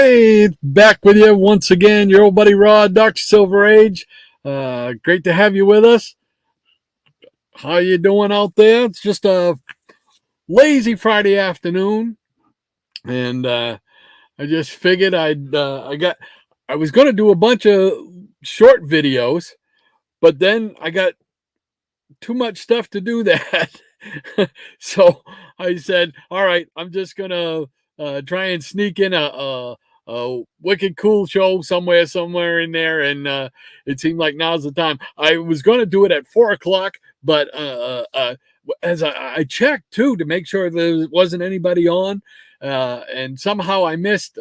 Hey, back with you once again. Your old buddy Rod, Dr. Silver Age. Great to have you with us. How you doing out there? It's just a lazy Friday afternoon, and I just figured I was going to do a bunch of short videos, but then I got too much stuff to do that. So I said, all right, I'm just going to try and sneak in a wicked cool show somewhere in there, and it seemed like now's the time. I was going to do it at 4 o'clock, but as I checked too to make sure there wasn't anybody on, and somehow I missed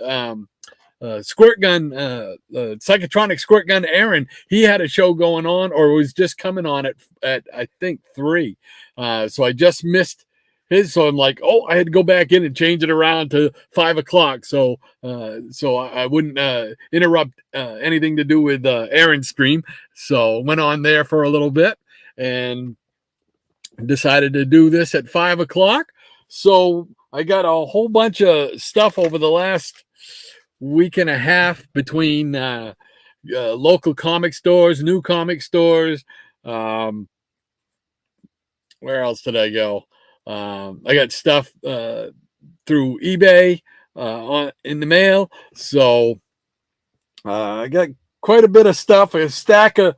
Squirt Gun, Psychotronic Squirt Gun Aaron. He had a show going on, or was just coming on at I think 3. So I just missed his. So I'm like, oh, I had to go back in and change it around to 5 o'clock. So I wouldn't interrupt anything to do with Aaron's stream. So went on there for a little bit and decided to do this at 5 o'clock. So I got a whole bunch of stuff over the last week and a half between local comic stores, new comic stores. Where else did I go? I got stuff through eBay in the mail. So I got quite a bit of stuff. A stack of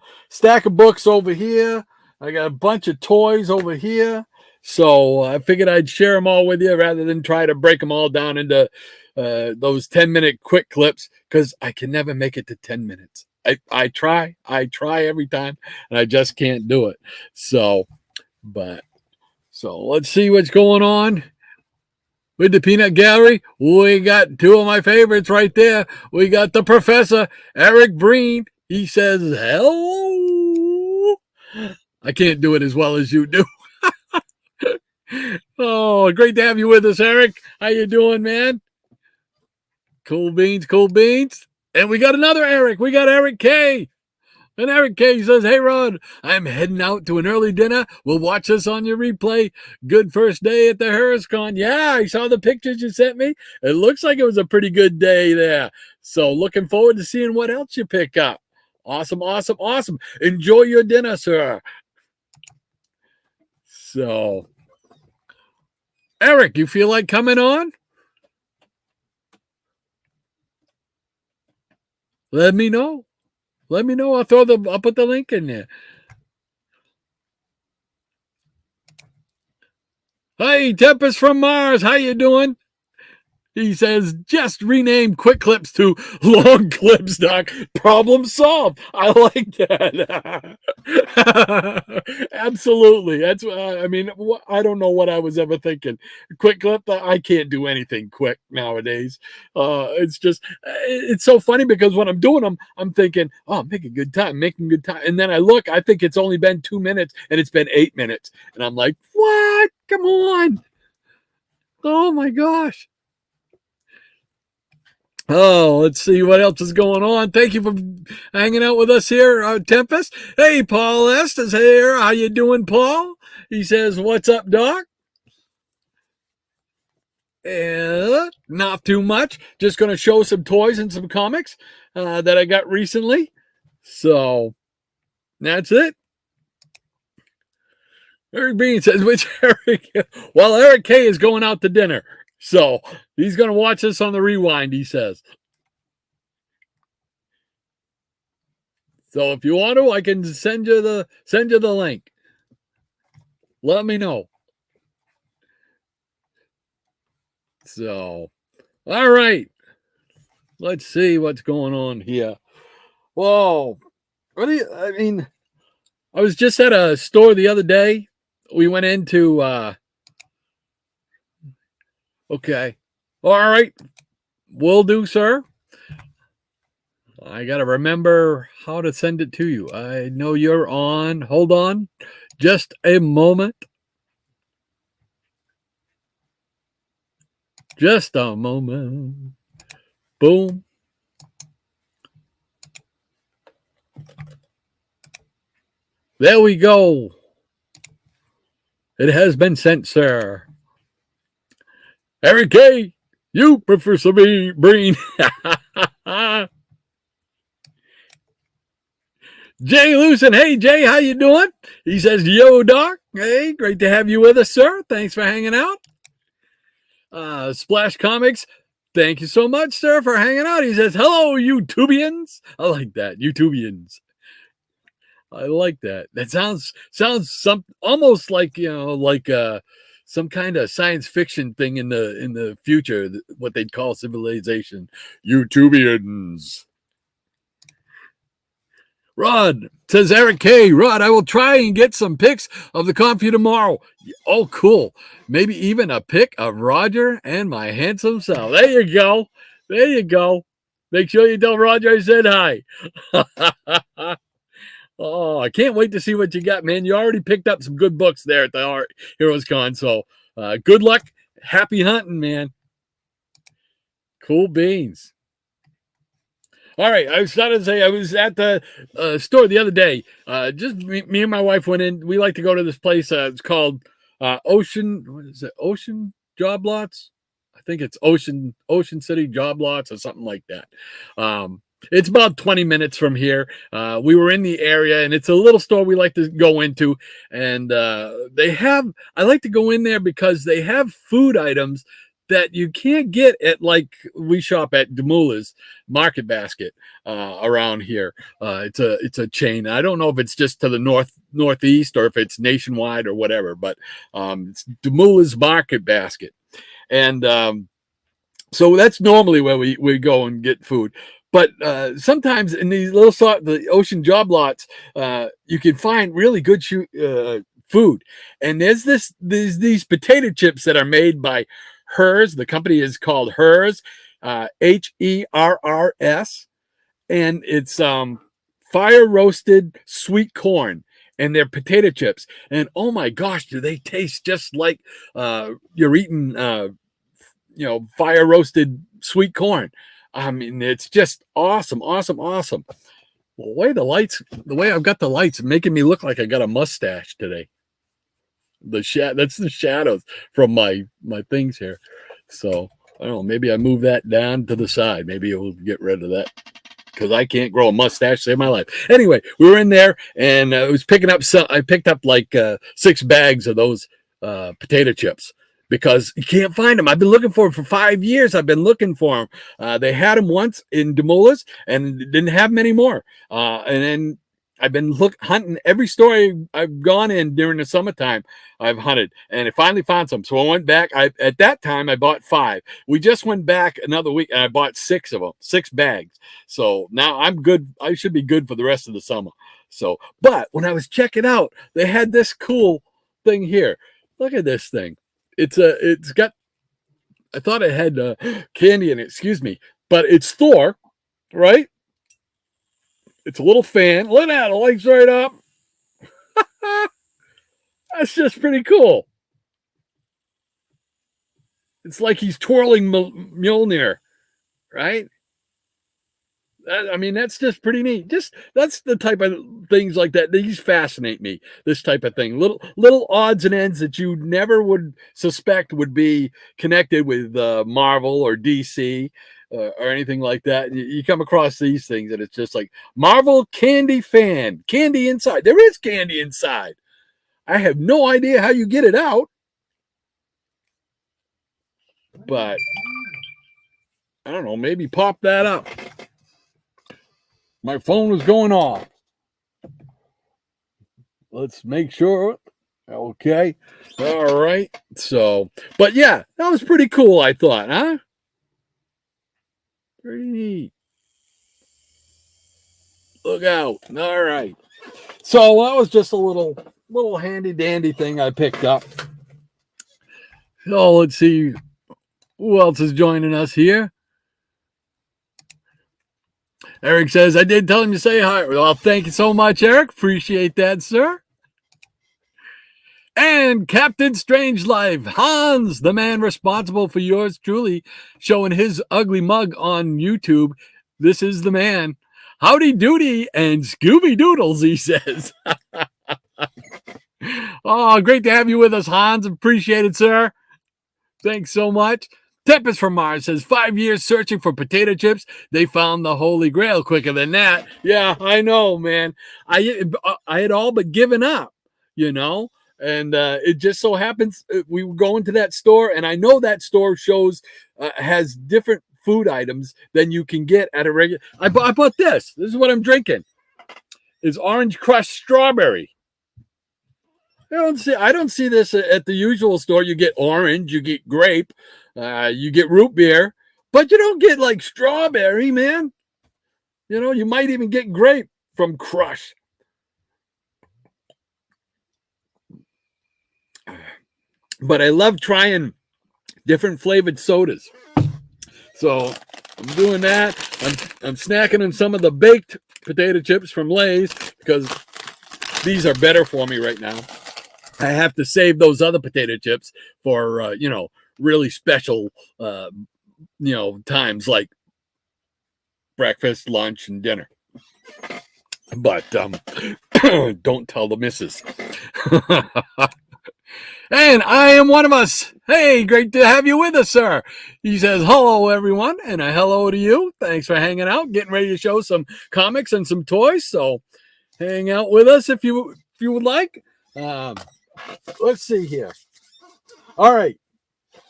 books over here. I got a bunch of toys over here. So I figured I'd share them all with you rather than try to break them all down into those 10-minute quick clips, because I can never make it to 10 minutes. I try every time, and I just can't do it. So let's see what's going on with the Peanut Gallery. We got two of my favorites right there. We got the Professor, Eric Breen. He says, hello. I can't do it as well as you do. Oh, great to have you with us, Eric. How you doing, man? Cool beans. And we got another Eric. We got Eric K. And Eric K says, hey, Rod, I'm heading out to an early dinner. We'll watch this on your replay. Good first day at the HarrisCon. Yeah, I saw the pictures you sent me. It looks like it was a pretty good day there. So looking forward to seeing what else you pick up. Awesome. Enjoy your dinner, sir. So, Eric, you feel like coming on? Let me know. I'll put the link in there. Hey, Tempest from Mars, how you doing? He says, just rename quick clips to long clips, Doc. Problem solved. I like that. Absolutely. That's, I don't know what I was ever thinking. Quick clip, I can't do anything quick nowadays. It's so funny because when I'm doing them, I'm thinking, oh, making good time. And then I look, I think it's only been 2 minutes and it's been 8 minutes. And I'm like, what? Come on. Oh my gosh. Oh, let's see what else is going on. Thank you for hanging out with us here, Tempest. Hey, Paul Estes here. How you doing, Paul? He says, what's up, Doc? Not too much. Just going to show some toys and some comics that I got recently. So, that's it. Eric Bean says, which Eric? Well, Eric K is going out to dinner. So he's going to watch this on the rewind, he says. So if you want to, I can send you the link. Let me know. So, all right. Let's see what's going on here. Whoa. I was just at a store the other day. We went into okay. All right. Will do, sir. I got to remember how to send it to you. I know you're on. Hold on. Just a moment. Just a moment. Boom. There we go. It has been sent, sir. Eric K. You prefer some Breen. Jay Lucen. Hey, Jay, how you doing? He says, yo, Doc. Hey, great to have you with us, sir. Thanks for hanging out. Splash Comics. Thank you so much, sir, for hanging out. He says, hello, YouTubians. I like that. YouTubians. I like that. That sounds some almost like, like some kind of science fiction thing in the future, what they'd call civilization. YouTubians. Rod, says Eric K. Rod, I will try and get some pics of the coffee tomorrow. Oh, cool. Maybe even a pic of Roger and my handsome self. There you go. There you go. Make sure you tell Roger I said hi. Oh, I can't wait to see what you got, man. You already picked up some good books there at the Art Heroes Con. So good luck. Happy hunting, man. Cool beans. All right, I started to say I was at the store the other day. Just me and my wife went in. We like to go to this place. It's called Ocean. What is it? Ocean Job Lots. I think it's Ocean City Job Lots or something like that. It's about 20 minutes from here. We were in the area, and it's a little store we like to go into. And they have. I like to go in there because they have food items that you can't get at, like, we shop at Demula's Market Basket around here. It's a chain. I don't know if it's just to the northeast or if it's nationwide or whatever, but it's Demula's Market Basket. And so that's normally where we go and get food. But sometimes in these the ocean job lots, you can find really good food. And there's these potato chips that are made by Hers. The company is called Hers, Herrs, and it's fire roasted sweet corn, and they're potato chips. And oh my gosh, do they taste just like you're eating, fire roasted sweet corn. I mean, it's just awesome. The way I've got the lights making me look like I got a mustache today. That's the shadows from my things here. So I don't know, maybe I move that down to the side. Maybe it will get rid of that, because I can't grow a mustache to save my life. Anyway, we were in there, and I was picking up I picked up like 6 bags of those potato chips, because you can't find them. I've been looking for them for 5 years. I've been looking for them. They had them once in Demula's and didn't have them anymore. And then I've been hunting every store I've gone in during the summertime. I've hunted, and I finally found some. So I went back. At that time I bought 5. We just went back another week, and I bought 6 of them, 6 bags. So now I'm good. I should be good for the rest of the summer. So, but when I was checking out, they had this cool thing here. Look at this thing. It's got. I thought it had candy in it. Excuse me, but it's Thor, right? It's a little fan. Look at that. It lights right up. That's just pretty cool. It's like he's twirling Mjolnir, right? I mean, that's just pretty neat. That's the type of things like that. These fascinate me. This type of thing, little odds and ends that you never would suspect would be connected with Marvel or DC or anything like that. You come across these things, and it's just like Marvel candy fan, candy inside. There is candy inside. I have no idea how you get it out, but I don't know. Maybe pop that up. My phone was going off. Let's make sure. Okay. All right. So, but yeah, that was pretty cool, I thought, huh? Pretty neat. Look out. All right. So that was just a little handy dandy thing I picked up. So let's see who else is joining us here. Eric says, I did tell him to say hi. Well, thank you so much, Eric. Appreciate that, sir. And Captain Strangelove, Hans, the man responsible for yours truly showing his ugly mug on YouTube. This is the man. Howdy doody and Scooby Doodles, he says. Oh, great to have you with us, Hans. Appreciate it, sir. Thanks so much. Tempest from Mars says 5 years searching for potato chips. They found the holy grail quicker than that. Yeah, I know, man. I had all but given up, you know, and it just so happens we were going to that store, and I know that store has different food items than you can get at a regular. I bought this. This is what I'm drinking. It's orange crushed strawberry. I don't see this at the usual store. You get orange, you get grape, you get root beer, but you don't get like strawberry, man. You know, you might even get grape from Crush. But I love trying different flavored sodas. So I'm doing that. I'm snacking on some of the baked potato chips from Lay's because these are better for me right now. I have to save those other potato chips for, really special, times like breakfast, lunch, and dinner. But don't tell the missus. And I am one of us. Hey, great to have you with us, sir. He says, hello, everyone, and a hello to you. Thanks for hanging out, getting ready to show some comics and some toys. So hang out with us if you would like. Let's see here. All right.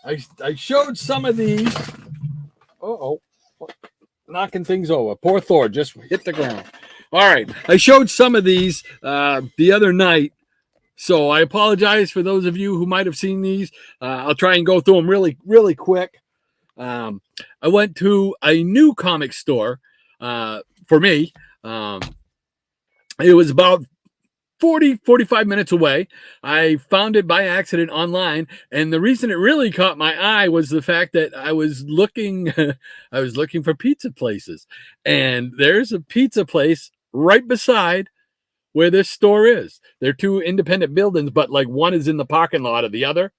I showed some of these. Knocking things over. Poor Thor just hit the ground. All right. I showed some of these the other night. So I apologize for those of you who might have seen these. I'll try and go through them really, really quick. I went to a new comic store for me. It was about 45 minutes away. I found it by accident online, and the reason it really caught my eye was the fact that I was looking for pizza places, and there's a pizza place right beside where this store is. They're two independent buildings, but like one is in the parking lot of the other,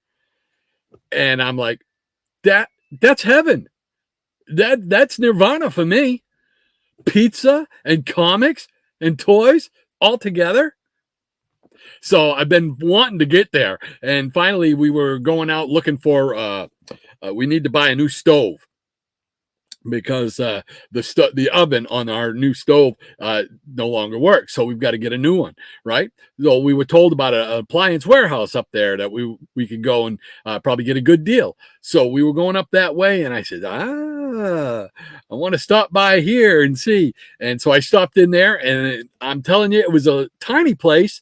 and I'm like, that's heaven. That's nirvana for me. Pizza and comics and toys all together. So I've been wanting to get there, and finally we were going out looking for. We need to buy a new stove because the oven on our new stove no longer works. So we've got to get a new one, right? So we were told about an appliance warehouse up there that we could go and probably get a good deal. So we were going up that way, and I said, I want to stop by here and see. And so I stopped in there, and I'm telling you, it was a tiny place,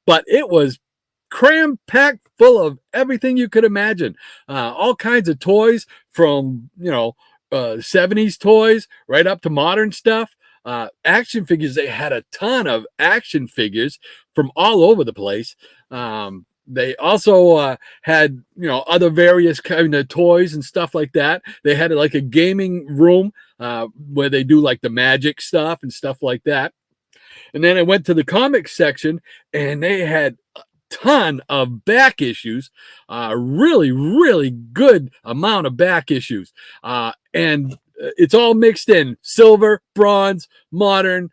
but it was cram-packed full of everything you could imagine. All kinds of toys from, 70s toys right up to modern stuff. Action figures. They had a ton of action figures from all over the place. They also had, other various kind of toys and stuff like that. They had like a gaming room where they do like the magic stuff and stuff like that. And then I went to the comics section, and they had a ton of back issues, really, really good amount of back issues. And it's all mixed in silver, bronze, modern,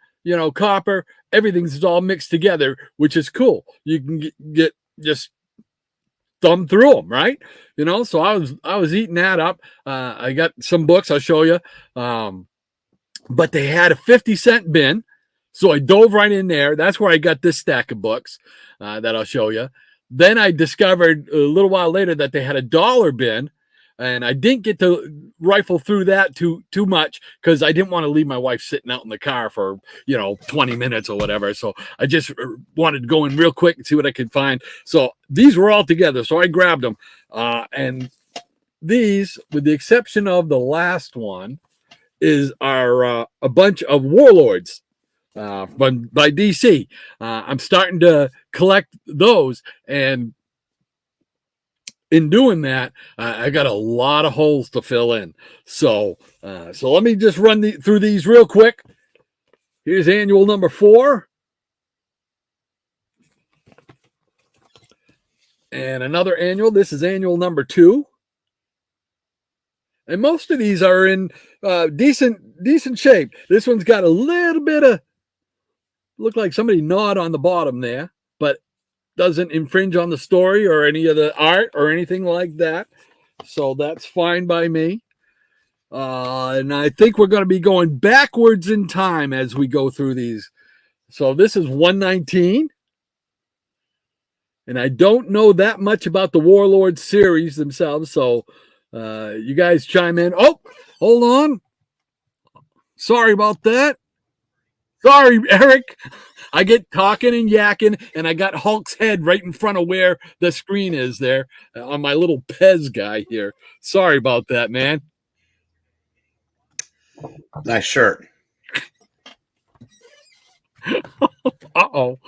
copper. Everything's all mixed together, which is cool. You can get just thumb through them, right? So I was eating that up. I got some books I'll show you. But they had a 50-cent bin. So I dove right in there. That's where I got this stack of books that I'll show you. Then I discovered a little while later that they had a dollar bin, and I didn't get to rifle through that too much because I didn't want to leave my wife sitting out in the car for 20 minutes or whatever. So I just wanted to go in real quick and see what I could find. So these were all together. So I grabbed them, and these, with the exception of the last one, are a bunch of Warlords. By DC. I'm starting to collect those, and in doing that, I got a lot of holes to fill in. So let me just run through these real quick. Here's annual number 4. And another annual. This is annual number 2. And most of these are in decent shape. This one's got a little bit of, look like somebody gnawed on the bottom there, but doesn't infringe on the story or any of the art or anything like that. so that's fine by me. And I think we're going to be going backwards in time as we go through these. So this is 119. And I don't know that much about the Warlord series themselves. So you guys chime in. Oh, hold on. Sorry about that. Sorry, Eric. I get talking and yakking, and I got Hulk's head right in front of where the screen is there on my little Pez guy here. Sorry about that, man. Nice shirt. Uh-oh.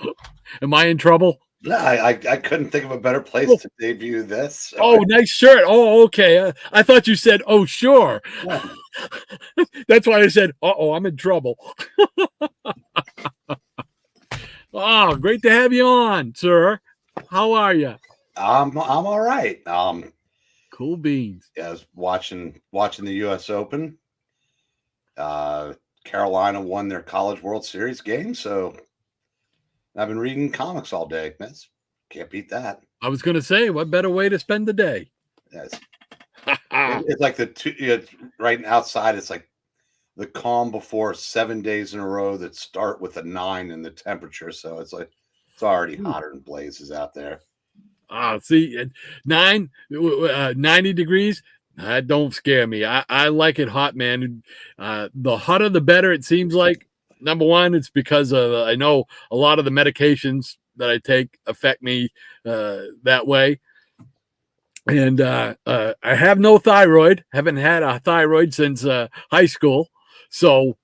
Am I in trouble? No, I couldn't think of a better place to debut this. So oh, nice shirt. Oh, okay. I thought you said, oh, sure. Yeah. That's why I said, uh-oh, I'm in trouble. Oh, great to have you on, sir. How are you? I'm all right. Cool beans. Yeah, I was watching the U.S. Open. Carolina won their College World Series game, so I've been reading comics all day. Can't beat that. I was going to say, what better way to spend the day? Yes. It's like right outside. It's like the calm before 7 days in a row that start with a 9 in the temperature. So it's like it's already hotter than blazes out there. See, 90 degrees. That don't scare me. I like it hot, man. The hotter, the better. It seems like. Number one, it's because I know a lot of the medications that I take affect me that way. And I have no thyroid. Haven't had a thyroid since high school. So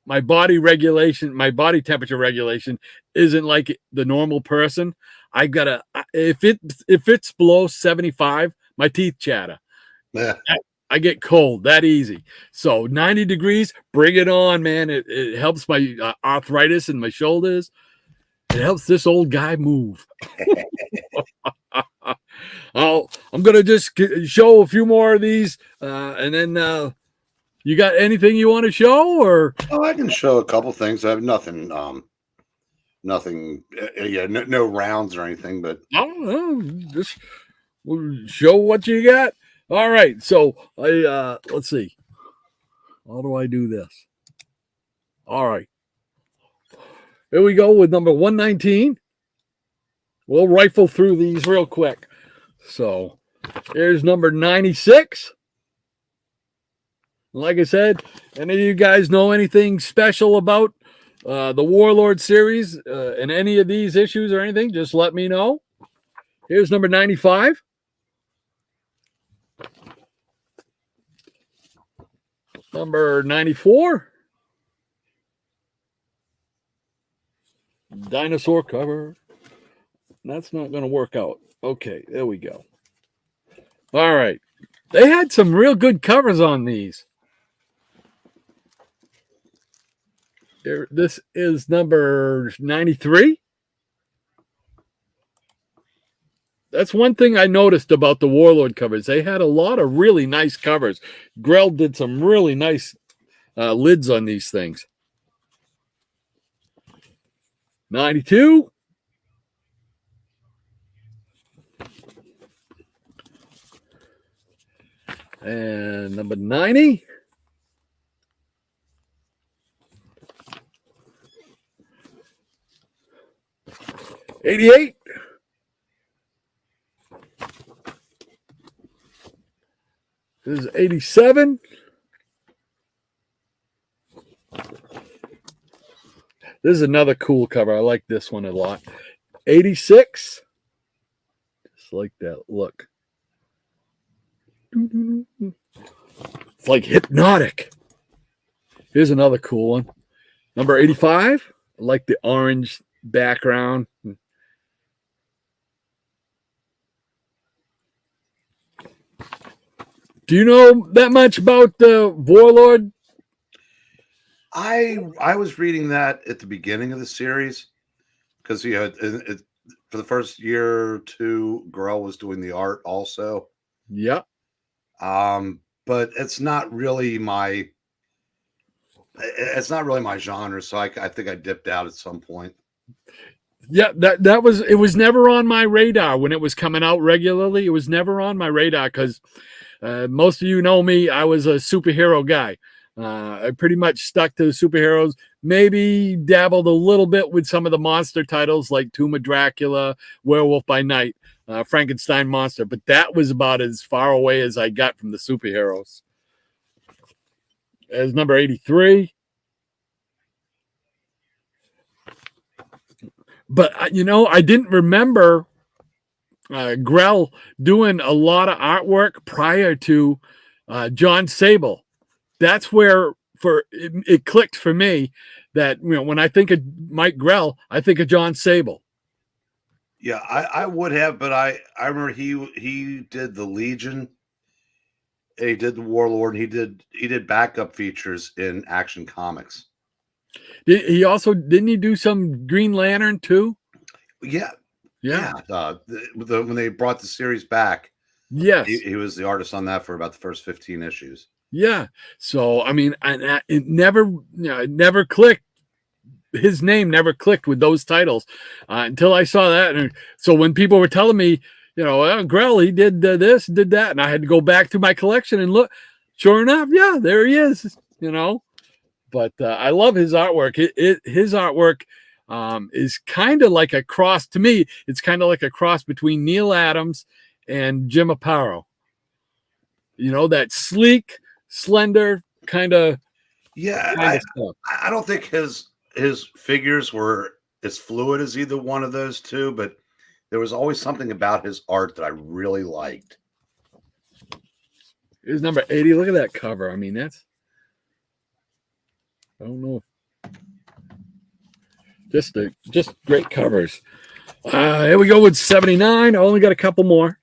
my body temperature regulation isn't like the normal person. I gotta if it's below 75, my teeth chatter. Yeah. I get cold that easy. So 90 degrees, bring it on, man. It helps my arthritis in my shoulders. It helps this old guy move. I'm going to just show a few more of these. And then you got anything you want to show? Or I can show a couple things. I have nothing, no rounds or anything, but just show what you got. All right, so let's see. How do I do this? All right. Here we go with number 119. We'll rifle through these real quick. So here's number 96. Like I said, any of you guys know anything special about the Warlord series and any of these issues or anything, just let me know. Here's number 95. Number 94. Dinosaur cover. That's not going to work out. Okay, there we go. All right. They had some real good covers on these. This is number 93. That's one thing I noticed about the Warlord covers. They had a lot of really nice covers. Grell did some really nice lids on these things. 92. And number 90. '88. This is 87. This is another cool cover. I like this one a lot. 86. Just like that look. It's like hypnotic. Here's another cool one. Number 85. I like the orange background. Do you know that much about the Warlord? I was reading that at the beginning of the series because for the first year or two, Grell was doing the art also. Yeah. But it's not really my genre, so I think I dipped out at some point. Yeah, it was never on my radar when it was coming out regularly. It was never on my radar because Most of you know me. I was a superhero guy. I pretty much stuck to the superheroes. Maybe dabbled a little bit with some of the monster titles like Tomb of Dracula, Werewolf by Night, Frankenstein Monster. But that was about as far away as I got from the superheroes. As number 83. But, I didn't remember Grell doing a lot of artwork prior to John Sable. That's where it clicked for me that, when I think of Mike Grell, I think of John Sable. Yeah, I would have, but I remember he did the Legion, he did the Warlord, and he did backup features in Action Comics. He also didn't he do some Green Lantern too? Yeah. When they brought the series back, yes, he was the artist on that for about the first 15 issues. Yeah. So I mean, it never clicked. His name never clicked with those titles until I saw that. And so when people were telling me, Grell, he did this, did that, and I had to go back to my collection and look. Sure enough, yeah, there he is. But I love his artwork. His artwork is kind of like a cross. To me, it's kind of like a cross between Neil Adams and Jim Aparo. That sleek, slender kind of. Yeah, I don't think his figures were as fluid as either one of those two, but there was always something about his art that I really liked. Here's number 80. Look at that cover. I mean, I don't know. Just great covers. Here we go with 79. I only got a couple more.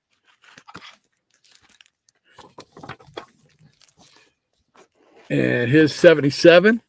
And here's 77.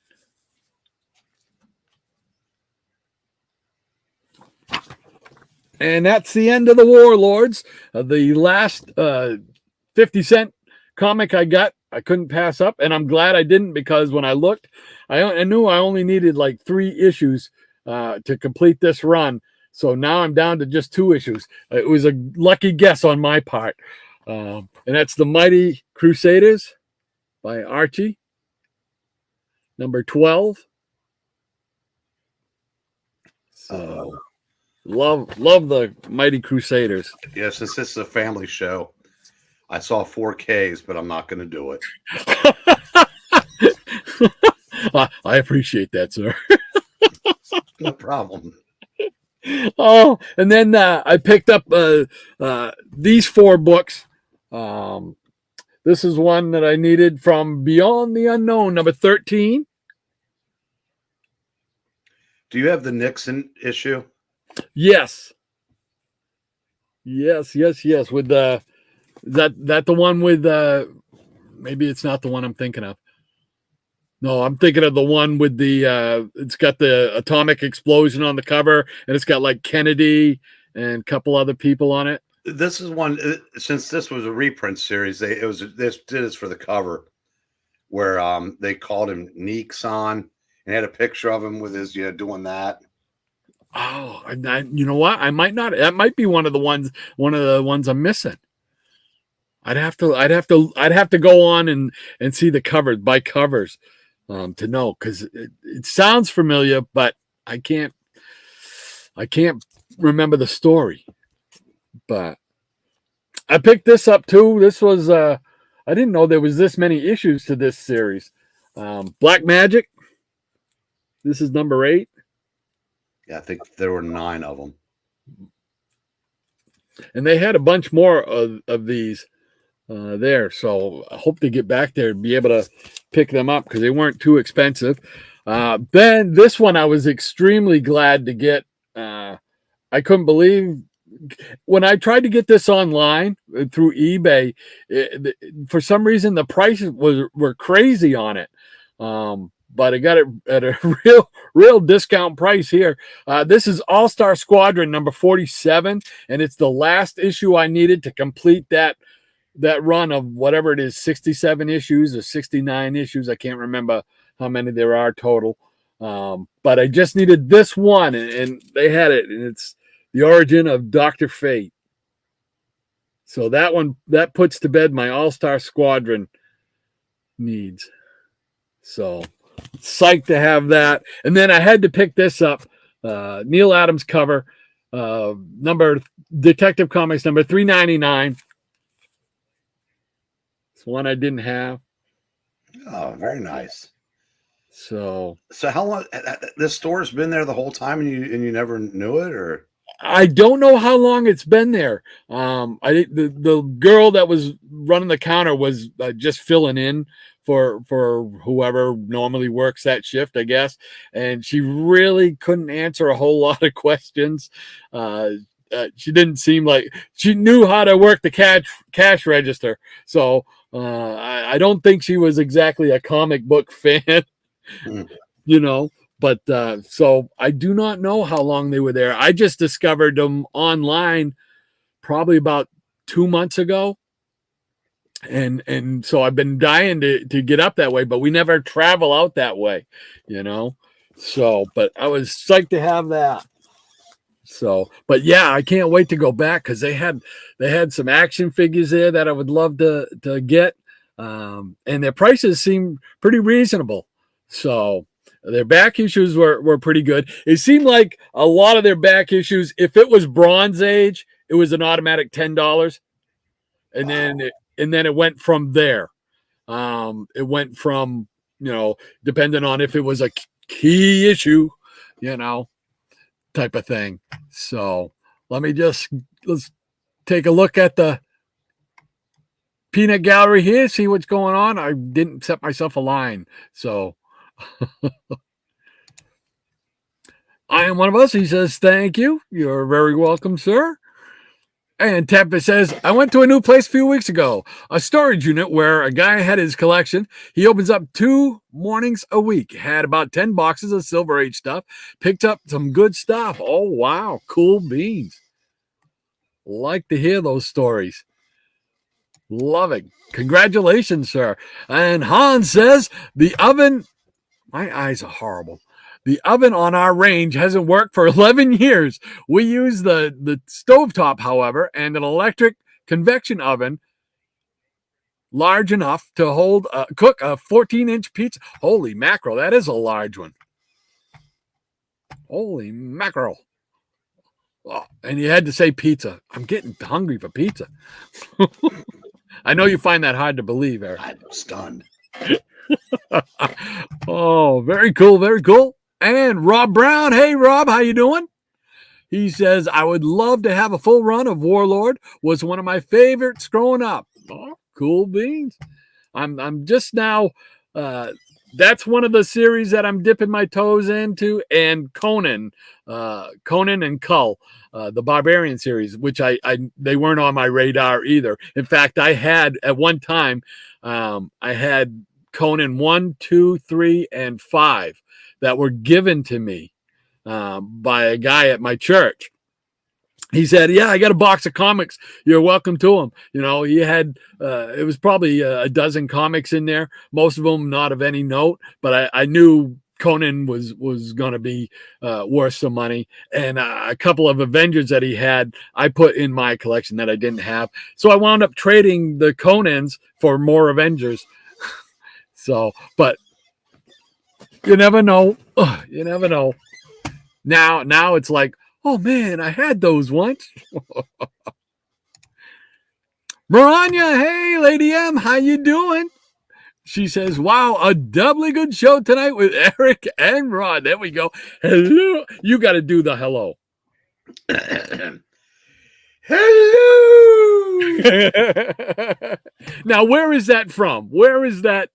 And that's the end of the Warlords. The last 50-cent comic I got, I couldn't pass up. And I'm glad I didn't, because when I looked, I knew I only needed like 3 issues to complete this run. So now I'm down to just 2 issues. It was a lucky guess on my part. And that's The Mighty Crusaders by Archie. Number 12. So love the Mighty Crusaders. Yeah, since this is a family show, I saw 4Ks, but I'm not going to do it. I appreciate that, sir. No problem. Oh, and then I picked up these 4 books. This is one that I needed from Beyond the Unknown, number 13. Do you have the Nixon issue? Yes. With the that the one with maybe it's not the one I'm thinking of. No, I'm thinking of the one with the it's got the atomic explosion on the cover, and it's got like Kennedy and a couple other people on it. This is one, since this was a reprint series, they did this for the cover, where they called him Nixon and had a picture of him with his doing that. Oh, you know what? I might not. That might be one of the ones I'm missing. I'd have to go on and see the covers by covers to know, because it sounds familiar, but I can't remember the story. But I picked this up too. This was I didn't know there was this many issues to this series. Black Magic. This is number 8. Yeah, I think there were 9 of them. And they had a bunch more of these there. So I hope they get back there and be able to pick them up, because they weren't too expensive. Then this one I was extremely glad to get. I couldn't believe when I tried to get this online through eBay, for some reason the prices were crazy on it. But I got it at a real discount price here. This is All-Star Squadron number 47, and it's the last issue I needed to complete that run of whatever it is, 67 issues or 69 issues. I can't remember how many there are total. But I just needed this one, and they had it, and it's The Origin of Dr. Fate. So that puts to bed my all-star squadron needs. So psyched to have that. And then I had to pick this up. Neil Adams cover, number Detective Comics number 399. It's one I didn't have. Oh, very nice. So how long this store's been there the whole time, and you never knew it, or? I don't know how long it's been there. The girl that was running the counter was just filling in for whoever normally works that shift, I guess, and she really couldn't answer a whole lot of questions. She didn't seem like she knew how to work the cash register, so I don't think she was exactly a comic book fan. You know, but so I do not know how long they were there. I just discovered them online probably about 2 months ago, and so I've been dying to get up that way, but we never travel out that way, you know. So, but I was psyched to have that. So, but yeah, I can't wait to go back because they had some action figures there that I would love to get, and their prices seem pretty reasonable. So their back issues were pretty good. It seemed like a lot of their back issues, if it was Bronze Age, it was an automatic $10, and then it went from there. It went from, depending on if it was a key issue, type of thing. So let's take a look at the peanut gallery here, see what's going on. I didn't set myself a line, so I am one of us. He says, thank you. You're very welcome, sir. And Tappa says, I went to a new place a few weeks ago, a storage unit where a guy had his collection. He opens up 2 mornings a week, had about 10 boxes of Silver Age stuff, picked up some good stuff. Oh, wow. Cool beans. Like to hear those stories. Love it. Congratulations, sir. And Hans says, the oven, my eyes are horrible. The oven on our range hasn't worked for 11 years. We use the stovetop, however, and an electric convection oven large enough to cook a 14-inch pizza. Holy mackerel, that is a large one. Holy mackerel. Oh, and you had to say pizza. I'm getting hungry for pizza. I know you find that hard to believe, Eric. I'm stunned. Oh, very cool, very cool. And Rob Brown. Hey, Rob, how you doing? He says, I would love to have a full run of Warlord. Was one of my favorites growing up. Oh, cool beans. I'm just now, that's one of the series that I'm dipping my toes into. And Conan and Cull, the Barbarian series, which they weren't on my radar either. In fact, I had at one time, I had Conan 1, 2, 3, and 5 that were given to me by a guy at my church. He said, yeah, I got a box of comics. You're welcome to them. He had, it was probably a dozen comics in there, most of them not of any note, but I knew Conan was going to be worth some money. And a couple of Avengers that he had, I put in my collection that I didn't have. So I wound up trading the Conans for more Avengers. So, but you never know. You never know. Now it's like, oh man, I had those once. Maranya, hey, Lady M, how you doing? She says, wow, a doubly good show tonight with Eric and Rod. There we go. Hello. You got to do the hello. Hello. Now, where is that from? Where is that?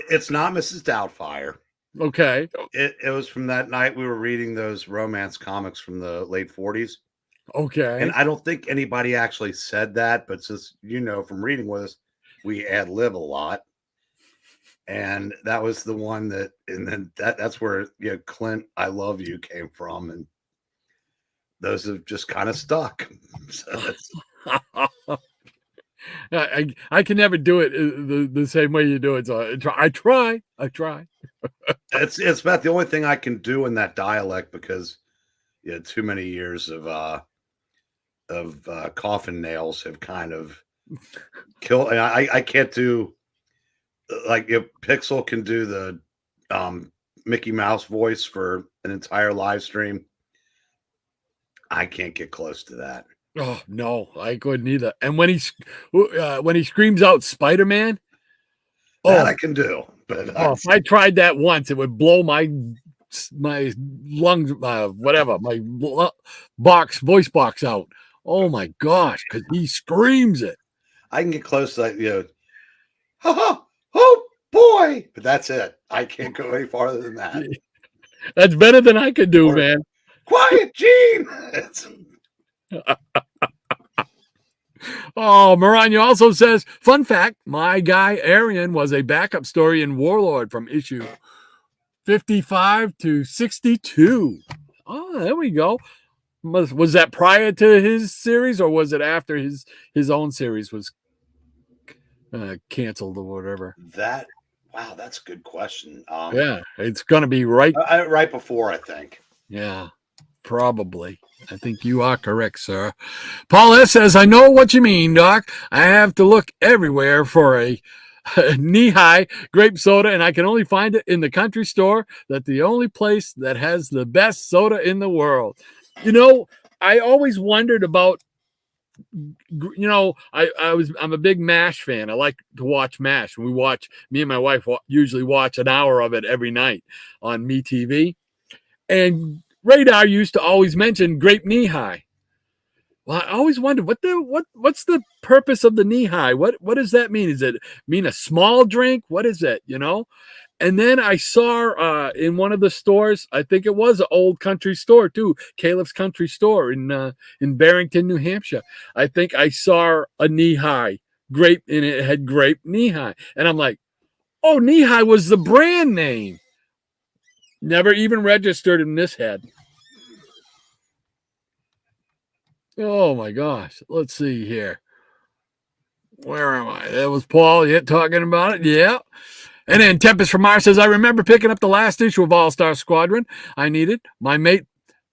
It's not Mrs. Doubtfire. Okay. It was from that night we were reading those romance comics from the late 40s. Okay. And I don't think anybody actually said that, but since from reading with us, we ad lib a lot. And that was the one that's where Clint, I love you came from, and those have just kind of stuck. So I can never do it the same way you do it. So I try. It's about the only thing I can do in that dialect because too many years of coffin nails have kind of killed. And I can't do like if Pixel can do the Mickey Mouse voice for an entire live stream. I can't get close to that. Oh no, I couldn't either. And when he screams out Spider-Man, That I can do. But if I tried that once, it would blow my lungs, whatever, my voice box out. Oh my gosh, because he screams it. I can get close to that, ha ha, oh boy, but that's it. I can't go any farther than that. That's better than I could do, man. Quiet, Gene. Oh, Maranya also says, fun fact, my guy Arian was a backup story in Warlord from issue 55 to 62. Oh, there we go. Was that prior to his series, or was it after his own series was canceled or whatever? Wow, that's a good question. Yeah, it's going to be right before, I think. Yeah, probably. I think you are correct, sir. Paul S. says, I know what you mean, Doc. I have to look everywhere for a knee-high grape soda, and I can only find it in the country store. That's the only place that has the best soda in the world. I always wondered about, I'm a big MASH fan. I like to watch MASH. Me and my wife usually watch an hour of it every night on MeTV. And Radar used to always mention grape knee-high. Well, I always wondered what's the purpose of the knee-high? What does that mean? Does it mean a small drink? What is it? And then I saw in one of the stores, I think it was an old country store too, Caleb's Country Store in Barrington, New Hampshire. I think I saw a knee-high grape, and it had grape knee-high, and I'm like, oh, knee-high was the brand name. Never even registered in this head. Oh my gosh. Let's see here. Where am I? That was Paul yet talking about it. Yeah. And then Tempest from Mars says, I remember picking up the last issue of All-Star Squadron I needed. My mate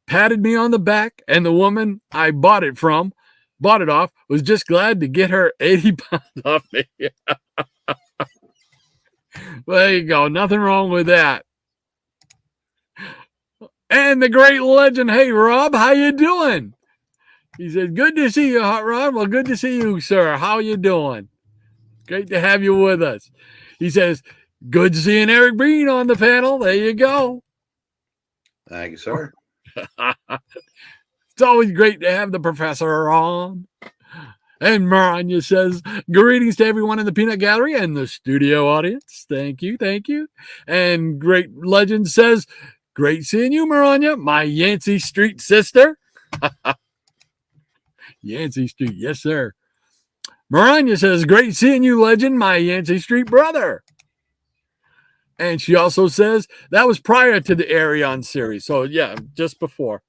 patted me on the back, and the woman I bought it off, was just glad to get her 80 pounds off me. There you go. Nothing wrong with that. And the great legend, hey, Rob, how you doing? He said, good to see you, Hot Rod. Well, good to see you, sir. How you doing? Great to have you with us. He says, good seeing Eric Breen on the panel. There you go. Thank you, sir. It's always great to have the professor on. And Maranya says, greetings to everyone in the Peanut Gallery and the studio audience. Thank you. Thank you. And Great Legend says, great seeing you, Maranya, my Yancey Street sister. Yancey Street, yes, sir. Maranya says, great seeing you, Legend, my Yancey Street brother. And she also says, that was prior to the Arion series. So, yeah, just before.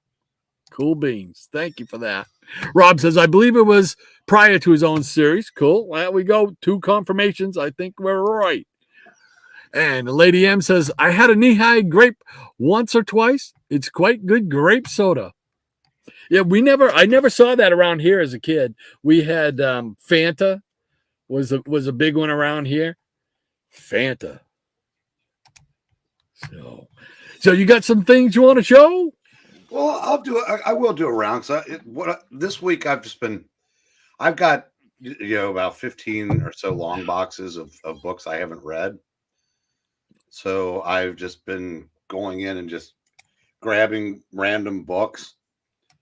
Cool beans. Thank you for that. Rob says, I believe it was prior to his own series. Cool. Well, we go. 2 confirmations. I think we're right. And Lady M says, I had a knee-high grape once or twice. It's quite good grape soda. Yeah, I never saw that around here as a kid. We had Fanta was a big one around here. Fanta. So you got some things you want to show? Well, I'll do it. I will do a round. So this week I've got about 15 or so long boxes of books I haven't read. So I've just been going in and just grabbing random books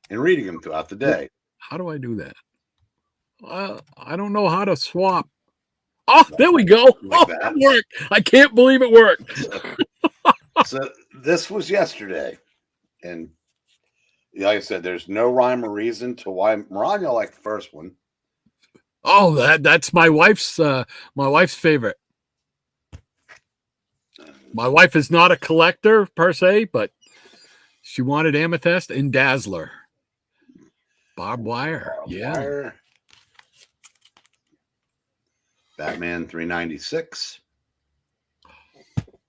and reading them throughout the day. How do I do that? I don't know how to swap. Oh, there we go. Like that. It worked. I can't believe it worked. So this was yesterday. And like I said, there's no rhyme or reason to why Maranya liked the first one. Oh, that's my wife's favorite. My wife is not a collector per se, but she wanted Amethyst and Dazzler. Barbed Wire. Yeah. Batman 396.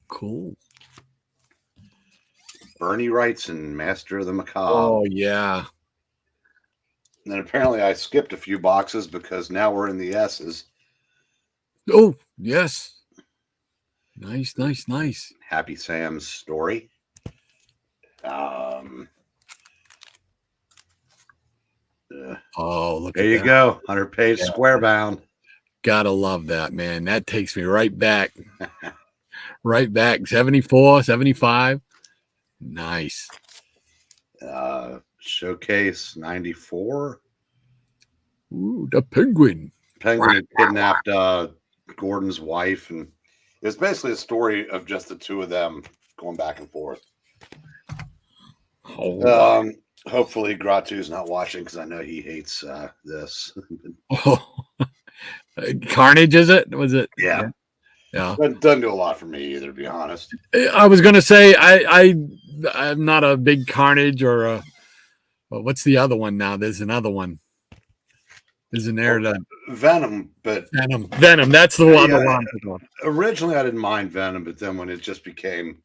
Cool. Bernie Wrightson, Master of the Macabre. Oh, yeah. And then apparently I skipped a few boxes because now we're in the S's. Oh, yes. Nice, nice, nice. Happy Sam's story. Oh, look There at you that. go. 100-page Yeah. square bound. Gotta love that, man. That takes me right back. Right back. 74, 75. Nice. Showcase 94. Ooh, the penguin. Penguin had kidnapped Gordon's wife, and it was basically a story of just the two of them going back and forth. Oh, wow. Hopefully Gratu's not watching because I know he hates this. Oh. Carnage, is it? Was it? Yeah. Doesn't do a lot for me either, to be honest. I was gonna say I'm not a big Carnage or what's the other one now? There's another one. Isn't there Venom? But Venom. That's the one. Originally, I didn't mind Venom, but then when it just became,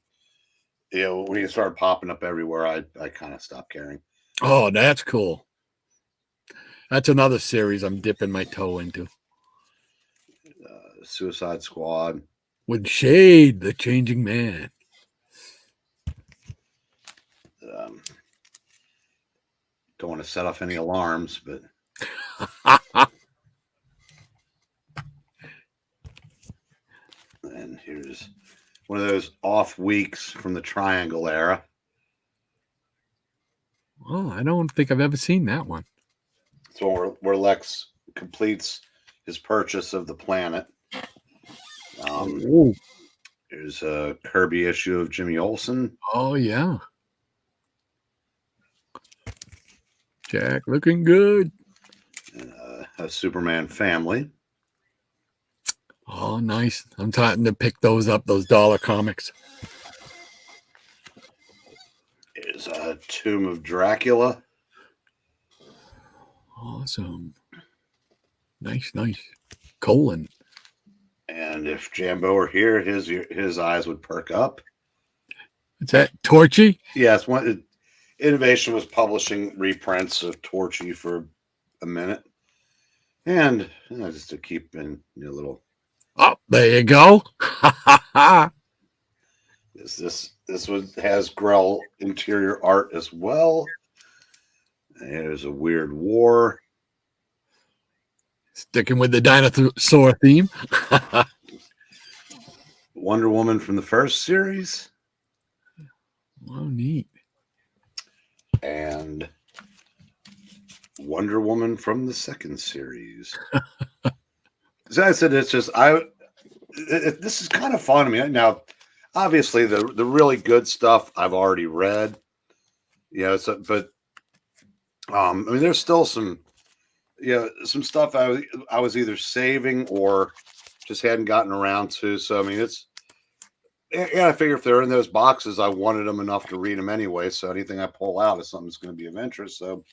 when he started popping up everywhere, I kind of stopped caring. Oh, that's cool. That's another series I'm dipping my toe into. Suicide Squad with Shade, the Changing Man. Don't want to set off any alarms, but and here's one of those off weeks from the Triangle era. Oh, I don't think I've ever seen that one. So where Lex completes his purchase of the planet. There's a Kirby issue of Jimmy Olsen. Oh, yeah. Jack looking good. And, a Superman family. Oh, nice. I'm starting to pick those up, those dollar comics. There's a Tomb of Dracula. Awesome. Nice, nice. Colon. And if Jambo were here, his eyes would perk up. Is that Torchy? Yes. Innovation was publishing reprints of Torchy for a minute. And just to keep in a little. Oh, there you go. This has Grell interior art as well. There's a Weird War. Sticking with the dinosaur theme. Wonder Woman from the first series. Oh, neat. And Wonder Woman from the second series. As I said, it's just this is kind of fun to me. Now, obviously, the really good stuff I've already read. But I mean, there's still some stuff I was either saving or just hadn't gotten around to. So I mean, I figure if they're in those boxes, I wanted them enough to read them anyway. So anything I pull out is something that's going to be of interest. So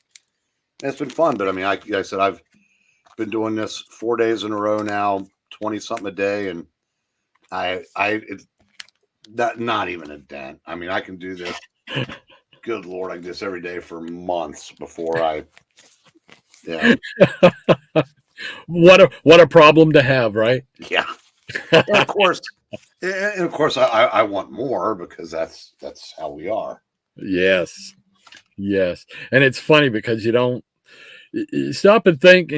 it's been fun. But I mean, like I said, I've been doing this 4 days in a row now, 20 something a day, and it's not even a dent. I mean, I can do this. Good Lord, I do this every day for months before I. Yeah. What a problem to have, right? Yeah. And of course, I want more because that's how we are. Yes. And it's funny because you stop and think.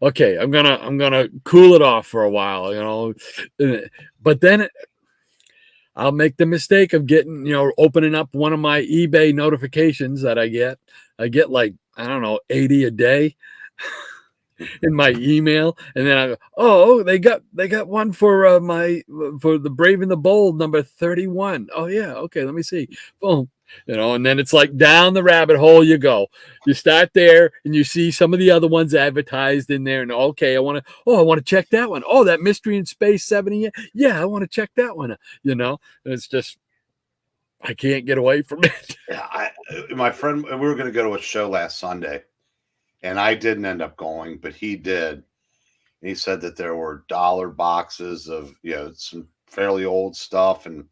Okay, I'm gonna cool it off for a while, but then I'll make the mistake of getting, opening up one of my eBay notifications that I get. I get like, I don't know, 80 a day in my email. And then I go, oh, they got one for for the Brave and the Bold number 31. Oh yeah. Okay. Let me see. Boom. And then it's like down the rabbit hole you go. You start there and you see some of the other ones advertised in there. And okay, I want to check that one. Oh, that Mystery in Space 70. Yeah, I want to check that one. And it's just, I can't get away from it. Yeah, my friend, we were going to go to a show last Sunday, and I didn't end up going, but he did. And he said that there were dollar boxes of some fairly old stuff, and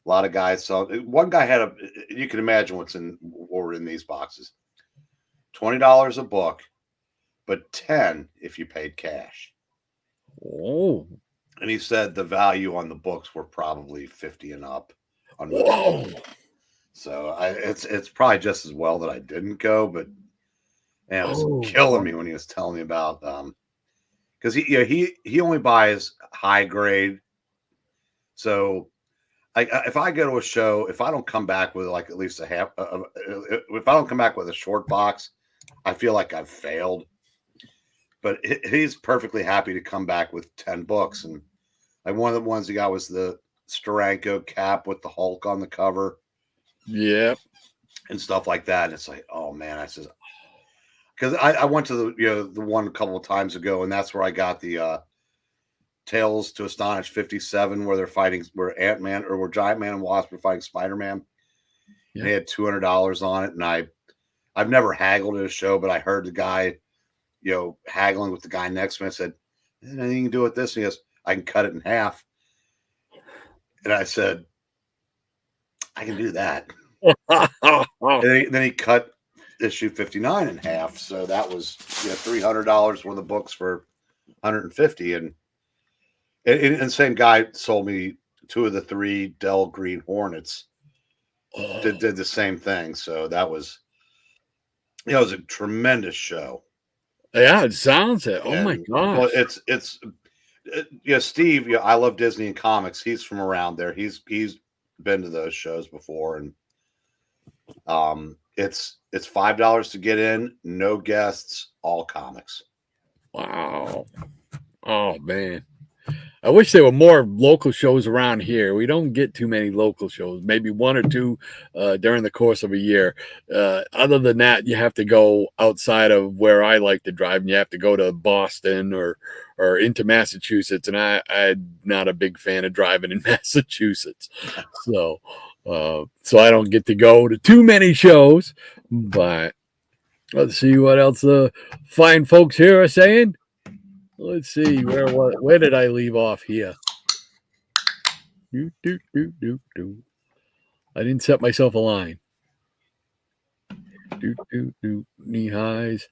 a lot of guys saw. One guy had you can imagine what were in these boxes: $20 a book, but 10 if you paid cash. Oh. And he said the value on the books were probably 50 and up. Whoa. So it's probably just as well that I didn't go, but man, it was killing me when he was telling me about because he only buys high grade. So if I go to a show, if I don't come back with like at least a half, if I don't come back with a short box, I feel like I've failed. But he's perfectly happy to come back with 10 books. And like one of the ones he got was the Steranko cap with the Hulk on the cover. Yeah. And stuff like that. And it's like, oh man, I says, because I went to the one a couple of times ago, and that's where I got the Tales to Astonish 57, where they're fighting, where Ant-Man or where Giant Man and Wasp are fighting Spider-Man. Yeah. They had $200 on it, and I've never haggled at a show, but I heard the guy, haggling with the guy next to me. I said, anything you can do with this? And he goes, I can cut it in half. And I said, I can do that. And then he cut issue 59 in half. So that was $300 worth of books for $150. And the same guy sold me 2 of the 3 Dell Green Hornets. Did the same thing. So that was, it was a tremendous show. Yeah, it sounds it. Oh my gosh. Well, it's Steve, I love Disney and comics. He's from around there. He's been to those shows before, and it's $5 to get in, no guests, all comics. Wow. Oh man. I wish there were more local shows around here. We don't get too many local shows, maybe 1 or 2 during the course of a year. Other than that, you have to go outside of where I like to drive, and you have to go to Boston or into Massachusetts. And I'm not a big fan of driving in Massachusetts. So I don't get to go to too many shows, but let's see what else the fine folks here are saying. Let's see, where did I leave off here? I didn't set myself a line. Knee highs.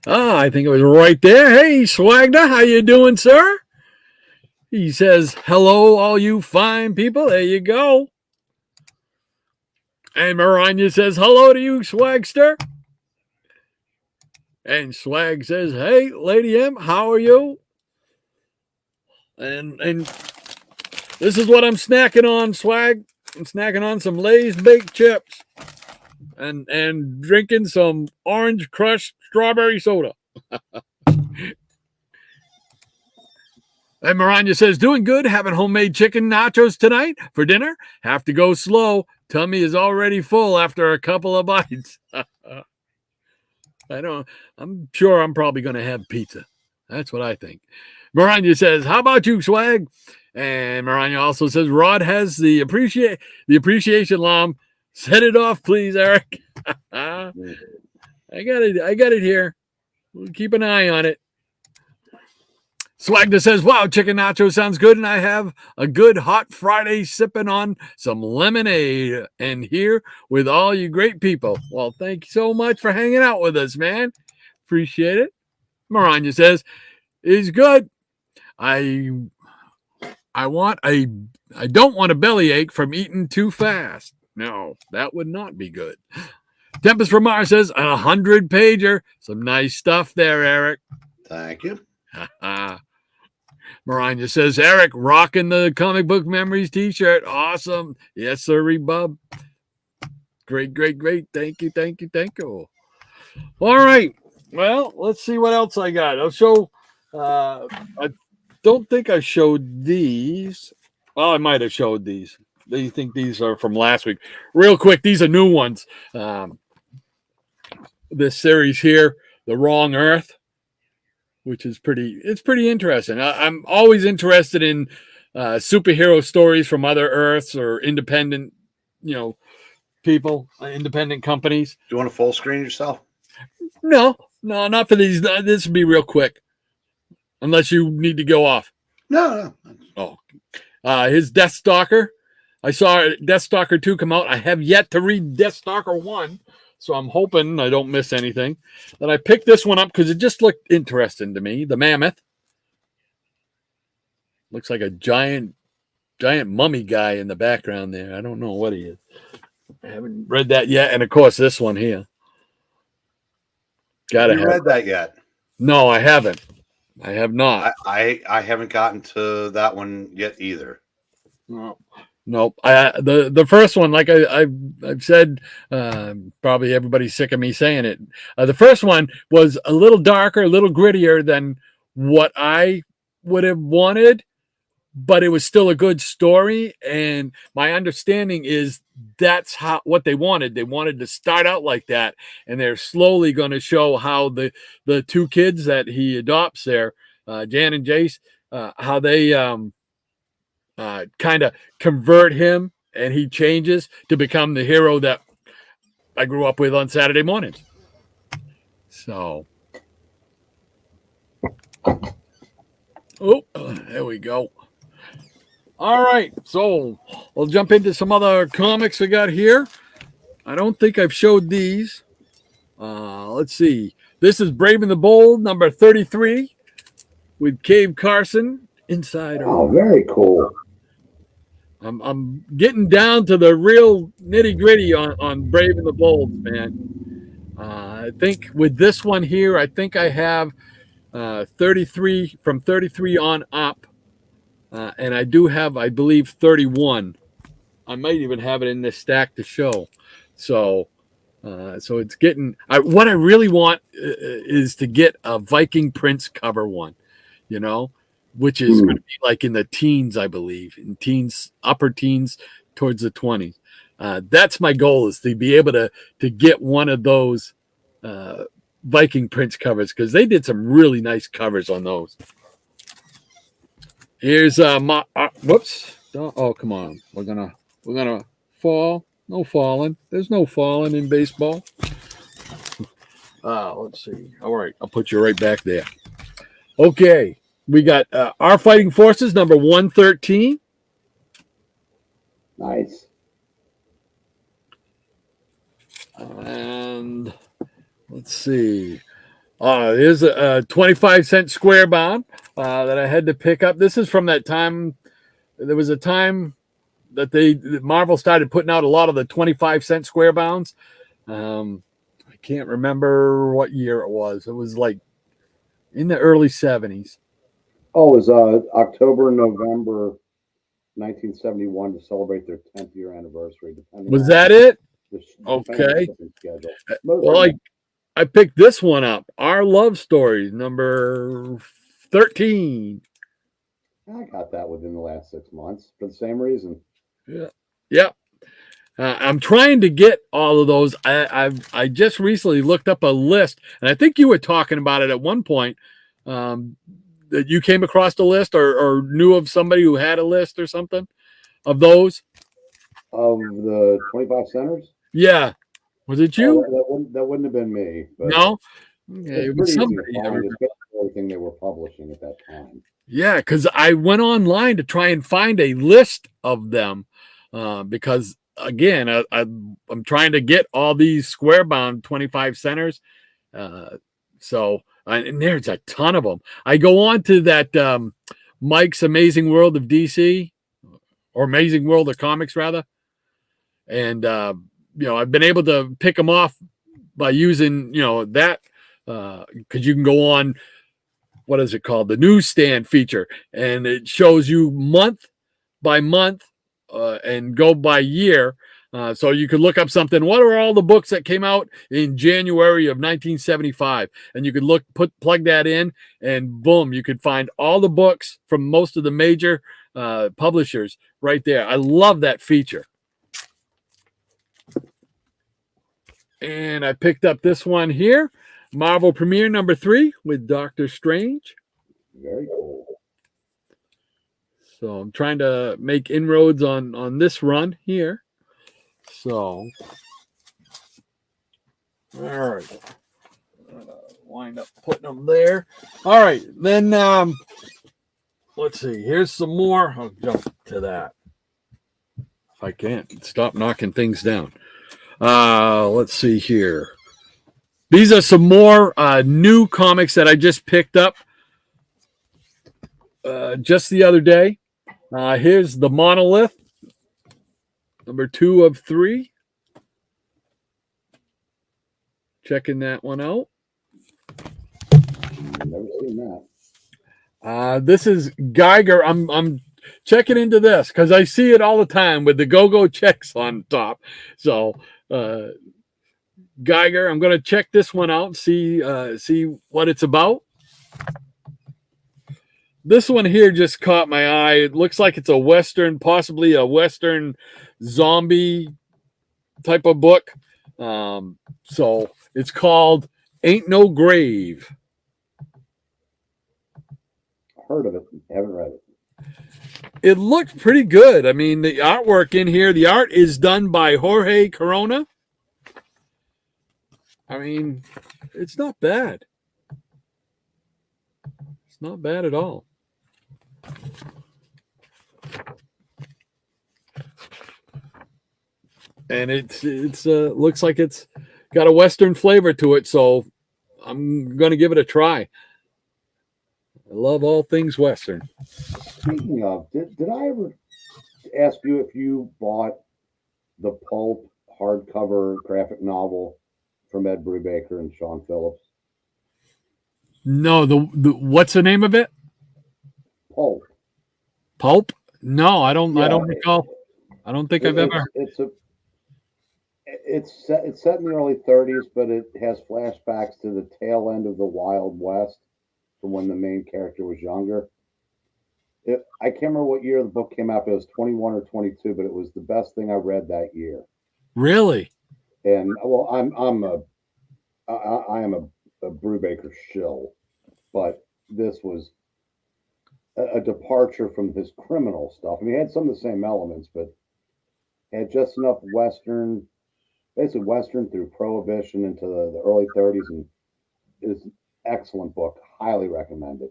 I think it was right there. Hey, Swagda, how you doing, sir? He says, hello, all you fine people. There you go. And Maranya says, hello to you, Swagster. And Swag says, hey, Lady M, how are you? And this is what I'm snacking on, Swag. I'm snacking on some Lay's baked chips and drinking some Orange Crush strawberry soda. And Maranya says, doing good, having homemade chicken nachos tonight for dinner. Have to go slow. Tummy is already full after a couple of bites. I'm sure I'm probably going to have pizza. That's what I think. Maranya says, how about you, Swag? And Maranya also says, Rod has the appreciation alarm. Set it off, please, Eric. I got it here. We'll keep an eye on it. Swagda says, wow, chicken nacho sounds good, and I have a good hot Friday sipping on some lemonade and here with all you great people. Well, thank you so much for hanging out with us, man. Appreciate it. Maranya says, is good. I don't want a bellyache from eating too fast. No, that would not be good. Tempest from Mars says, 100-pager. Some nice stuff there, Eric. Thank you. Maranya says, Eric, rocking the Comic Book Memories t-shirt. Awesome. Yes, sir, bub. Great. Thank you. All right. Well, let's see what else I got. I'll show. I don't think I showed these. Well, I might have showed these. You think these are from last week? Real quick, these are new ones. This series here, The Wrong Earth, which is pretty interesting. I'm always interested in superhero stories from other Earths or independent, people, independent companies. Do you want to full screen yourself? No, not for these. This would be real quick, unless you need to go off. No. Oh, his Deathstalker. I saw Deathstalker 2 come out. I have yet to read Deathstalker 1, So I'm hoping I don't miss anything. Then I picked this one up because it just looked interesting to me. The Mammoth. Looks like a giant mummy guy in the background there. I don't know what he is. I haven't read that yet. And of course, this one here. Have you read that yet? No, I haven't. I have not. I haven't gotten to that one yet either. No. Nope. The first one, like I've said, probably everybody's sick of me saying it. The first one was a little darker, a little grittier than what I would have wanted, but it was still a good story. And my understanding is that's what they wanted. They wanted to start out like that, and they're slowly going to show how the two kids that he adopts there, Jan and Jace, how they kind of convert him, and he changes to become the hero that I grew up with on Saturday mornings. So, there we go. All right, so we'll jump into some other comics we got here. I don't think I've showed these. Let's see. This is Brave and the Bold, number 33, with Cave Carson inside. Oh, very cool. I'm getting down to the real nitty gritty on Brave and the Bold, man. I think with this one here, I think I have 33 from 33 on up, and I do have, I believe, 31. I might even have it in this stack to show. So it's getting. What I really want is to get a Viking Prince cover one, which is going to be like in the teens, I believe, in teens, upper teens towards the 20s. That's my goal, is to be able to get one of those Viking Prince covers, because they did some really nice covers on those. Here's whoops. Oh, come on. We're gonna fall. No falling. There's no falling in baseball. Let's see. All right, I'll put you right back there. Okay. We got Our Fighting Forces, number 113. Nice. And let's see. Here's a 25-cent square bound that I had to pick up. This is from that time. There was a time that Marvel started putting out a lot of the 25-cent square bounds. I can't remember what year it was. It was like in the early 70s. Oh, it was October, November 1971 to celebrate their 10th year anniversary. Was that it? Okay. Well, I picked this one up. Our Love Story, number 13. I got that within the last 6 months for the same reason. Yeah. Yep. I'm trying to get all of those. I just recently looked up a list, and I think you were talking about it at one point. That you came across the list or knew of somebody who had a list or something of those? Of the 25 centers? Yeah. Was it you? That wouldn't have been me. But no? Yeah, it was somebody. Everything they were publishing at that time. Yeah, because I went online to try and find a list of them because, again, I'm trying to get all these square-bound 25 centers. And there's a ton of them. I go on to that Mike's Amazing World of DC, or Amazing World of Comics, rather. And, I've been able to pick them off by using, that, because you can go on, what is it called? The newsstand feature. And it shows you month by month and go by year. So you could look up something. What are all the books that came out in January of 1975? And you could plug that in, and boom, you could find all the books from most of the major publishers right there. I love that feature. And I picked up this one here, Marvel Premiere number 3 with Doctor Strange. Very cool. So I'm trying to make inroads on this run here. So, all right. Wind up putting them there. All right. Then, let's see. Here's some more. I'll jump to that. If I can't stop knocking things down. Let's see here. These are some more new comics that I just picked up just the other day. Here's The Monolith, number 2 of 3. Checking that one out. Never seen that. This is Geiger. I'm checking into this because I see it all the time with the go-go checks on top. So Geiger, I'm going to check this one out and see what it's about. This one here just caught my eye. It looks like it's a Western, possibly a Western zombie type of book. So it's called Ain't No Grave. Heard of it, haven't read it. It looked pretty good. I mean, the artwork in here, the art is done by Jorge Corona. I mean, it's not bad. It's not bad at all. And it's looks like it's got a Western flavor to it, so I'm going to give it a try. I love all things Western. Speaking of, did I ever ask you if you bought the pulp hardcover graphic novel from Ed Brubaker and Sean Phillips? No, the what's the name of it? Pulp. Pulp? No, I don't. Yeah, I don't recall. I don't think I've ever. It's set in the early 30s, but it has flashbacks to the tail end of the Wild West from when the main character was younger. I can't remember what year the book came out. It was 21 or 22, but it was the best thing I read that year. Really? And well, I am a Brubaker shill, but this was a departure from his criminal stuff. I mean, he had some of the same elements, but had just enough Western, basically Western through Prohibition into the early 30s, and is an excellent book. Highly recommended.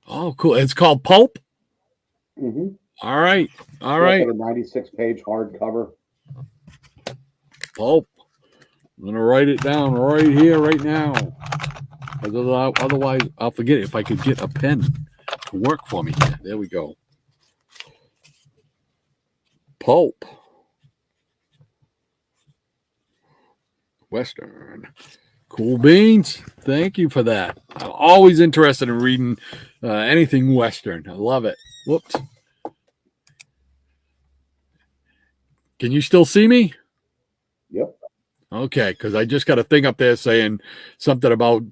Oh, cool. It's called Pulp? Mm-hmm. All right. All It's right. like a 96-page hardcover. Pulp. I'm going to write it down right here, right now. Otherwise, I'll forget it. If I could get a pen to work for me. There we go. Pulp. Western. Cool beans. Thank you for that. I'm always interested in reading anything Western. I love it. Whoops. Can you still see me? Yep. Okay, because I just got a thing up there saying something about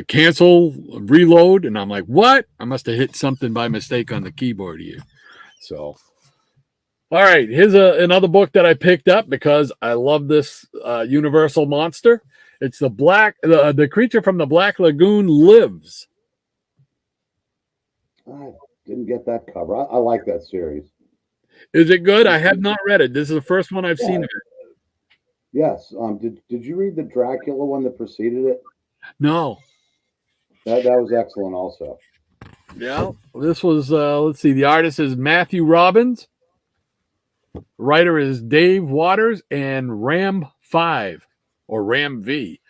cancel, reload, and I'm like, what? I must have hit something by mistake on the keyboard here. So, all right, here's another book that I picked up because I love this Universal monster. It's the creature from the Black Lagoon lives. I didn't get that cover. I like that series. Is it good? I have not read it. This is the first one I've seen of it. Yes. Did you read the Dracula one that preceded it? No. That was excellent also. Yeah. This was let's see. The artist is Matthew Robbins. Writer is Dave Waters and Ram 5 or Ram V.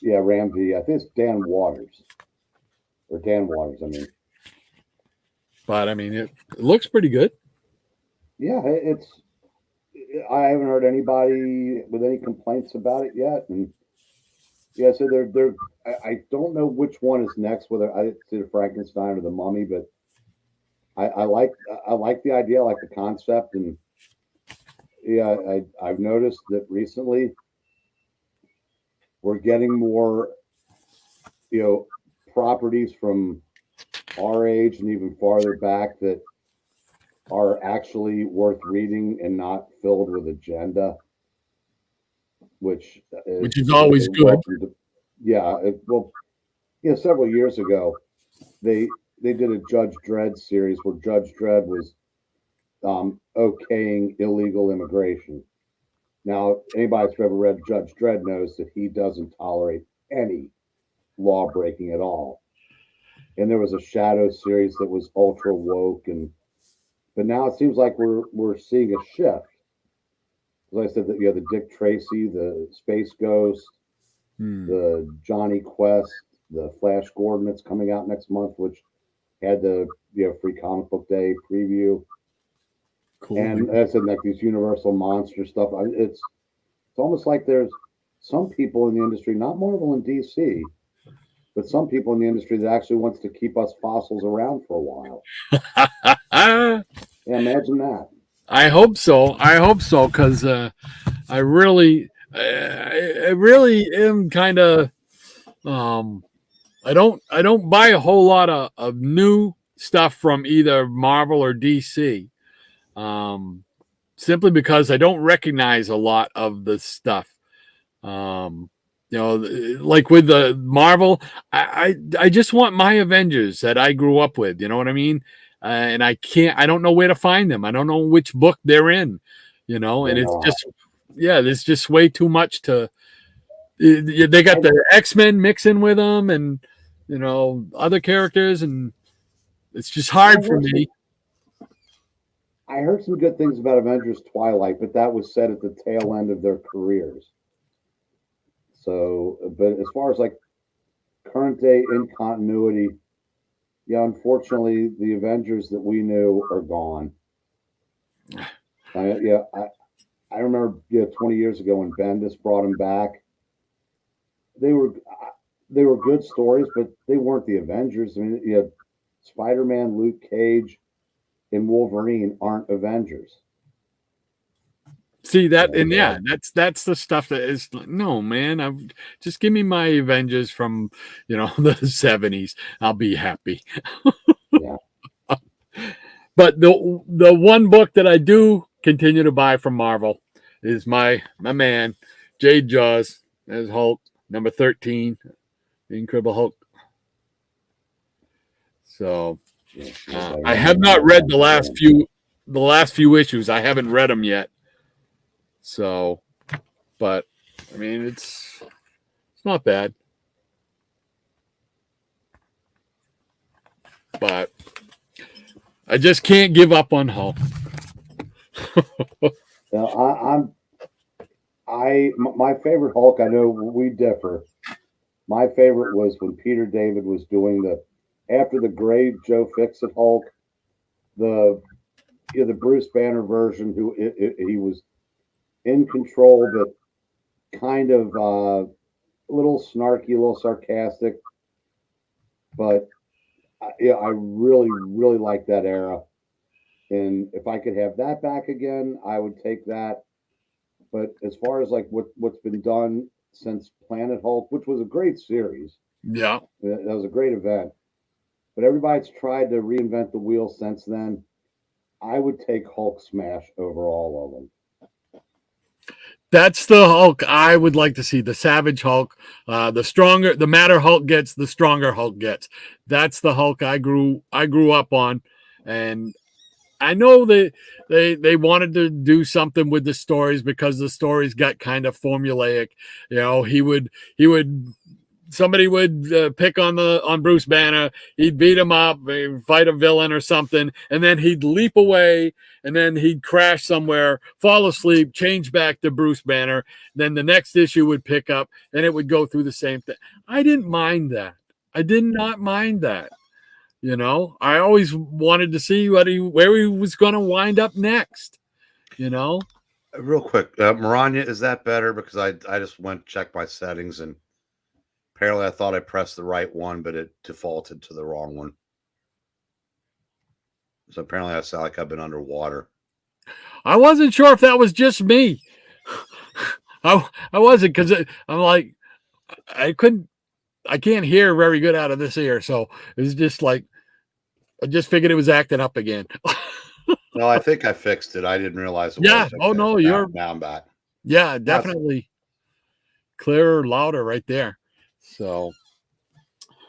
Yeah, Ram V. I think it's Dan Waters. Or Dan Waters, I mean. But I mean it looks pretty good. Yeah, I haven't heard anybody with any complaints about it yet. And yeah, so I don't know which one is next, whether I see the Frankenstein or the Mummy, but I like the idea, I like the concept, and yeah, I've noticed that recently we're getting more, properties from our age and even farther back that are actually worth reading and not filled with agenda, which is always good. Several years ago, they did a Judge Dredd series where Judge Dredd was okaying illegal immigration. Now, anybody who's ever read Judge Dredd knows that he doesn't tolerate any law breaking at all. And there was a Shadow series that was ultra woke, but now it seems like we're seeing a shift. As I said, that you have the Dick Tracy, the Space Ghost, the Johnny Quest, the Flash Gordon that's coming out next month, which had the free comic book day preview. Cool. And as I said, like these Universal monster stuff. It's almost like there's some people in the industry, not Marvel and DC, but some people in the industry that actually wants to keep us fossils around for a while. Yeah, imagine that. I hope so. I hope so, because I really am kind of. I don't buy a whole lot of new stuff from either Marvel or DC, simply because I don't recognize a lot of the stuff. Like with the Marvel, I just want my Avengers that I grew up with. You know what I mean? And I don't know where to find them. I don't know which book they're in. And it's just, there's just way too much to. They got the X-Men mixing with them, and other characters, and it's just hard for me. I heard some good things about Avengers Twilight, but that was set at the tail end of their careers. So, but as far as like current day in continuity, unfortunately, the Avengers that we knew are gone. I remember 20 years ago when Bendis brought them back. They were good stories, but they weren't the Avengers. I mean, Spider-Man, Luke Cage, and Wolverine aren't Avengers. See that, and that's the stuff that is no, man. Just give me my Avengers from the 70s. I'll be happy. Yeah. But the one book that I do continue to buy from Marvel is my man Jade Jaws as Hulk, number 13, the Incredible Hulk. So I have not read the last few issues. I haven't read them yet. So, but I mean, it's not bad. But I just can't give up on Hulk. My favorite Hulk, I know we differ. My favorite was when Peter David was doing after the great Joe Fixit Hulk, the Bruce Banner version, he was in control, but kind of a little snarky, a little sarcastic. But I really, really like that era. And if I could have that back again, I would take that. But as far as like what's been done since Planet Hulk, which was a great series. Yeah. That was a great event. But everybody's tried to reinvent the wheel since then. I would take Hulk Smash over all of them. That's the Hulk I would like to see. The Savage Hulk, the madder Hulk gets, the stronger Hulk gets. That's the Hulk I grew up on, and I know that they wanted to do something with the stories because the stories got kind of formulaic. Somebody would pick on Bruce Banner. He'd beat him up, fight a villain or something, and then he'd leap away, and then he'd crash somewhere, fall asleep, change back to Bruce Banner. Then the next issue would pick up, and it would go through the same thing. I didn't mind that. I did not mind that. I always wanted to see where he was going to wind up next. Real quick, Maranya, is that better? Because I just checked my settings, and apparently I thought I pressed the right one, but it defaulted to the wrong one. So apparently I sound like I've been underwater. I wasn't sure if that was just me. I wasn't, because I'm like, I can't hear very good out of this ear. So it was just like, I just figured it was acting up again. No, I think I fixed it. I didn't realize it was. Okay. Oh, no, now I'm back. Yeah, definitely clearer, louder right there. So,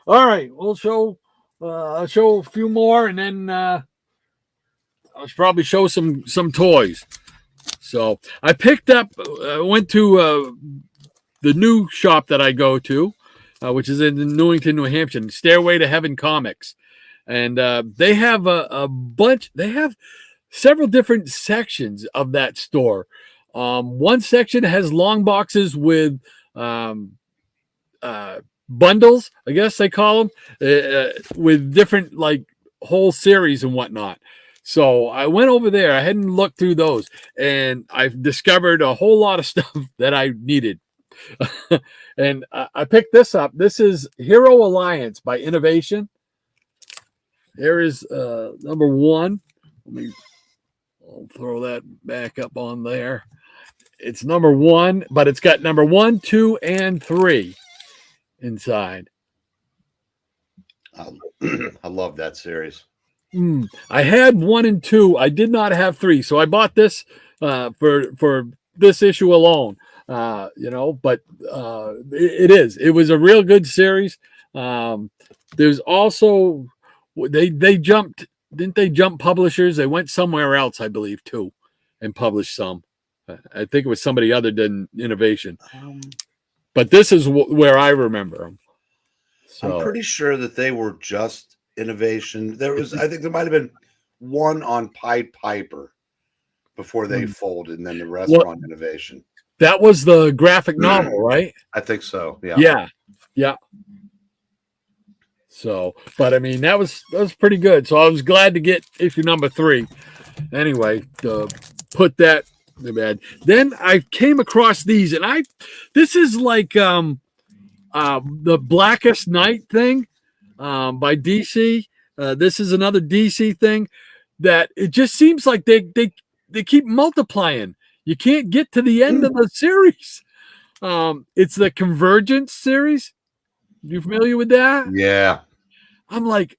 all right, we'll show a few more, and then I'll probably show some toys. So I picked up, went to the new shop that I go to, which is in Newington, New Hampshire, Stairway to Heaven Comics. And they have a bunch, they have several different sections of that store. One section has long boxes with bundles, I guess they call them, with different like whole series and whatnot. So I went over there. I hadn't looked through those, and I've discovered a whole lot of stuff that I needed. And I picked this up. This is Hero Alliance by Innovation. There is number 1. I'll throw that back up on there. It's number 1, but it's got number 1, 2, and 3 inside. I love that series. I had 1 and 2. I did not have 3, so I bought this for this issue alone. But it was a real good series. There's also they jumped, didn't they jump publishers? They went somewhere else, I believe, too, and published some. I think it was somebody other than Innovation. But this is where I remember them. So. I'm pretty sure that they were just Innovation. I think there might have been one on Pied Piper before they folded, and then the rest were on Innovation. That was the graphic novel, right? I think so. Yeah. Yeah. So, but I mean, that was pretty good. So I was glad to get issue number 3. Anyway, put that in bed. Then I came across these, and this is like the Blackest Night thing by DC. This is another DC thing that it just seems like they keep multiplying. You can't get to the end of the series. It's the Convergence series. You familiar with that? Yeah. I'm like,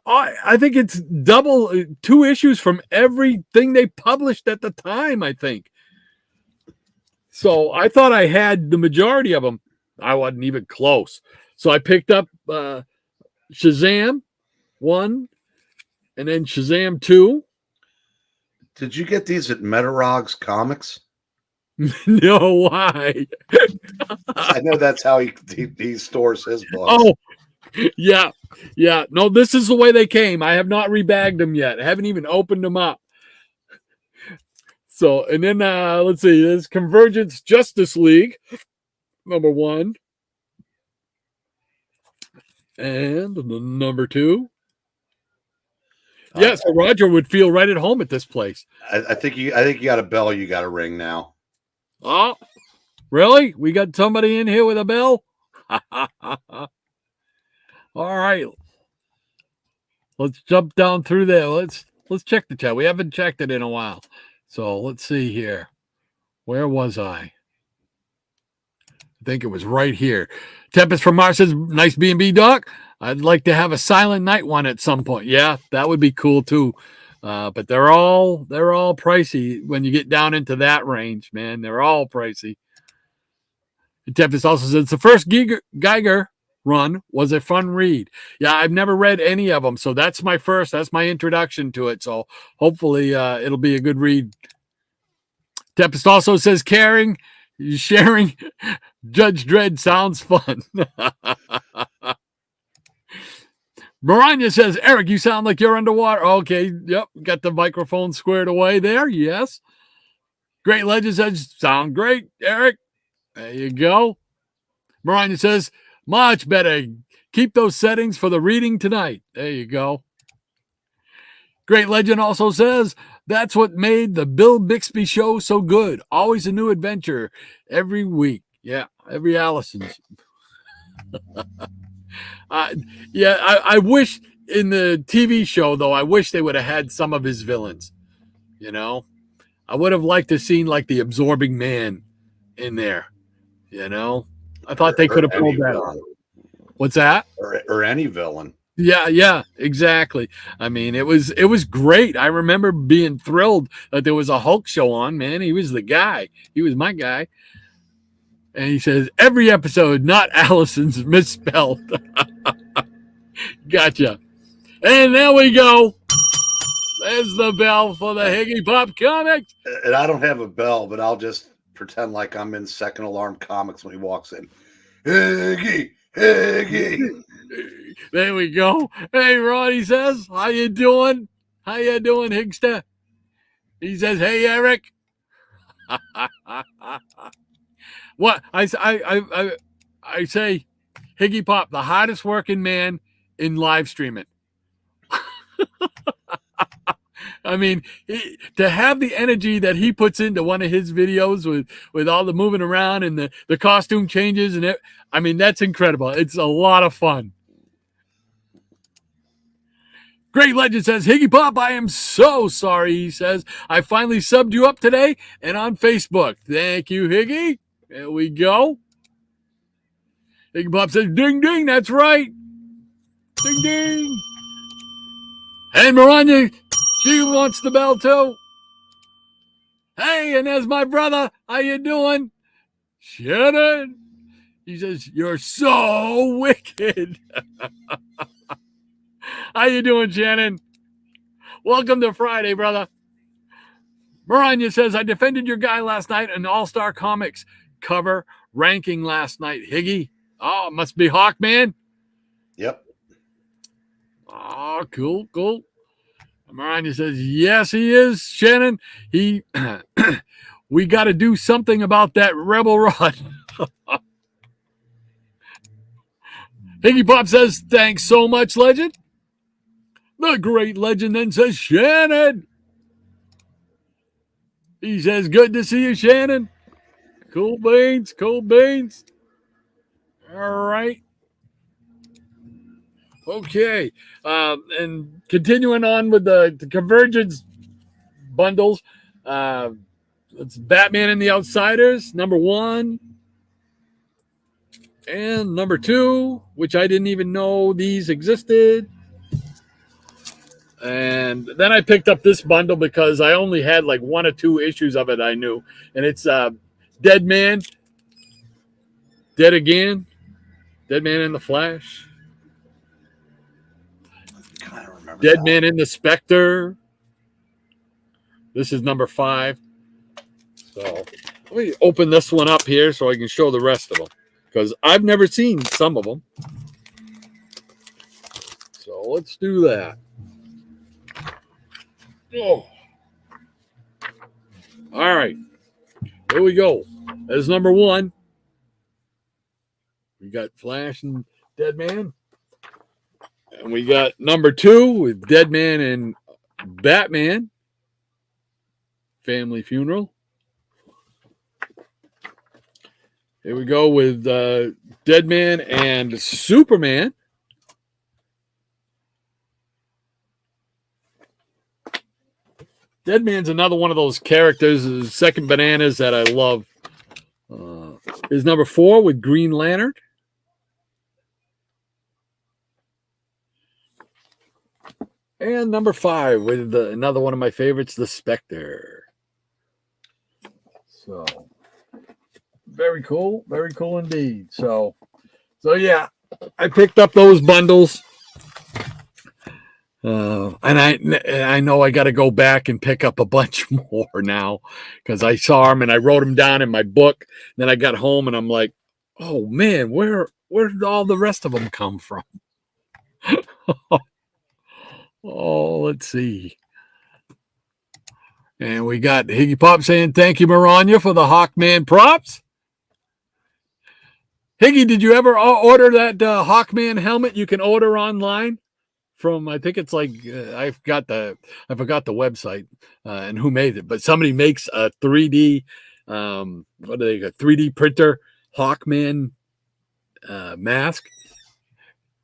I think it's double 2 issues from everything they published at the time, I think. So I thought I had the majority of them. I wasn't even close. So I picked up Shazam 1 and then Shazam 2. Did you get these at Metarog's Comics? No, why? I know that's how he stores his books. Oh, yeah. No, this is the way they came. I have not rebagged them yet. I haven't even opened them up. So, and then let's see. There's Convergence Justice League, number 1, and number 2. Yeah, so Roger would feel right at home at this place. I think you got a bell you got to ring now. Oh, really? We got somebody in here with a bell? All right. Let's jump down through there. Let's check the chat. We haven't checked it in a while. So let's see here. Where was I? I think it was right here. Tempest from Mars says, nice B&B, Doc. I'd like to have a Silent Night one at some point. Yeah, that would be cool too. But they're all pricey when you get down into that range, man. They're all pricey. Tempest also says the first Geiger run was a fun read. Yeah, I've never read any of them, so that's my introduction to it. So hopefully it'll be a good read. Tempest also says sharing Judge Dredd sounds fun. Maranya says, Eric, you sound like you're underwater. Okay, yep, got the microphone squared away there. Yes. Great Legend says, sound great, Eric. There you go. Maranya says, much better. Keep those settings for the reading tonight. There you go. Great Legend also says, that's what made the Bill Bixby show so good. Always a new adventure every week. Yeah, every Allison's. I wish in the TV show, though, I wish they would have had some of his villains. You know, I would have liked to have seen like the Absorbing Man in there. You know, I thought they could have pulled that off. What's that? Or any villain. Yeah, exactly. I mean, it was great. I remember being thrilled that there was a Hulk show on, man. He was the guy. He was my guy. And he says, every episode, not Allison's misspelled. Gotcha. And there we go. There's the bell for the Higgy Pop Comics. And I don't have a bell, but I'll just pretend like I'm in Second Alarm Comics when he walks in. Higgy. There we go. Hey, Ronnie says, how you doing? How you doing, Higster? He says, hey, Eric. What I say, Higgy Pop, the hardest working man in live streaming. I mean, to have the energy that he puts into one of his videos with all the moving around and the costume changes and it, I mean, that's incredible. It's a lot of fun. Great Legend says, Higgy Pop, I am so sorry, he says. I finally subbed you up today and on Facebook. Thank you, Higgy. There we go. Higgy Pop says, ding, ding, that's right. Ding, ding. And Maranya, she wants the bell too. Hey, and there's my brother. How you doing? Shannon. He says, you're so wicked. How you doing, Shannon? Welcome to Friday, brother. Maranya says, I defended your guy last night in All-Star Comics cover ranking last night. Higgy. Oh, it must be Hawkman. Yep. Oh, cool, cool. Maranya says, yes, he is, Shannon. He, we got to do something about that Rebel Rod. Higgy Pop says, thanks so much, Legend. The Great Legend then says, Shannon. He says, good to see you, Shannon. Cool beans, cool beans. All right. Okay. And continuing on with the Convergence bundles, it's Batman and the Outsiders, number 1. And number 2, which I didn't even know these existed. And then I picked up this bundle because I only had like 1 or 2 issues of it I knew. And it's Dead Man, Dead Again, Dead Man in the Flash, I don't remember Dead that. Man in the Spectre. This is number 5. So let me open this one up here so I can show the rest of them because I've never seen some of them. So let's do that. Oh. All right. Here we go. There's number 1. We got Flash and Dead Man. And we got number 2 with Dead Man and Batman. Family Funeral. Here we go with Dead Man and Superman. Dead Man's another one of those characters, second bananas that I love. Is number 4 with Green Lantern. And number 5 with another one of my favorites, the Spectre. So, very cool indeed. So yeah, I picked up those bundles. And I know I got to go back and pick up a bunch more now because I saw them and I wrote them down in my book. Then I got home and I'm like, oh man, where did all the rest of them come from? Oh, let's see. And we got Higgy Pop saying, thank you, Maranya, for the Hawkman props. Higgy, did you ever order that Hawkman helmet you can order online? From I think it's like I forgot the website and who made it, but somebody makes a 3D a 3D printer Hawkman mask.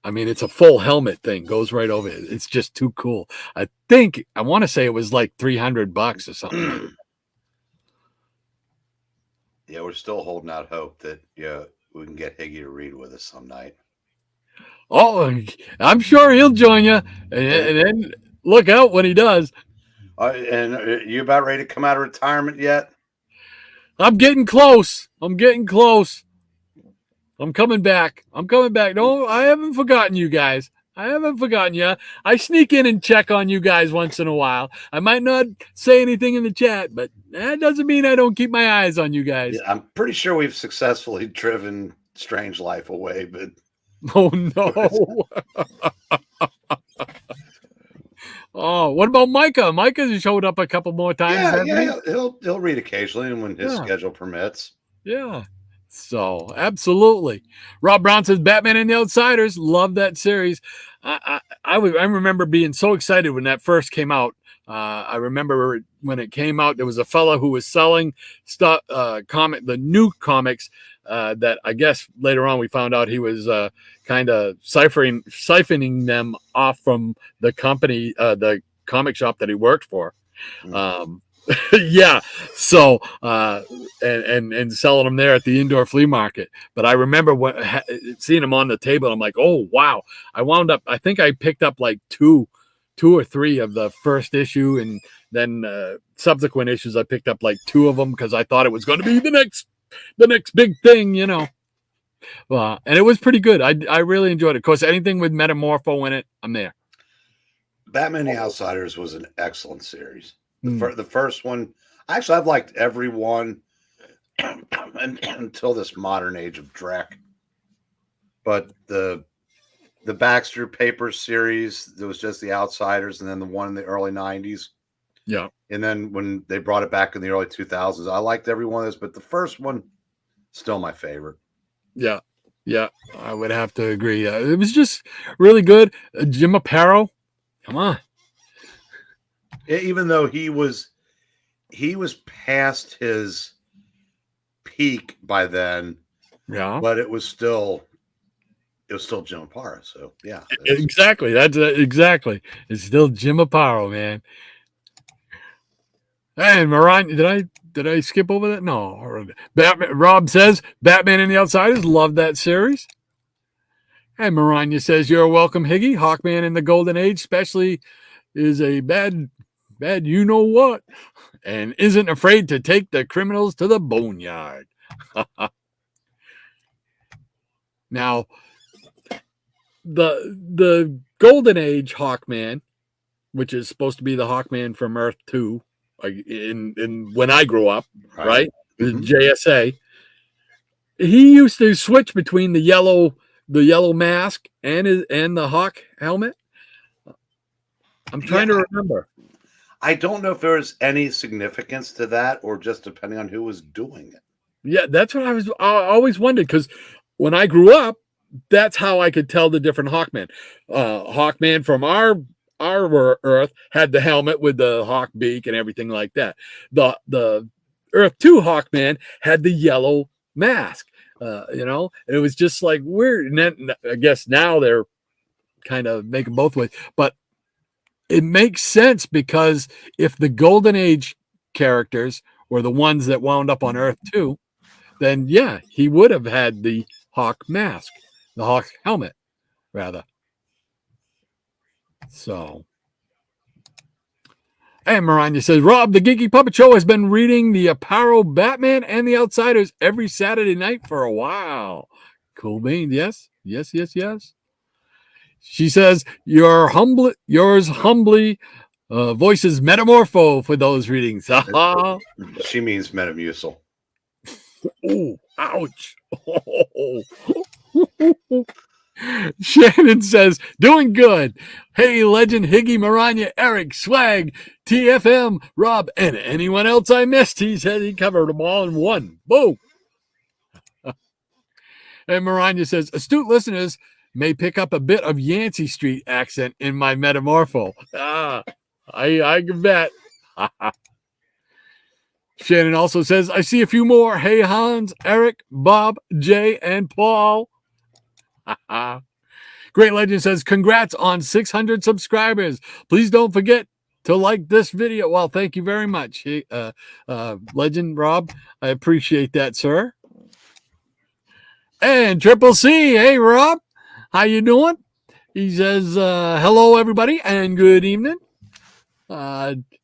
I mean, it's a full helmet thing, goes right over it. It's just too cool. I want to say it was like $300 or something. Yeah, we're still holding out hope that we can get Higgy to read with us some night. Oh, I'm sure he'll join you, and then look out when he does. And are you about ready to come out of retirement yet? I'm getting close. I'm coming back. No, I haven't forgotten you guys. I sneak in and check on you guys once in a while. I might not say anything in the chat, but that doesn't mean I don't keep my eyes on you guys. Yeah, I'm pretty sure we've successfully driven Strange Life away, but oh no. Oh, what about Micah? Micah showed up a couple more times. Yeah. He'll read occasionally when his schedule permits. Yeah. So absolutely. Rob Brown says Batman and the Outsiders. Love that series. I remember being so excited when that first came out. I remember when it came out, there was a fella who was selling stuff, the new comics that I guess later on we found out he was kind of siphoning them off from the company, the comic shop that he worked for. Yeah. So, and selling them there at the indoor flea market. But I remember seeing them on the table. I'm like, oh, wow. I think I picked up like two or three of the first issue. And then subsequent issues, I picked up like two of them because I thought it was going to be the next big thing, and it was pretty good. I really enjoyed it. Of course, anything with Metamorpho in it, I'm there. Batman the Outsiders was an excellent series. The first one, actually, I've liked every one until this modern age of Drek. But the Baxter Papers series, there was just the Outsiders, and then the one in the early 90s. Yeah. And then when they brought it back in the early 2000s, I liked every one of those, but the first one, still my favorite. Yeah. Yeah, I would have to agree. It was just really good. Jim Aparo, come on. Even though he was past his peak by then, but it was still Jim Aparo. So yeah, exactly. That's exactly. It's still Jim Aparo, man. And Moran, did I skip over that? No. Rob says Batman and the Outsiders. Love that series. And Maranya says you're welcome, Higgy. Hawkman in the Golden Age, especially, is a bad you know what, and isn't afraid to take the criminals to the boneyard. Now, the Golden Age Hawkman, which is supposed to be the Hawkman from Earth 2, in when I grew up, right? Mm-hmm. The JSA. He used to switch between the yellow mask and the Hawk helmet. I'm trying to remember. I don't know if there was any significance to that or just depending on who was doing it. Yeah, that's what I always wondered, because when I grew up, that's how I could tell the different Hawkmen. Hawkman from our Earth had the helmet with the hawk beak and everything like that. The Earth 2 Hawkman had the yellow mask, and it was just like weird. And then I guess now they're kind of making both ways, but it makes sense because if the Golden Age characters were the ones that wound up on Earth 2, then yeah, he would have had the Hawk mask, the Hawk helmet, rather. So, and Maranya says, Rob, the Geeky Puppet Show has been reading the Aparo Batman and the Outsiders every Saturday night for a while. Cool beans. Yes. She says, yours humbly voices Metamorpho for those readings. She means Metamucil. Oh, ouch. Shannon says, doing good. Hey, Legend, Higgy, Maranya, Eric, Swag, TFM, Rob, and anyone else I missed. He said he covered them all in one. Boom. And Maranya says, astute listeners may pick up a bit of Yancey Street accent in my Metamorpho. I can bet. Shannon also says, I see a few more. Hey, Hans, Eric, Bob, Jay, and Paul. Great Legend says, congrats on 600 subscribers. Please don't forget to like this video. Well, thank you very much, Legend Rob. I appreciate that, sir. And Triple C, hey, Rob. How you doing? He says, hello, everybody, and good evening.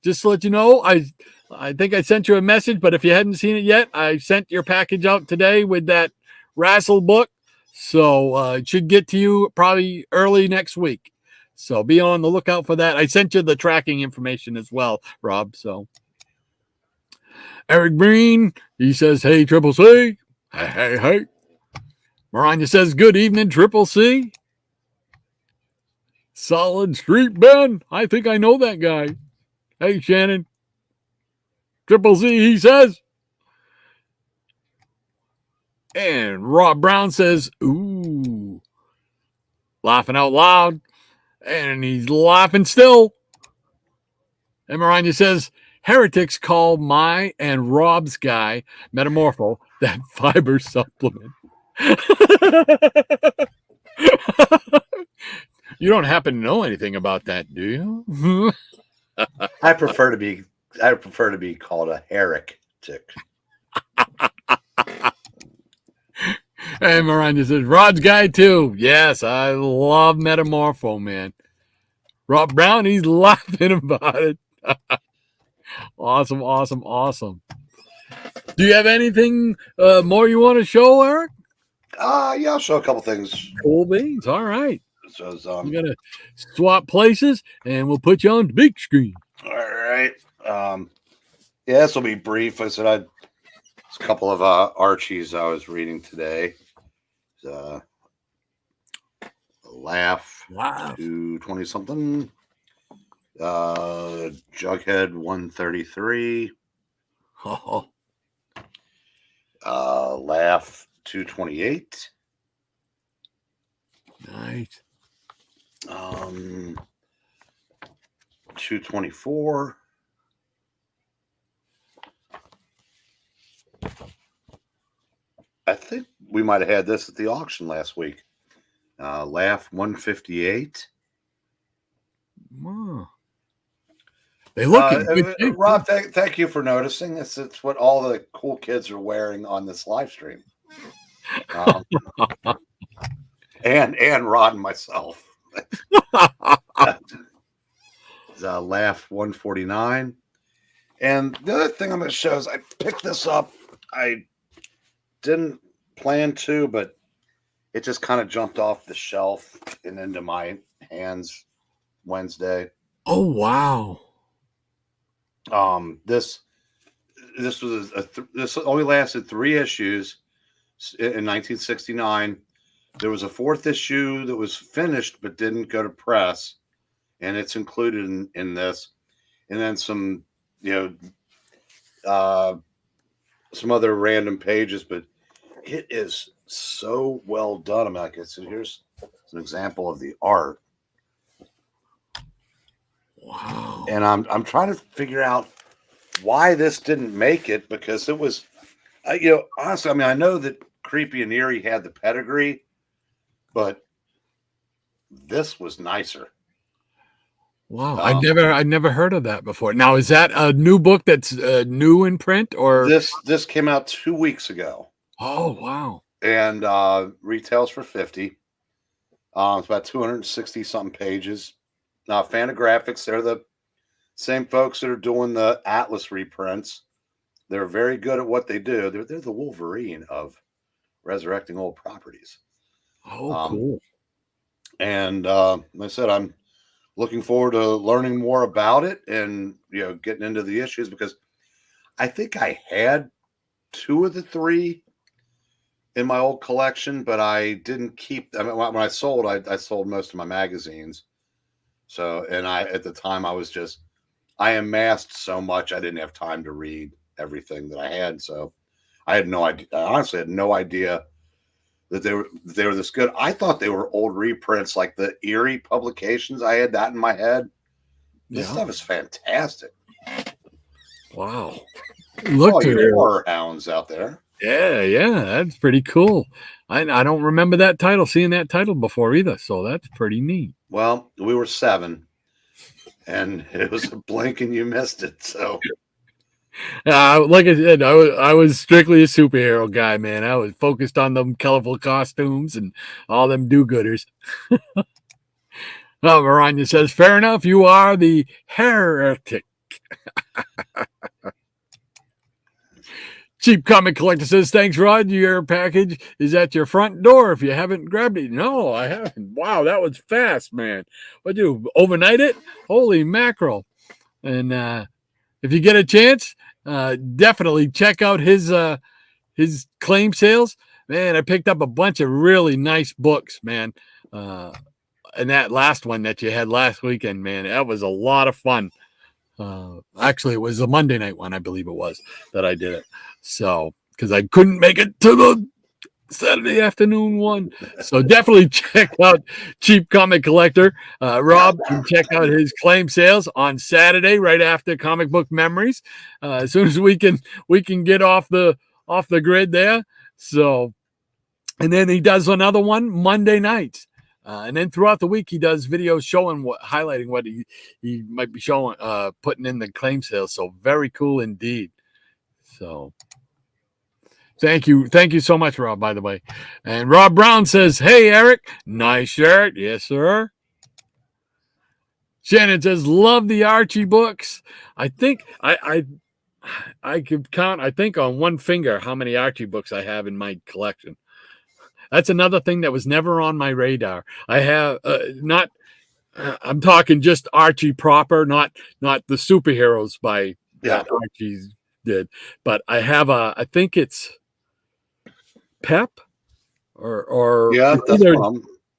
Just to let you know, I think I sent you a message, but if you hadn't seen it yet, I sent your package out today with that Rassle book. So it should get to you probably early next week. So be on the lookout for that. I sent you the tracking information as well, Rob. So Eric Breen, he says, hey, Triple C. Hey. Maranya says, good evening, Triple C. Solid Street Ben. I think I know that guy. Hey, Shannon. Triple Z, he says. And Rob Brown says, ooh. Laughing out loud. And he's laughing still. And Maranya says, heretics call my and Rob's guy, Metamorpho, that fiber supplement. You don't happen to know anything about that, do you? I prefer to be called a heretic. And Miranda says, Rod's guy too. Yes, I love Metamorpho, man. Rob Brown, he's laughing about it. Awesome, awesome, awesome. Do you have anything more you want to show, Eric? Yeah, I'll show a couple things. Cool beans. All right. So, We got to swap places, and we'll put you on the big screen. all right. Yeah, this will be brief. I said it's a couple of Archies I was reading today. Laugh Wow. 220 something. Jughead 133. Oh, Laugh 228. nice. 224. I think we might have had this at the auction last week. Laugh 158. Wow. They look in good shape. Rob, thank you for noticing. It's what all the cool kids are wearing on this live stream. And Rod and myself. Laugh 149. And the other thing I'm going to show is I picked this up. I didn't plan to, but it just kind of jumped off the shelf and into my hands Wednesday. Oh, wow. This was this only lasted 3 issues in 1969. There was a 4th issue that was finished but didn't go to press, and it's included in this. And then some, some other random pages, but it is so well done. I'm like, so here's an example of the art. Wow. And I'm trying to figure out why this didn't make it, because it was, honestly, I mean, I know that Creepy and Eerie had the pedigree, but this was nicer. Wow. I never heard of that before. Now, is that a new book that's new in print, or this came out 2 weeks ago? Oh, wow. And retails for $50. It's about 260 something pages. Now, Fantagraphics, they're the same folks that are doing the Atlas reprints. They're very good at what they do. They're the Wolverine of resurrecting old properties. Oh, cool. And like I said, I'm looking forward to learning more about it and getting into the issues, because I think I had 2 of the 3 in my old collection, but I didn't keep. I mean, when I sold, I sold most of my magazines. So, and at the time I amassed so much, I didn't have time to read everything that I had. So I had no idea. I honestly had no idea that they were this good. I thought they were old reprints, like the Eerie publications. I had that in my head. This stuff is fantastic. Wow. Look at your horror hounds out there. Yeah, that's pretty cool. I don't remember that title, seeing that title before either, so that's pretty neat. Well, we were 7, and it was a blink and you missed it. So, like I said, I was strictly a superhero guy, man. I was focused on them colorful costumes and all them do-gooders. Maranya says, fair enough, you are the heretic. Cheap Comic Collector says, thanks, Rod. Your package is at your front door if you haven't grabbed it. No, I haven't. Wow, that was fast, man. What do you overnight it? Holy mackerel. And if you get a chance, definitely check out his claim sales. Man, I picked up a bunch of really nice books, man. and that last one that you had last weekend, man, that was a lot of fun. Actually, it was a Monday night one, I believe it was, that I did it. So, because I couldn't make it to the Saturday afternoon one. So definitely check out Cheap Comic Collector. Rob can check out his claim sales on Saturday, right after Comic Book Memories. As soon as we can get off the grid there. So, and then he does another one Monday nights. And then throughout the week, he does videos showing highlighting what he might be showing, putting in the claim sales. So very cool indeed. So thank you so much, Rob, by the way. And Rob Brown says, "Hey, Eric, nice shirt." Yes, sir. Shannon says, "Love the Archie books." I think I could count, I think, on one finger how many Archie books I have in my collection. That's another thing that was never on my radar. I have I'm talking just Archie proper, not the superheroes by that Archie did. But I have I think it's Pep or Yeah,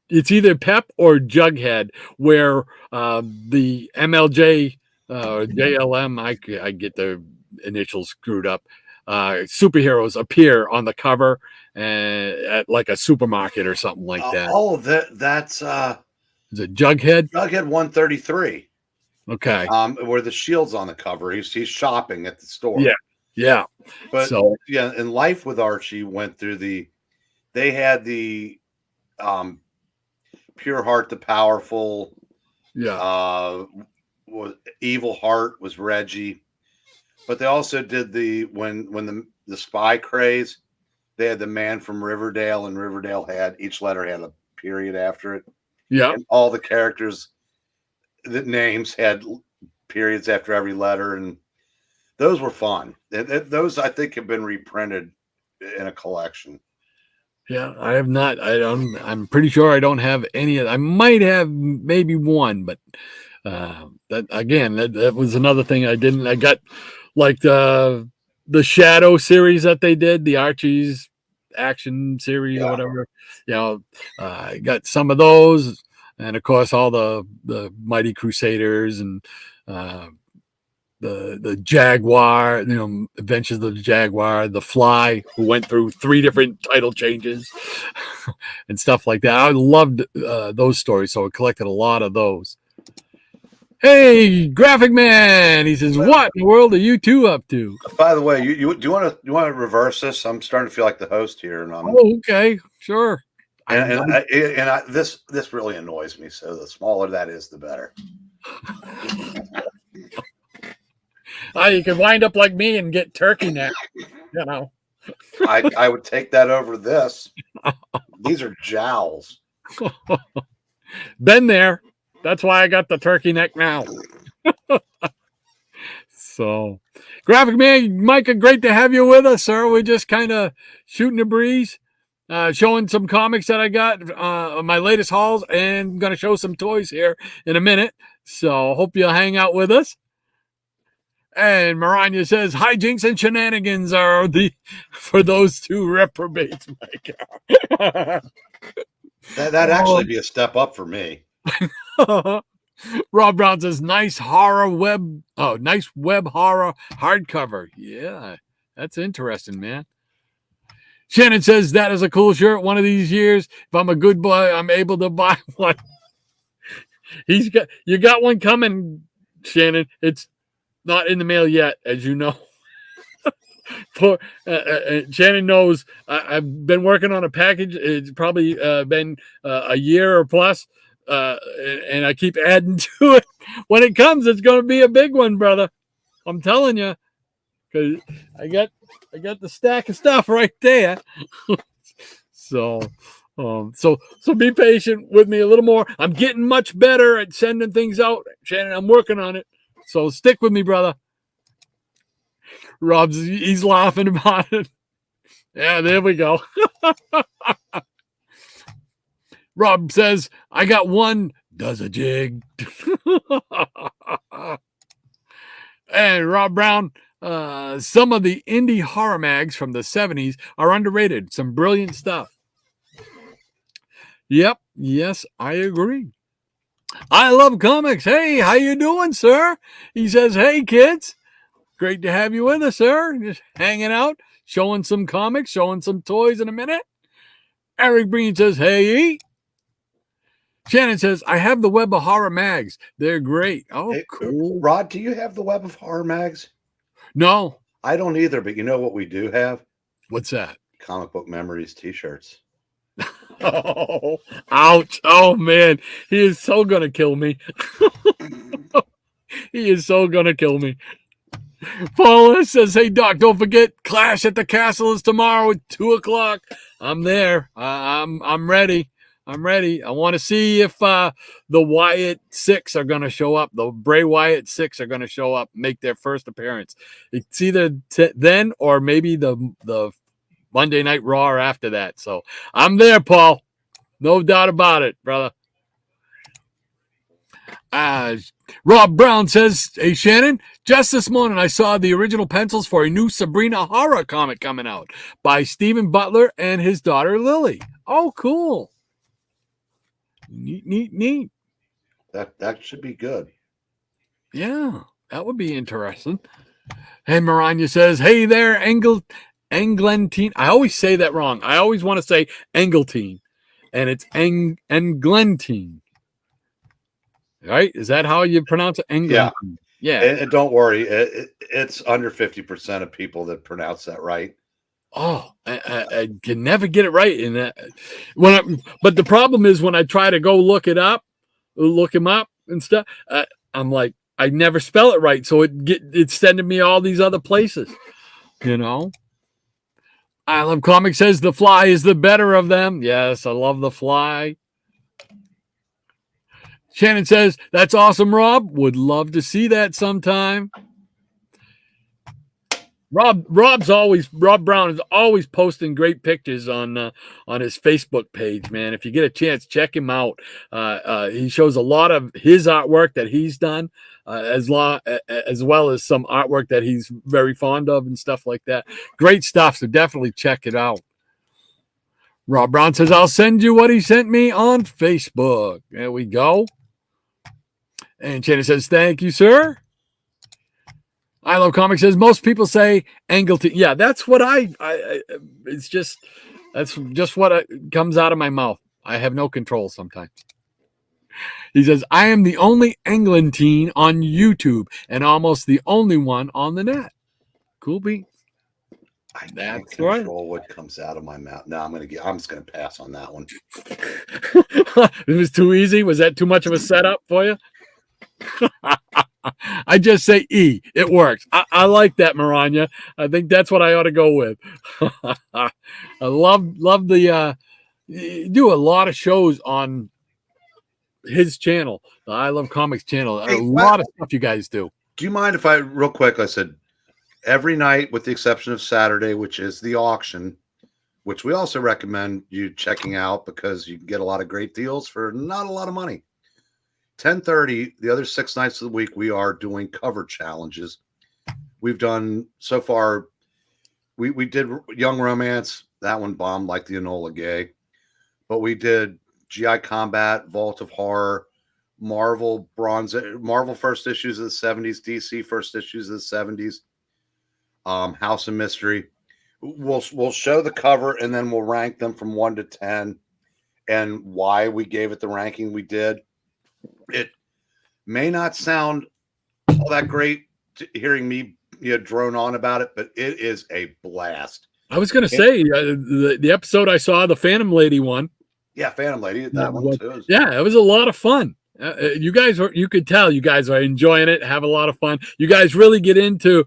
it's either Pep or Jughead, where the MLJ JLM, I get the initials screwed up, superheroes appear on the cover at like a supermarket or something like that. Oh, that's Is it Jughead? Jughead 133. Okay. Where the shield's on the cover. He's shopping at the store. Yeah. But so and Life with Archie went through they had the Pure Heart the Powerful. Yeah. Was Evil Heart was Reggie. But they also did when the spy craze, they had the Man from Riverdale, and Riverdale had each letter had a period after it. Yeah. And all the characters, the names had periods after every letter, and those were fun. Those I think have been reprinted in a collection. Yeah, I have not. I'm pretty sure I don't have any of. I might have maybe one, but that again, that was another thing I didn't. I got like the Shadow series that they did, the Archie's action series or whatever. You know, I got some of those, and of course all the Mighty Crusaders and the Jaguar, Adventures of the Jaguar, the Fly, who went through 3 different title changes and stuff like that. I loved those stories, so I collected a lot of those. Hey, Graphic Man, he says, "What in the world are you two up to?" By the way, you do you want to reverse this? I'm starting to feel like the host here, and okay, sure. This really annoys me. So the smaller that is, the better. You could wind up like me and get turkey neck. I would take that over this. These are jowls. Been there. That's why I got the turkey neck now. So, Graphic Man, Micah, great to have you with us, sir. We're just kind of shooting the breeze, showing some comics that I got on my latest hauls, and going to show some toys here in a minute. So, hope you'll hang out with us. And Maranya says, "Hijinks and shenanigans are for those 2 reprobates, Micah." That'd actually be a step up for me. Rob Brown says, nice web horror hardcover. Yeah, that's interesting, man. Shannon says, that is a cool shirt. One of these years, if I'm a good boy, I'm able to buy one. You got one coming, Shannon. It's not in the mail yet, as you know. Shannon knows I've been working on a package. It's probably been a year or plus. And I keep adding to it. When it comes, it's going to be a big one, brother. I'm telling you, because I got the stack of stuff right there. So be patient with me a little more. I'm getting much better at sending things out, Shannon. I'm working on it. So stick with me, brother. He's laughing about it. Yeah, there we go. Rob says, I got one, does a jig. And Rob Brown, some of the indie horror mags from the 70s are underrated. Some brilliant stuff. Yep. Yes, I agree. I love comics. Hey, how you doing, sir? He says, hey, kids. Great to have you with us, sir. Just hanging out, showing some comics, showing some toys in a minute. Eric Breen says, hey. Shannon says, I have the Web of Horror mags. They're great. Oh, Hey, cool. Rod, do you have the Web of Horror mags? No. I don't either, but you know what we do have? What's that? Comic Book Memories t-shirts. Oh, ouch. Oh, man. He is so going to kill me. He is so going to kill me. Paula says, hey, Doc, don't forget Clash at the Castle is tomorrow at 2:00. I'm there. I'm ready. I'm ready. I want to see if the Wyatt 6 are going to show up. The Bray Wyatt 6 are going to show up, make their first appearance. It's either then or maybe the Monday Night Raw after that. So I'm there, Paul. No doubt about it, brother. Rob Brown says, hey, Shannon, just this morning I saw the original pencils for a new Sabrina horror comic coming out by Stephen Butler and his daughter Lily. Oh, cool. Neat. That should be good. Yeah, that would be interesting. And Maranya says, hey there, Englentine. I always say that wrong. I always want to say Engeltine, and it's Englentine. Right? Is that how you pronounce it? Englentine. Yeah. And don't worry, it's under 50% of people that pronounce that right. Oh, I can never get it right in that. But the problem is when I try to go look him up and stuff, I'm like, I never spell it right, so it's sending me all these other places. You know. I Love Comics says The Fly is the better of them. Yes, I love The Fly. Shannon says, that's awesome, Rob. Would love to see that sometime. Rob Brown is always posting great pictures on his Facebook page, man. If you get a chance, check him out. He shows a lot of his artwork that he's done, as well as some artwork that he's very fond of and stuff like that. Great stuff, so definitely check it out. Rob Brown says, I'll send you what he sent me on Facebook. There we go. And Shannon says, thank you, sir. I Love Comics says, most people say Engelton. Yeah, that's what it's just, that's just what comes out of my mouth. I have no control sometimes. He says, I am the only Englentine on YouTube and almost the only one on the net. Cool beat. I can't control what comes out of my mouth. No, I'm just gonna pass on that one. It was too easy. Was that too much of a setup for you? I just say E. It works. I like that, Maranya. I think that's what I ought to go with. I love the you do a lot of shows on his channel, the I Love Comics channel. A lot of stuff you guys do. Do you mind if I, real quick, I said every night with the exception of Saturday, which is the auction, which we also recommend you checking out because you can get a lot of great deals for not a lot of money. 10:30, the other 6 nights of the week, we are doing cover challenges. We've done so far, we did Young Romance. That one bombed like the Enola Gay. But we did GI Combat, Vault of Horror, Marvel first issues of the 70s, DC first issues of the 70s, House of Mystery. We'll show the cover and then we'll rank them from 1 to 10 and why we gave it the ranking we did. It may not sound all that great hearing me drone on about it, but it is a blast. I was going to say the episode I saw, the Phantom Lady one. Yeah, Phantom Lady, that one too. Yeah, it was a lot of fun. You could tell you guys are enjoying it, have a lot of fun. You guys really get into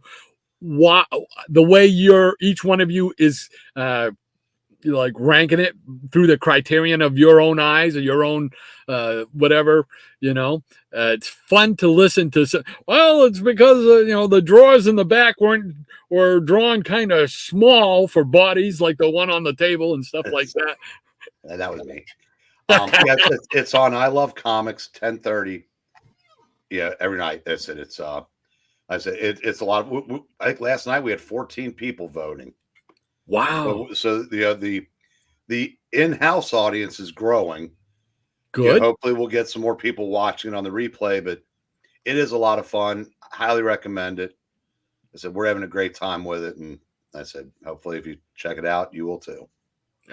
the way each one of you is like ranking it through the criterion of your own eyes or your own whatever, it's fun to listen to. Well, it's because the drawers in the back were drawn kind of small for bodies like the one on the table and stuff like that. That was me. It's on I Love Comics 10:30. Yeah, every night. That's it. It's I said it's a lot of. I think last night we had 14 people voting. Wow. So the in-house audience is growing. Good. hopefully we'll get some more people watching it on the replay, but it is a lot of fun. I highly recommend it. I said, we're having a great time with it. And I said, hopefully if you check it out, you will too.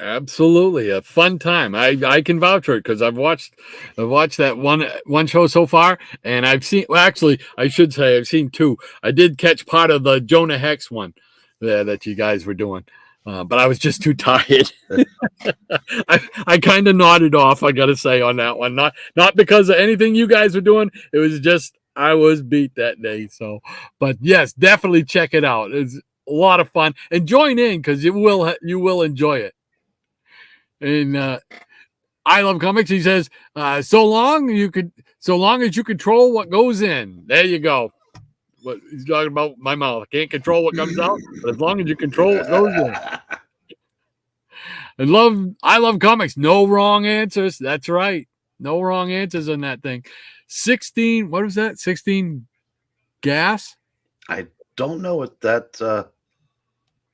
Absolutely, a fun time. I can vouch for it because I've watched that one show so far, and I've seen. Well, actually, I should say I've seen two. I did catch part of the Jonah Hex one that you guys were doing, but I was just too tired. I kind of nodded off. I got to say on that one, not because of anything you guys were doing. It was just I was beat that day. So, but yes, definitely check it out. It's a lot of fun, and join in because you will enjoy it. And I Love Comics, he says, so long as you control what goes in. There you go. What he's talking about my mouth. I can't control what comes out, but as long as you control what goes in. I love comics. No wrong answers. That's right. No wrong answers on that thing. 16, what was that? 16 gas? I don't know what that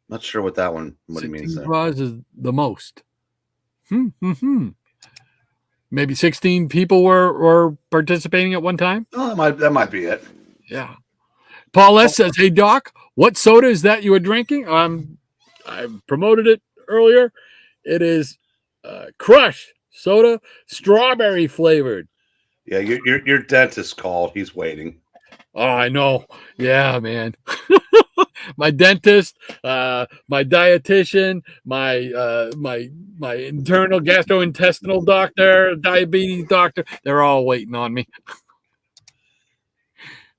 not sure what that one what it means. 16 draws is the most. Maybe 16 people were participating at one time. Oh, that might be it. Yeah. Paul S says, "Hey Doc, what soda is that you were drinking?" I promoted it earlier. It is Crush soda, strawberry flavored. Yeah, your dentist called. He's waiting. Oh, I know. Yeah, man. My dentist, my dietitian, my internal gastrointestinal doctor, diabetes doctor, they're all waiting on me.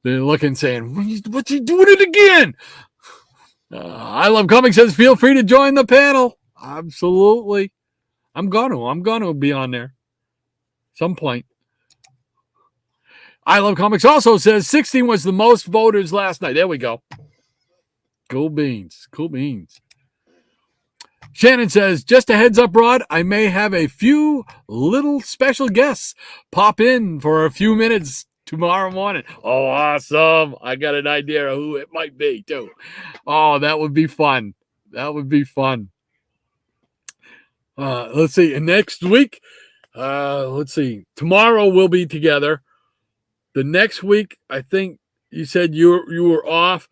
They're looking, saying, what's he doing it again? I Love Comics says, feel free to join the panel. Absolutely. I'm gonna be on there some point. I Love Comics also says 16 was the most voters last night. There we go. Cool beans. Shannon says, just a heads up, Rod, I may have a few little special guests pop in for a few minutes tomorrow morning. Oh, awesome. I got an idea of who it might be, too. Oh, that would be fun. Let's see. And next week, tomorrow we'll be together. The next week, I think you said you were off.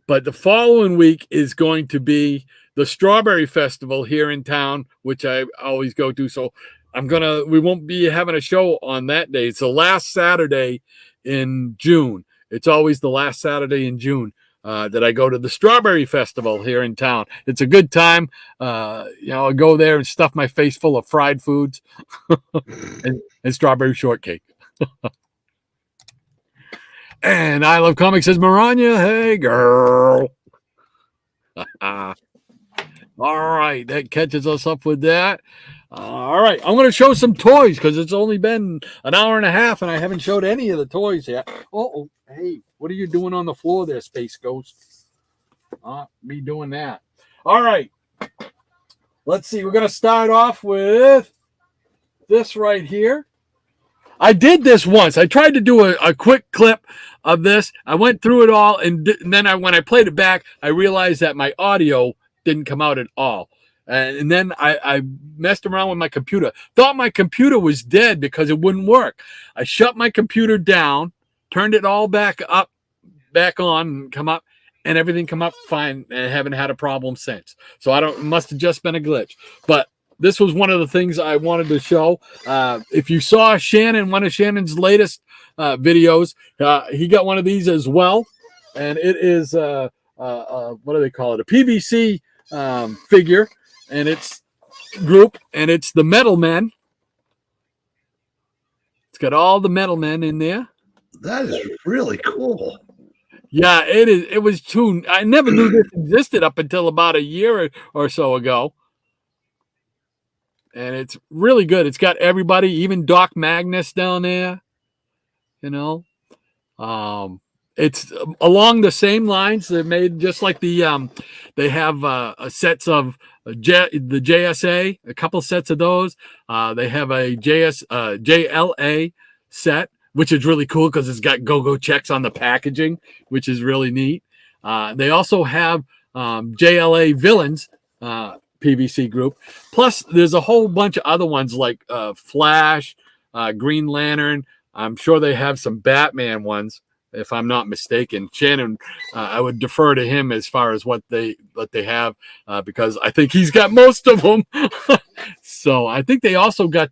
But the following week is going to be the Strawberry Festival here in town, which I always go to. So we won't be having a show on that day. It's the last Saturday in June. It's always the last Saturday in June that I go to the Strawberry Festival here in town. It's a good time. I go there and stuff my face full of fried foods and strawberry shortcake. And I Love Comics says, Maranya, hey, girl. All right, that catches us up with that. All right, I'm going to show some toys because it's only been an hour and a half and I haven't showed any of the toys yet. Oh, hey, what are you doing on the floor there, Space Ghost? Me doing that. All right, let's see. We're going to start off with this right here. I did this once. I tried to do a quick clip of this. I went through it all, and then when I played it back, I realized that my audio didn't come out at all. And then I messed around with my computer. Thought my computer was dead because it wouldn't work. I shut my computer down, turned it all back on, and come up, and everything come up fine, and I haven't had a problem since. So it must have just been a glitch. But this was one of the things I wanted to show. If you saw one of Shannon's latest videos, he got one of these as well. And it is, what do they call it? A PVC figure. And it's group. And it's the Metal Men. It's got all the Metal Men in there. That is really cool. Yeah, it is. It was too. I never knew this existed up until about a year or so ago. And it's really good. It's got everybody, even Doc Magnus down there. It's along the same lines. They're made just like they have sets of the JSA, a couple sets of those. They have a JLA set, which is really cool because it's got go-go checks on the packaging, which is really neat. They also have JLA Villains PVC group. Plus, there's a whole bunch of other ones like Flash, Green Lantern. I'm sure they have some Batman ones, if I'm not mistaken. Shannon, I would defer to him as far as what they have, because I think he's got most of them. So I think they also got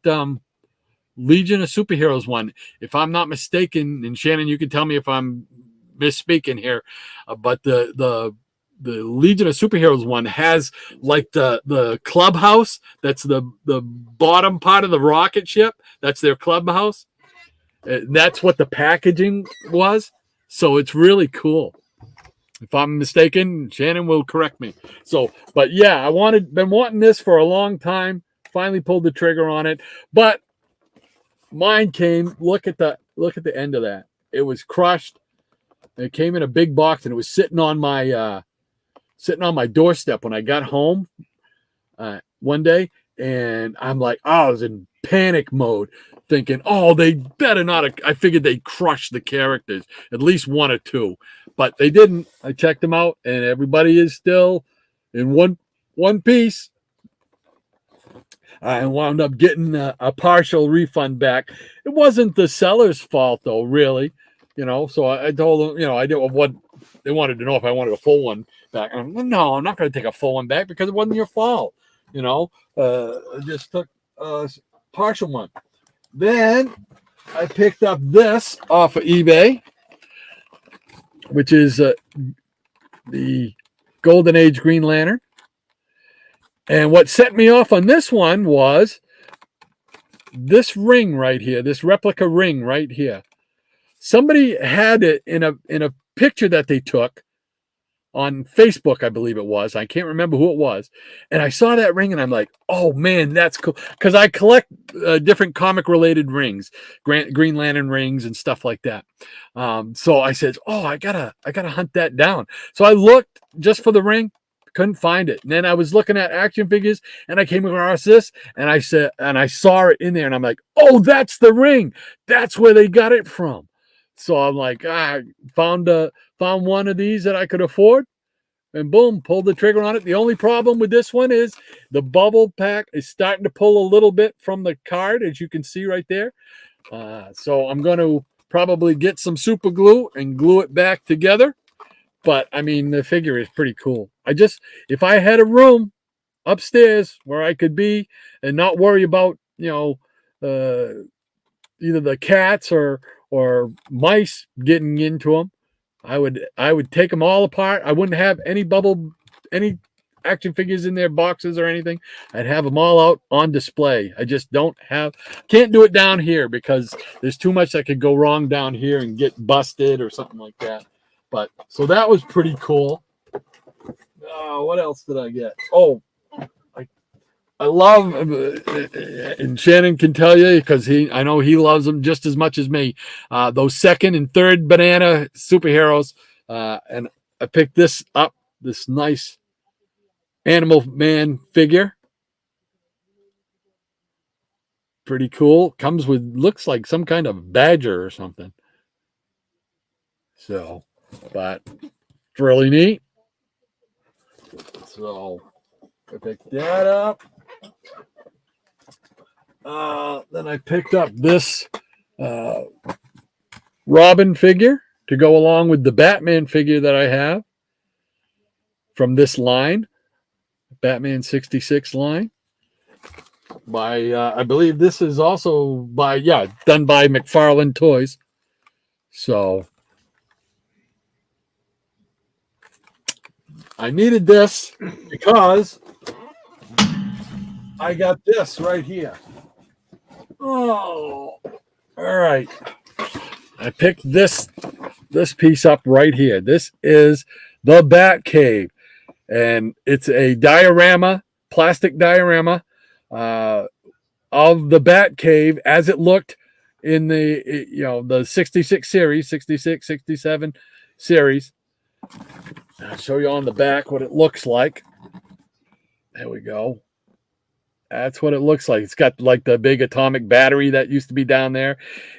Legion of Superheroes one, if I'm not mistaken. And Shannon, you can tell me if I'm misspeaking here, but the Legion of Superheroes one has like the clubhouse. That's the bottom part of the rocket ship. That's their clubhouse. That's what the packaging was. So it's really cool. If I'm mistaken, Shannon will correct me. So, but yeah, been wanting this for a long time. Finally pulled the trigger on it. But mine came. Look at the end of that. It was crushed. It came in a big box, and it was sitting on my doorstep when I got home one day. And I'm like, I was in panic mode, thinking, oh, they better not. I figured they'd crush the characters, at least one or two, but they didn't. I checked them out, and everybody is still in one piece. I wound up getting a partial refund back. It wasn't the seller's fault, though, really. So I told them, I did what they wanted to know, if I wanted a full one back. And I'm like, no, I'm not going to take a full one back because it wasn't your fault. I just took a partial one. Then I picked up this off of eBay, which is the Golden Age Green Lantern. And what set me off on this one was this ring right here, this replica ring right here. Somebody had it in a picture that they took on Facebook, I believe it was. I can't remember who it was. And I saw that ring, and I'm like, oh, man, that's cool. Because I collect different comic-related rings, Green Lantern rings and stuff like that. So I said, oh, I gotta hunt that down. So I looked just for the ring. Couldn't find it. And then I was looking at action figures, and I came across this, and I saw it in there, and I'm like, oh, that's the ring. That's where they got it from. So I'm like, found one of these that I could afford, and boom, pulled the trigger on it. The only problem with this one is the bubble pack is starting to pull a little bit from the card, as you can see right there. So I'm going to probably get some super glue and glue it back together. But I mean, the figure is pretty cool. If I had a room upstairs where I could be and not worry about, either the cats or mice getting into them, I would take them all apart. I wouldn't have any action figures in their boxes or anything. I'd have them all out on display. I just can't do it down here because there's too much that could go wrong down here and get busted or something like that. But so that was pretty cool. What else did I get? Oh, I love, and Shannon can tell you because I know he loves them just as much as me. Those second and third banana superheroes, and I picked this up. This nice Animal Man figure, pretty cool. Looks like some kind of badger or something. So, but it's really neat. So I picked that up. Then I picked up this Robin figure to go along with the Batman figure that I have from this line, Batman 66 line. I believe this is also done by McFarlane Toys. So I needed this because I got this right here. Oh, all right. I picked this piece up right here. This is the Bat Cave, and it's a plastic diorama of the Bat Cave as it looked in the 66 series, 66, 67 series. I'll show you on the back what it looks like. There we go. That's what it looks like. It's got like the big atomic battery that used to be down there.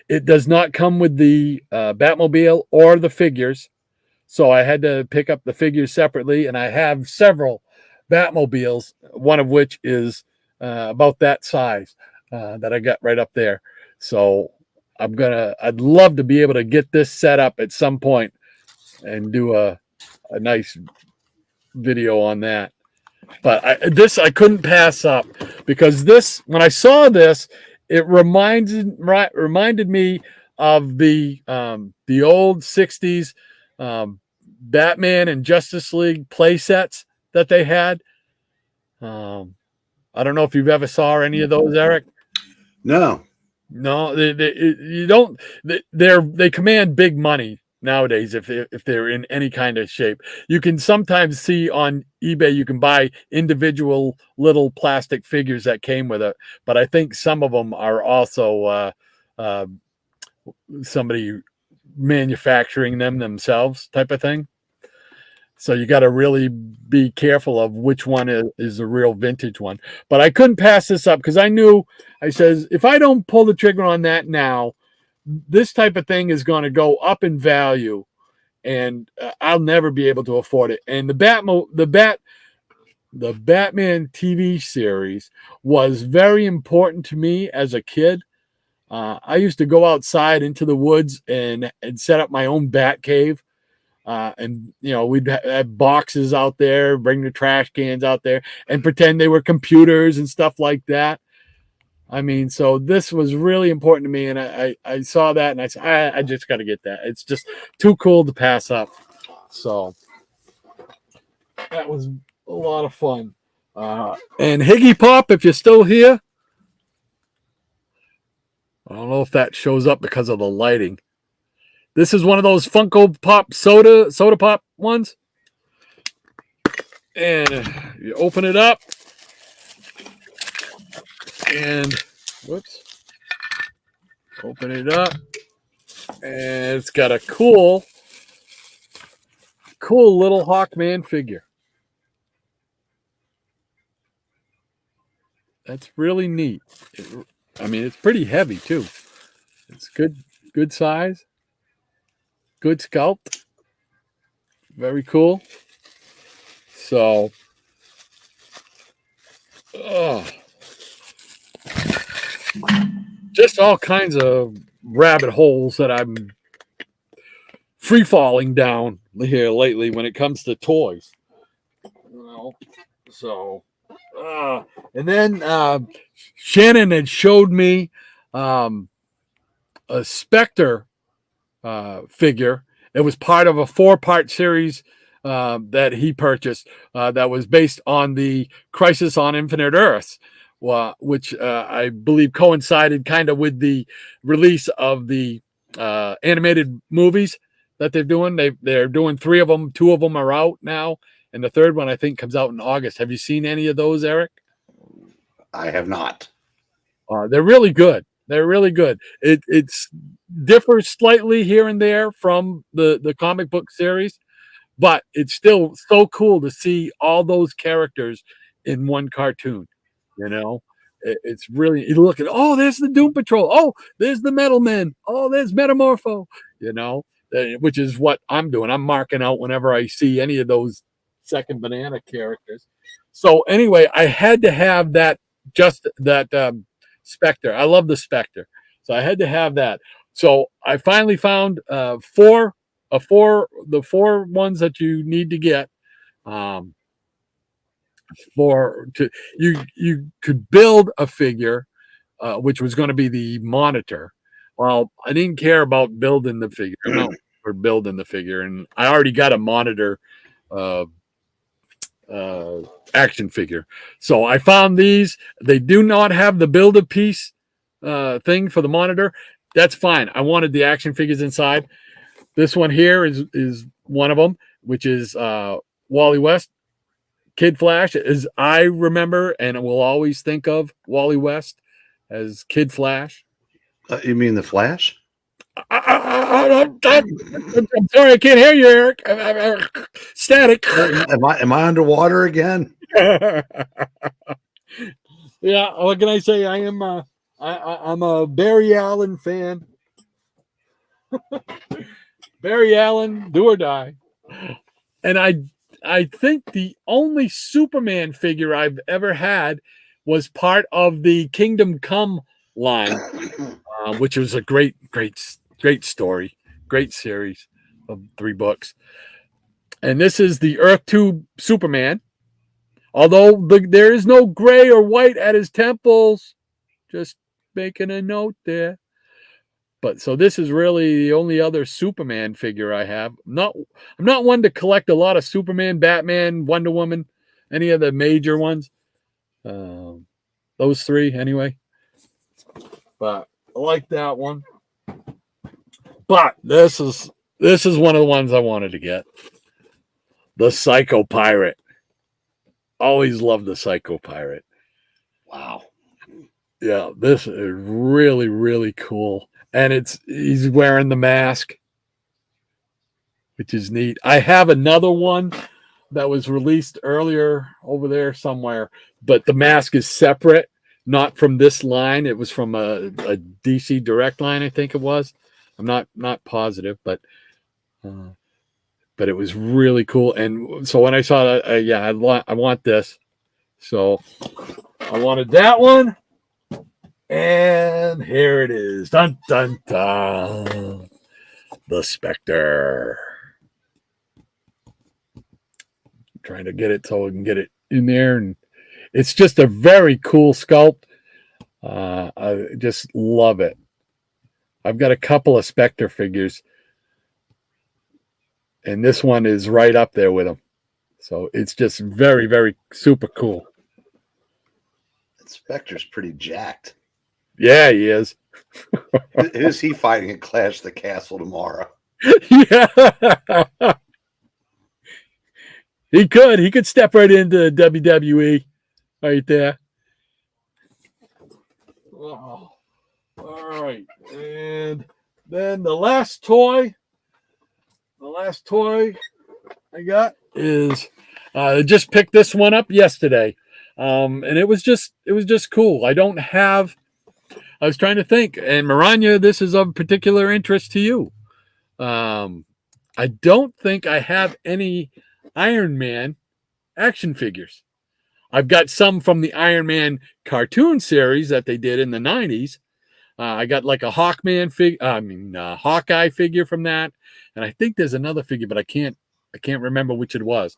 It does not come with the Batmobile or the figures. So I had to pick up the figures separately. And I have several Batmobiles, one of which is about that size that I got right up there. So I'd love to be able to get this set up at some point and do a nice video on that. But I couldn't pass up, because when I saw this, it reminded me of the old '60s Batman and Justice League play sets that they had. I don't know if you've ever saw any of those, Eric. No. No, you don't. They command big money nowadays if they're in any kind of shape. You can sometimes see on eBay, you can buy individual little plastic figures that came with it, but I think some of them are also somebody manufacturing them themselves, type of thing. So you got to really be careful of which one is the real vintage one. But I couldn't pass this up because I says, if I don't pull the trigger on that now, this type of thing is going to go up in value, and I'll never be able to afford it. And the Batman TV series was very important to me as a kid. I used to go outside into the woods and set up my own bat cave. And we'd have boxes out there, bring the trash cans out there, and pretend they were computers and stuff like that. I mean, so this was really important to me, and I saw that, and I said, I just got to get that. It's just too cool to pass up. So that was a lot of fun. And Higgy Pop, if you're still here, I don't know if that shows up because of the lighting. This is one of those Funko Pop soda pop ones. And you open it up. And whoops. Open it up. And it's got a cool little Hawkman figure. That's really neat. It's pretty heavy too. It's good size. Good sculpt. Very cool. So, just all kinds of rabbit holes that I'm free falling down here lately when it comes to toys. So, and then Shannon had showed me a Spectre figure. It was part of a 4-part series that he purchased that was based on the Crisis on Infinite Earths, which I believe coincided kind of with the release of the animated movies that they're doing. They're doing 3 of them. 2 of them are out now, and the 3rd one I think comes out in August. Have you seen any of those, Eric? I have not. They're really good. They're really good. It's differs slightly here and there from the comic book series, but it's still so cool to see all those characters in one cartoon. It's really, you look at, there's the Doom Patrol. Oh, there's the Metal Men. Oh, there's Metamorpho. Which is what I'm doing. I'm marking out whenever I see any of those second banana characters. So anyway, I had to have that Spectre. I love the Spectre, so I had to have that. So I finally found 4 ones that you need to get. You could build a figure, which was going to be the Monitor. Well, I didn't care about building the figure. No, for building the figure, and I already got a Monitor action figure. So I found these. They do not have the build a piece thing for the Monitor. That's fine. I wanted the action figures inside. This one here is one of them, which is Wally West, Kid Flash, as I remember, and will always think of Wally West as Kid Flash. You mean the Flash? I'm sorry, I can't hear you, Eric. Static. Am I underwater again? Yeah. What can I say? I am. I'm a Barry Allen fan. Barry Allen, do or die. And I think the only Superman figure I've ever had was part of the Kingdom Come line. which was a great story, great series of 3 books. And this is the Earth 2 Superman. Although there is no gray or white at his temples, just making a note there. But so this is really the only other Superman figure I have. I'm not one to collect a lot of Superman, Batman, Wonder Woman, any of the major ones. Those 3 anyway. But I like that one. But this is one of the ones I wanted to get. The Psycho Pirate. Always loved the Psycho Pirate. Wow. Yeah, this is really, really cool. And he's wearing the mask, which is neat. I have another one that was released earlier over there somewhere, but the mask is separate, not from this line. It was from a DC Direct line, I think it was. I'm not positive, but it was really cool. And so when I saw that, I want this. So I wanted that one. And here it is. Dun, dun, dun. The Spectre. I'm trying to get it so we can get it in there. And it's just a very cool sculpt. I just love it. I've got a couple of Spectre figures. And this one is right up there with them. So it's just very, very super cool. That Spectre's pretty jacked. Yeah, he is. Who's he fighting at Clash of the Castle tomorrow? Yeah. He could step right into WWE right there. Oh. All right. And then the last toy I got is I just picked this one up yesterday. And it was just cool. I was trying to think, and Maranya, this is of particular interest to you. I don't think I have any Iron Man action figures. I've got some from the Iron Man cartoon series that they did in the 90s. I got like a Hawkeye figure from that, and I think there's another figure, but I can't remember which it was.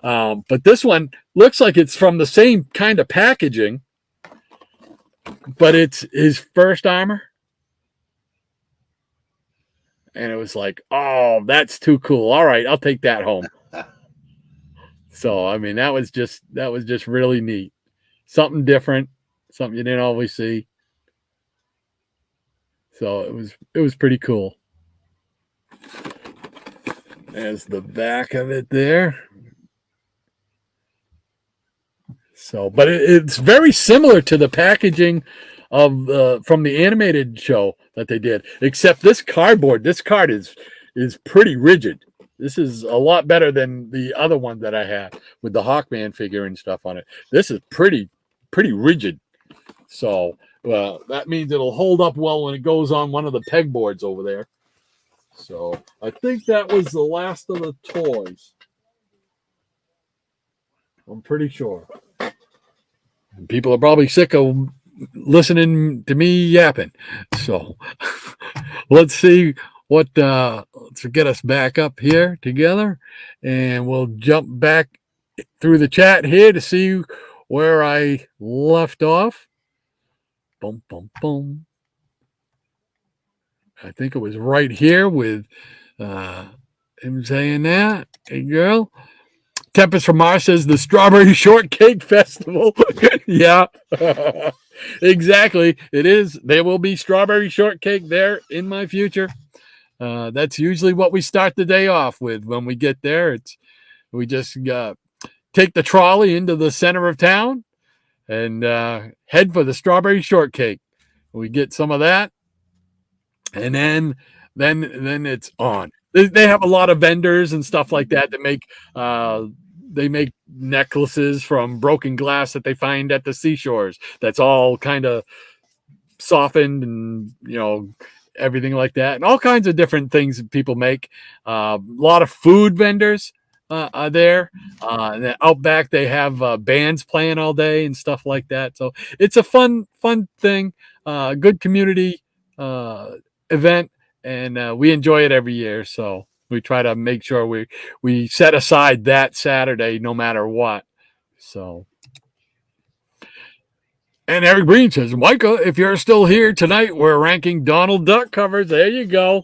But this one looks like it's from the same kind of packaging, but it's his first armor. And it was like, oh, that's too cool. All right, I'll take that home. So, I mean, that was just really neat. Something different, something you didn't always see. So it was pretty cool. There's the back of it there. So, but it's very similar to the packaging of from the animated show that they did, except this card is pretty rigid. This is a lot better than the other one that I had with the Hawkman figure and stuff on it. This is pretty rigid. So, that means it'll hold up well when it goes on one of the pegboards over there. So, I think that was the last of the toys. I'm pretty sure. And people are probably sick of listening to me yapping. So, let's see what let's get us back up here together, and we'll jump back through the chat here to see where I left off. Boom, boom, boom. I think it was right here with him saying that. Hey, girl. Tempest from Mars says the Strawberry Shortcake Festival. Yeah, exactly. It is. There will be strawberry shortcake there in my future. That's usually what we start the day off with. When we get there, we just take the trolley into the center of town and head for the strawberry shortcake. We get some of that, and then it's on. They have a lot of vendors and stuff like that make they make necklaces from broken glass that they find at the seashores. That's all kind of softened and everything like that, and all kinds of different things that people make. A lot of food vendors are there. And out back they have bands playing all day and stuff like that. So it's a fun thing. Good community event, and we enjoy it every year. So we try to make sure we set aside that Saturday no matter what. So. And Eric Breen says, Micah, if you're still here tonight, we're ranking Donald Duck covers. There you go.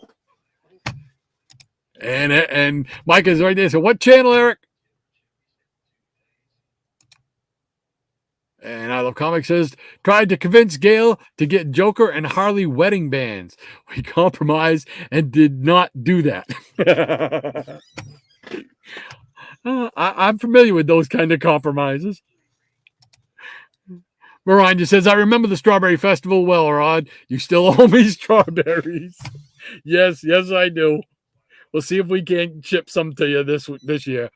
And Micah's right there. So what channel, Eric? And I Love Comics says, tried to convince Gail to get Joker and Harley wedding bands. We compromised and did not do that. I'm familiar with those kind of compromises. Miranda says, I remember the Strawberry Festival well, Rod. You still owe me strawberries. Yes, I do. We'll see if we can't ship some to you this year.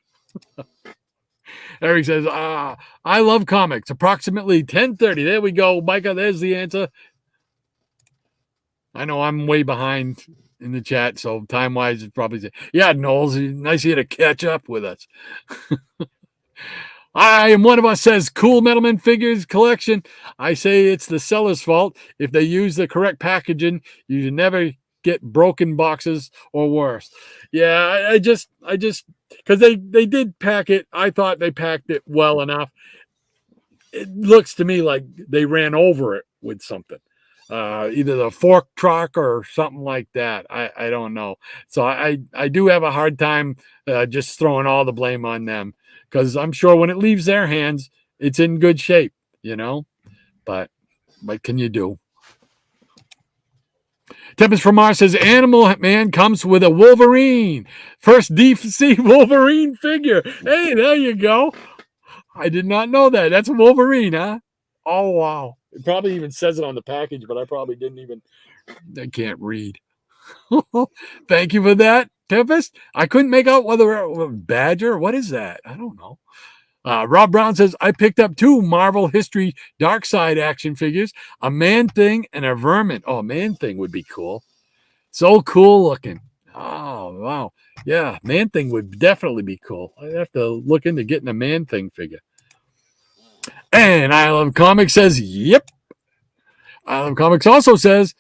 Eric says, I love comics. Approximately 10:30. There we go. Micah, there's the answer. I know I'm way behind in the chat, so time-wise, it's probably... Yeah, Knowles, nice of you to catch up with us. I am one of us says, cool Metalman figures collection. I say it's the seller's fault. If they use the correct packaging, you never get broken boxes or worse. Yeah, I just because they did pack it. I thought they packed it well enough. It looks to me like they ran over it with something, either the fork truck or something like that. I don't know. So I do have a hard time just throwing all the blame on them, because I'm sure when it leaves their hands, it's in good shape, But what can you do? Tempest from Mars says, Animal Man comes with a Wolverine. First DC Wolverine figure. Hey, there you go. I did not know that. That's a Wolverine, huh? Oh, wow. It probably even says it on the package, but I probably didn't even... I can't read. Thank you for that, Tempest. I couldn't make out whether it was Badger. What is that? I don't know. Rob Brown says, I picked up 2 Marvel History Dark Side action figures, a Man-Thing and a Vermin. Oh, Man-Thing would be cool. So cool looking. Oh, wow. Yeah, Man-Thing would definitely be cool. I'd have to look into getting a Man-Thing figure. And I Love Comics says, yep. I Love Comics also says,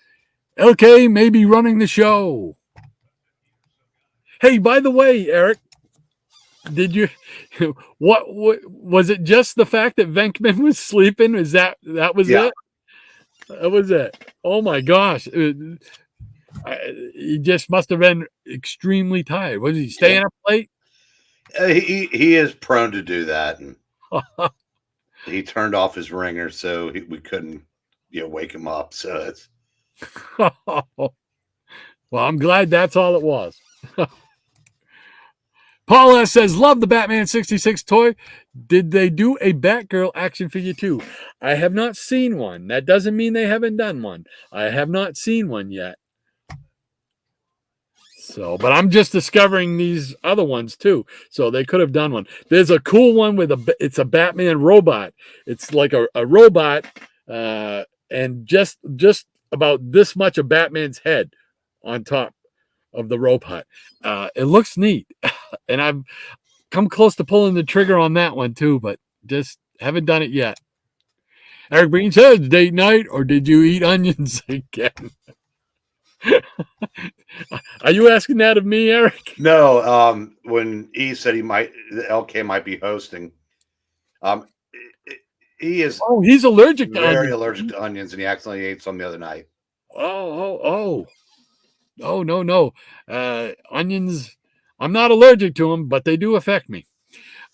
LK may be running the show. Hey, by the way, Eric, did you what was it just the fact that Venkman was sleeping? Is that was it? That was it. Oh my gosh. He just must have been extremely tired. Was he staying up late? He is prone to do that, and he turned off his ringer, so we couldn't wake him up. So it's well, I'm glad that's all it was. Paul S. says, love the Batman 66 toy. Did they do a Batgirl action figure too? I have not seen one. That doesn't mean they haven't done one. I have not seen one yet. So, but I'm just discovering these other ones too. So they could have done one. There's a cool one with it's a Batman robot. It's like a robot and just about this much of Batman's head on top of the robot. It looks neat. And I've come close to pulling the trigger on that one too, but just haven't done it yet. Eric Breen says, date night, or did you eat onions again? Are you asking that of me, Eric? No. When he said LK might be hosting, he is. Oh, he's allergic to very allergic to onions, and he accidentally ate some the other night. Oh, no. Onions, I'm not allergic to them, but they do affect me.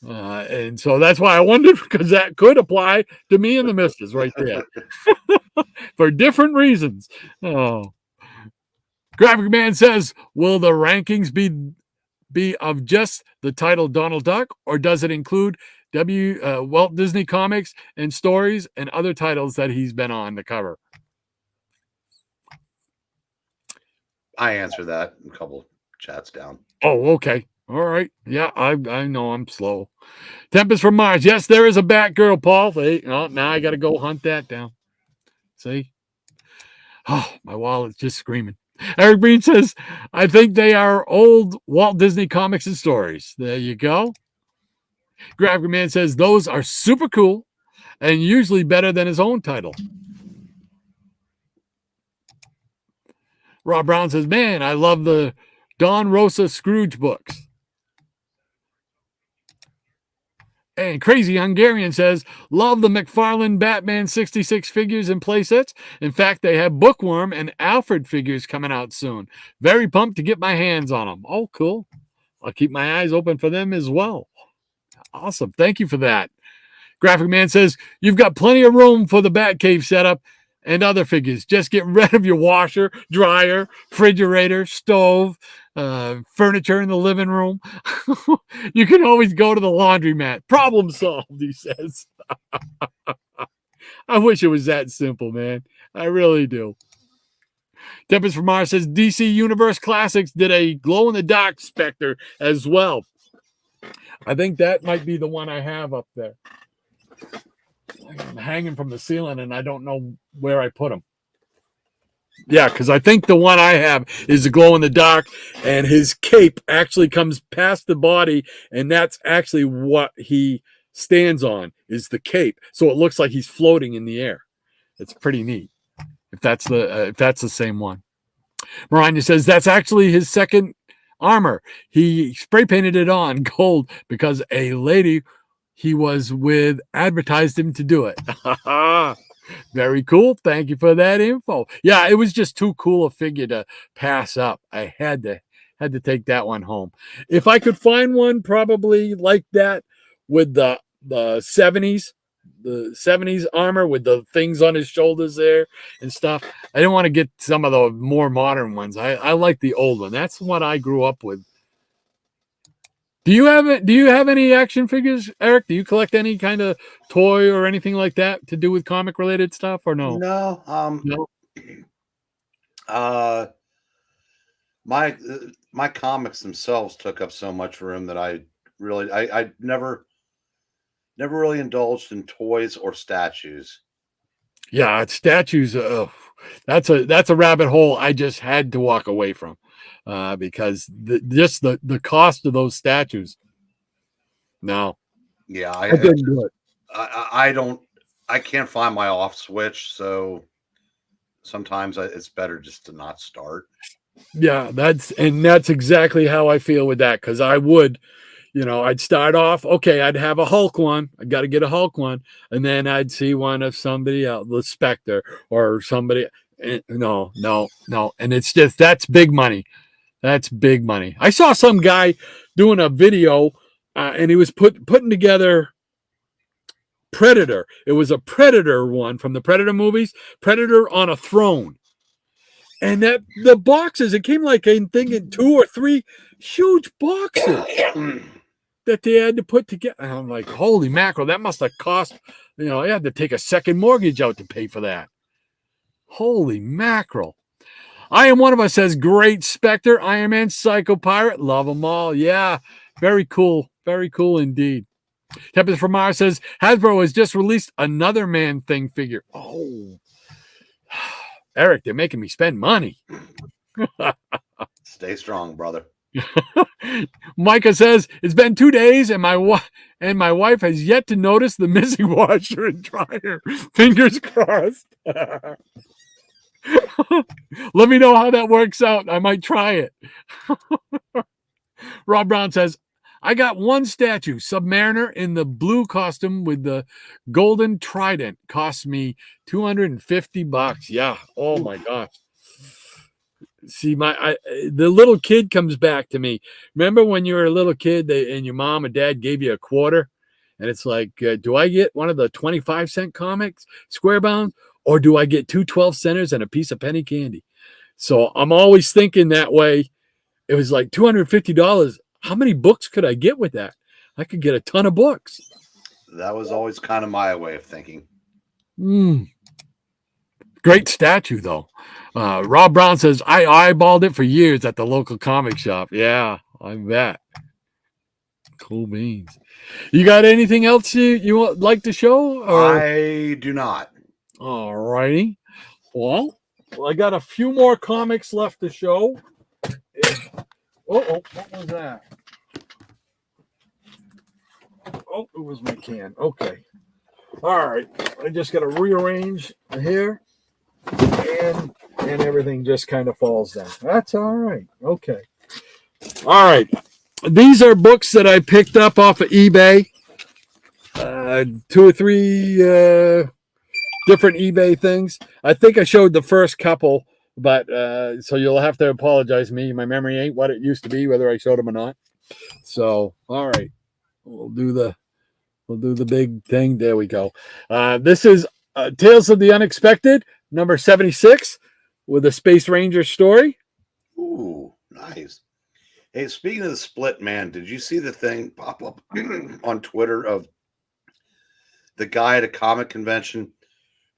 And so that's why I wondered, because that could apply to me and the missus right there for different reasons. Oh, Graphic Man says, will the rankings be of just the title Donald Duck, or does it include Walt Disney Comics and stories and other titles that he's been on the cover? I answer that a couple chats down. Oh, okay. All right. Yeah, I know I'm slow. Tempest from Mars. Yes, there is a Batgirl, Paul. Now I got to go hunt that down. See? Oh, my wallet's just screaming. Eric Breen says, I think they are old Walt Disney comics and stories. There you go. Graphic Man says, those are super cool and usually better than his own title. Rob Brown says, man, I love the Don Rosa Scrooge books. And Crazy Hungarian says, love the McFarlane Batman 66 figures and playsets. In fact, they have Bookworm and Alfred figures coming out soon. Very pumped to get my hands on them. Oh, cool. I'll keep my eyes open for them as well. Awesome. Thank you for that. Graphic Man says, you've got plenty of room for the Batcave setup and other figures. Just get rid of your washer, dryer, refrigerator, stove, furniture in the living room. You can always go to the laundromat. Problem solved, he says. I wish it was that simple, man. I really do. Tempest from Mars says DC Universe Classics did a glow-in-the-dark Spectre as well. I think that might be the one I have up there. I'm hanging from the ceiling, and I don't know where I put him. Yeah, because I think the one I have is the glow-in-the-dark, and his cape actually comes past the body, and that's actually what he stands on, is the cape. So it looks like he's floating in the air. It's pretty neat. If that's the same one. Maranya says that's actually his second armor. He spray painted it on gold because a lady he was with advertised him to do it. Very cool. Thank you for that info. Yeah, it was just too cool a figure to pass up. I had to take that one home. If I could find one probably like that with the 70s, the 70s armor with the things on his shoulders there and stuff. I didn't want to get some of the more modern ones. I like the old one. That's what I grew up with. Do you have any action figures, Eric? Do you collect any kind of toy or anything like that to do with comic related stuff or no? No. No. My comics themselves took up so much room that I never really indulged in toys or statues. Yeah, it's statues. That's a rabbit hole I just had to walk away from because the cost of those statues. No. Yeah, I didn't do it. I can't find my off switch, so sometimes it's better just to not start. Yeah, that's exactly how I feel with that, because I would. I'd start off, okay, I'd have a Hulk one. I got to get a Hulk one. And then I'd see one of somebody else, the Spectre or somebody. No. And it's just, that's big money. That's big money. I saw some guy doing a video and he was putting together Predator. It was a Predator one from the Predator movies, Predator on a throne. And the boxes, it came like I think in 2 or 3 huge boxes that they had to put together. And I'm like, holy mackerel, that must have cost, I had to take a second mortgage out to pay for that. Holy mackerel. I Am One of Us says, great Spectre, Iron Man, Psycho Pirate, love them all. Yeah, very cool. Very cool indeed. Tempest from Mars says, Hasbro has just released another Man-Thing figure. Oh, Eric, they're making me spend money. Stay strong, brother. Micah says it's been 2 days and my wife has yet to notice the missing washer and dryer. Fingers crossed. Let me know how that works out. I might try it. Rob Brown says, I got one statue, Submariner in the blue costume with the golden trident. Cost me $250. Yeah. Oh my gosh. See, the little kid comes back to me. Remember when you were a little kid and your mom and dad gave you a quarter? And it's like, do I get one of the 25-cent comics, square bound, or do I get 2 12-centers and a piece of penny candy? So I'm always thinking that way. It was like $250. How many books could I get with that? I could get a ton of books. That was always kind of my way of thinking. Great statue, though. Rob Brown says, I eyeballed it for years at the local comic shop. Yeah, I bet. Cool beans. You got anything else you would like to show? Or? I do not. All righty. Well, I got a few more comics left to show. What was that? Oh, it was my can. Okay. All right. I just got to rearrange here. And and everything just kind of falls down. That's all right. Okay. All right. These are books that I picked up off of eBay. 2 or 3 different eBay things. I think I showed the first couple, but so you'll have to apologize to me. My memory ain't what it used to be, whether I showed them or not. So, all right, we'll do the big thing. There we go. This is Tales of the Unexpected, number 76, with a Space Ranger story. Ooh, nice. Hey, speaking of the split, man, did you see the thing pop up on Twitter of the guy at a comic convention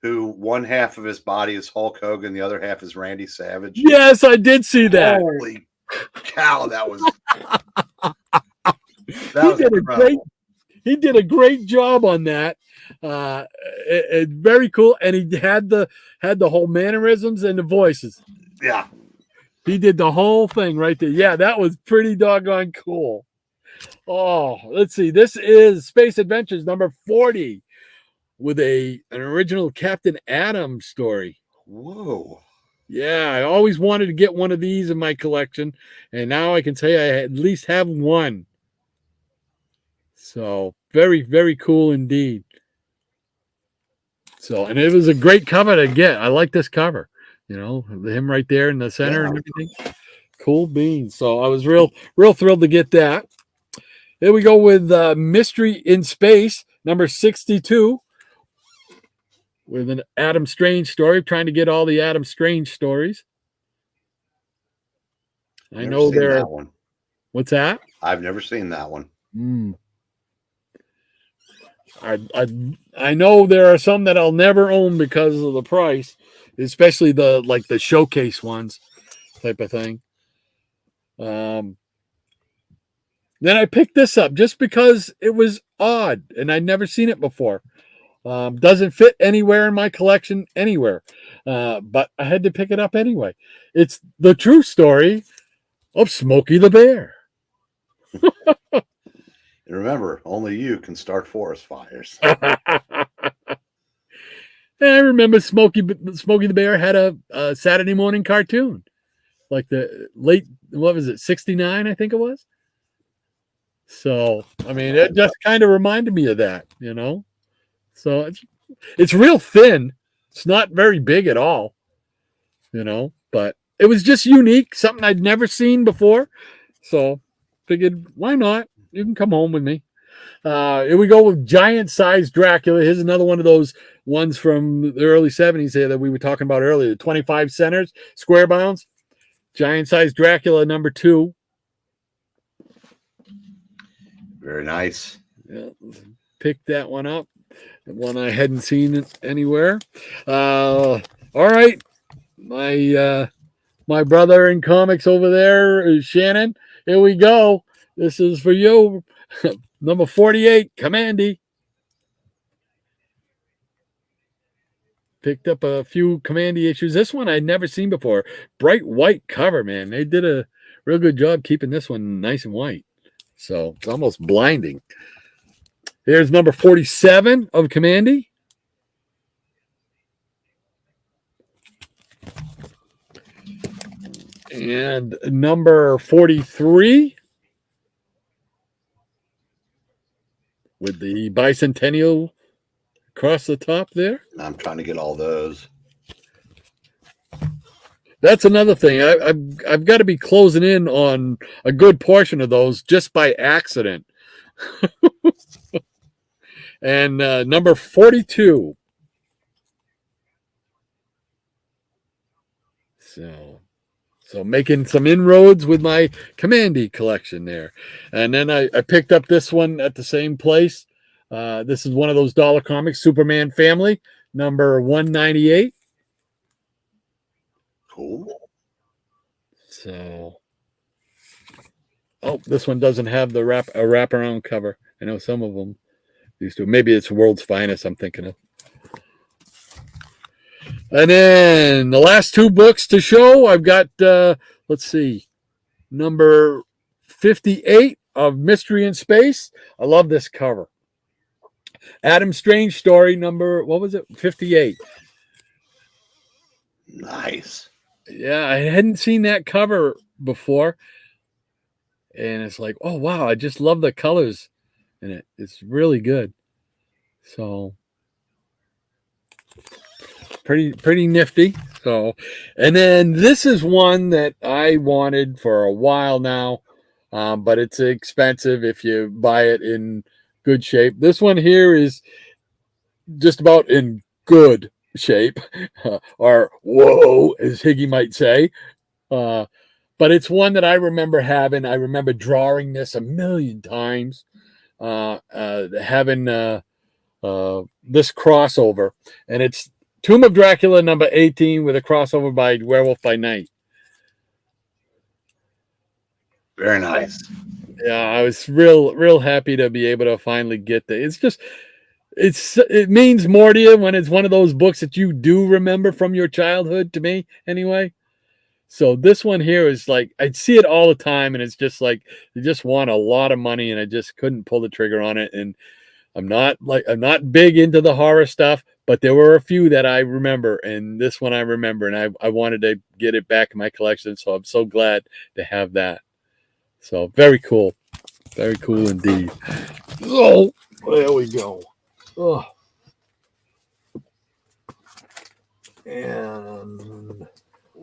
who one half of his body is Hulk Hogan, the other half is Randy Savage? Yes, I did see that. Holy cow, that was he did a great job on that. Very cool, and he had the whole mannerisms and the voices. Yeah. He did the whole thing right there. Yeah, that was pretty doggone cool. Oh, let's see. This is Space Adventures number 40 with an original Captain Atom story. Whoa. Yeah, I always wanted to get one of these in my collection, and now I can say I at least have one. So very, very cool indeed. So, and it was a great cover to get. I like this cover. You know, him right there in the center and everything. Cool beans. So I was real thrilled to get that. Here we go with Mystery in Space, number 62, with an Adam Strange story. Trying to get all the Adam Strange stories. I know there. One. What's that? I've never seen that one. I know there are some that I'll never own because of the price, especially the showcase ones type of thing. Then I picked this up just because it was odd and I'd never seen it before. Doesn't fit anywhere in my collection anywhere, but I had to pick it up anyway. It's the true story of Smokey the Bear. And remember, only you can start forest fires. I remember Smokey the Bear had a Saturday morning cartoon, like the late, what was it, 69, I think it was. So, I mean, it just kind of reminded me of that, you know. So it's real thin. It's not very big at all, you know, but it was just unique, something I'd never seen before. So figured, why not? You can come home with me. Here we go with Giant Size Dracula. Here's another one of those ones from the early 70s here that we were talking about earlier. The 25 centers, square bounds. Giant Size Dracula, number 2. Very nice. Yeah, picked that one up. One I hadn't seen anywhere. All right. My brother in comics over there, Shannon. Here we go. This is for you. Number 48, Commandy. Picked up a few Commandy issues. This one I'd never seen before. Bright white cover, man. They did a real good job keeping this one nice and white. So it's almost blinding. Here's number 47 of Commandy. And number 43 with the bicentennial across the top there. I'm trying to get all those. That's another thing. I've got to be closing in on a good portion of those just by accident. And number 42. So making some inroads with my Commandy collection there. And then I picked up this one at the same place. This is one of those dollar comics, Superman Family, number 198. Cool. So, this one doesn't have the wraparound cover. I know some of them used to. Maybe it's World's Finest I'm thinking of. And then the last 2 books to show, I've got, let's see, number 58 of Mystery in Space. I love this cover. Adam Strange story number, what was it? 58. Nice. Yeah, I hadn't seen that cover before. And it's like, oh wow, I just love the colors in it. It's really good. So pretty nifty. So, and then this is one that I wanted for a while now, but it's expensive if you buy it in good shape. This one here is just about in good shape, or whoa, as Higgy might say. But it's one that I remember having. I remember drawing this a million times, having this crossover, and it's Tomb of Dracula number 18 with a crossover by Werewolf by Night. Very nice. Yeah, I was real happy to be able to finally get that. It's just it means more to you when it's one of those books that you do remember from your childhood, to me anyway. So this one here is like, I'd see it all the time, and it's just like you just want a lot of money, and I just couldn't pull the trigger on it. And I'm not big into the horror stuff, but there were a few that I remember, and this one I remember, and I wanted to get it back in my collection. So I'm so glad to have that. So very cool indeed. Oh, there we go. Oh, and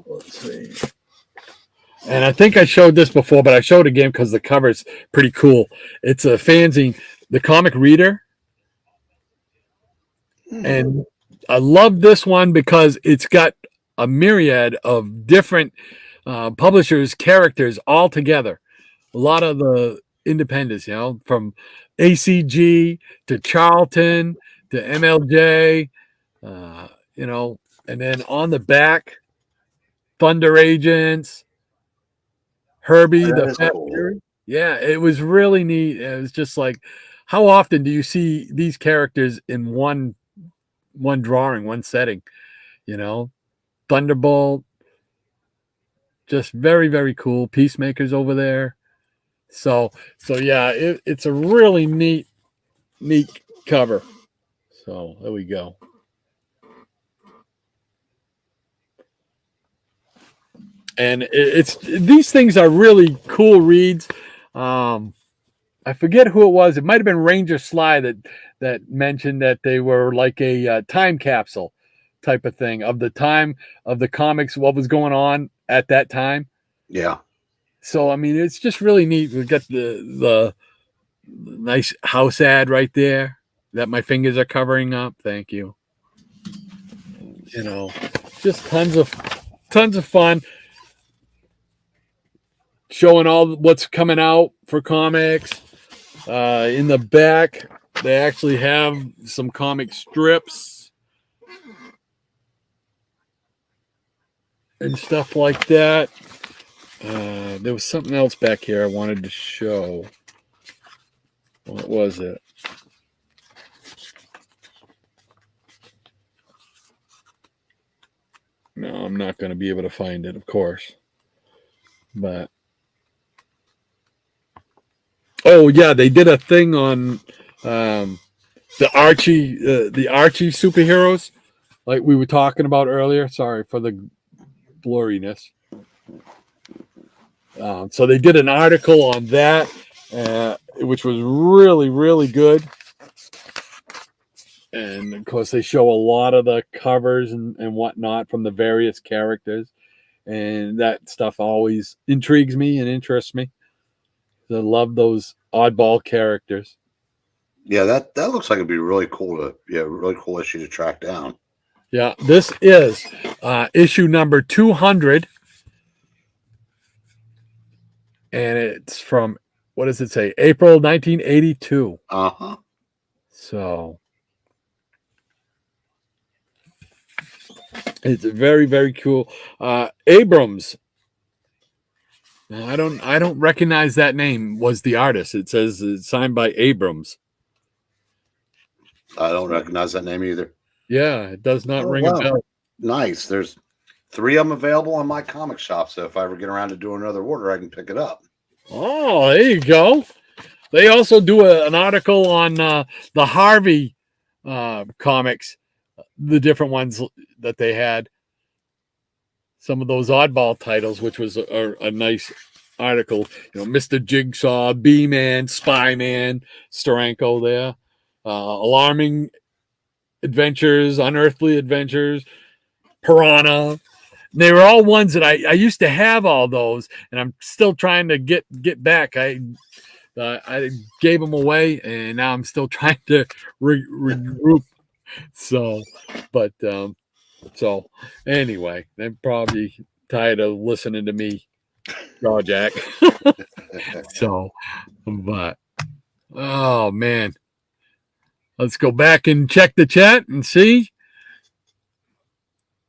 let's see. And I think I showed this before, but I showed it again because the cover's pretty cool. It's a fanzine, The Comic Reader. And I love this one because it's got a myriad of different publishers, characters all together. A lot of the independents, from ACG to Charlton to MLJ, and then on the back, Thunder Agents, Herbie the Fat Fury. Yeah, it was really neat. It was just like, how often do you see these characters in one drawing, one setting? Thunderbolt, just very, very cool. Peacemakers over there. So yeah, it's a really neat cover. So there we go. And it's these things are really cool reads. I forget who it was. It might have been Ranger Sly that mentioned that they were like a time capsule type of thing of the time of the comics, what was going on at that time. Yeah. So I mean, it's just really neat. We've got the nice house ad right there that my fingers are covering up. Thank you. Just tons of fun. Showing all what's coming out for comics. In the back, they actually have some comic strips and stuff like that. There was something else back here I wanted to show. What was it? No, I'm not going to be able to find it, of course. But oh yeah, they did a thing on the Archie superheroes, like we were talking about earlier. Sorry for the blurriness. So they did an article on that, which was really, really good. And of course, they show a lot of the covers and whatnot from the various characters, and that stuff always intrigues me and interests me. I love those oddball characters. Yeah, that looks like it'd be really cool really cool issue to track down. Yeah, this is issue number 200, and it's from, what does it say? April 1982. Uh-huh. So it's very, very cool. Abrams. I don't recognize that name. Was the artist? It says it's signed by Abrams. I don't recognize that name either. Yeah, it does not ring a bell. Nice. There's 3 of them available on my comic shop, so if I ever get around to doing another order, I can pick it up. Oh, there you go. They also do an article on the Harvey comics, the different ones that they had. some of those oddball titles, which was a nice article. Mr. Jigsaw, B-Man, Spy-Man, Steranko there. Alarming Adventures, Unearthly Adventures, Piranha. They were all ones that I used to have all those, and I'm still trying to get back. I gave them away, and now I'm still trying to regroup. So anyway, they're probably tired of listening to me, Jack. So, but oh man, let's go back and check the chat and see.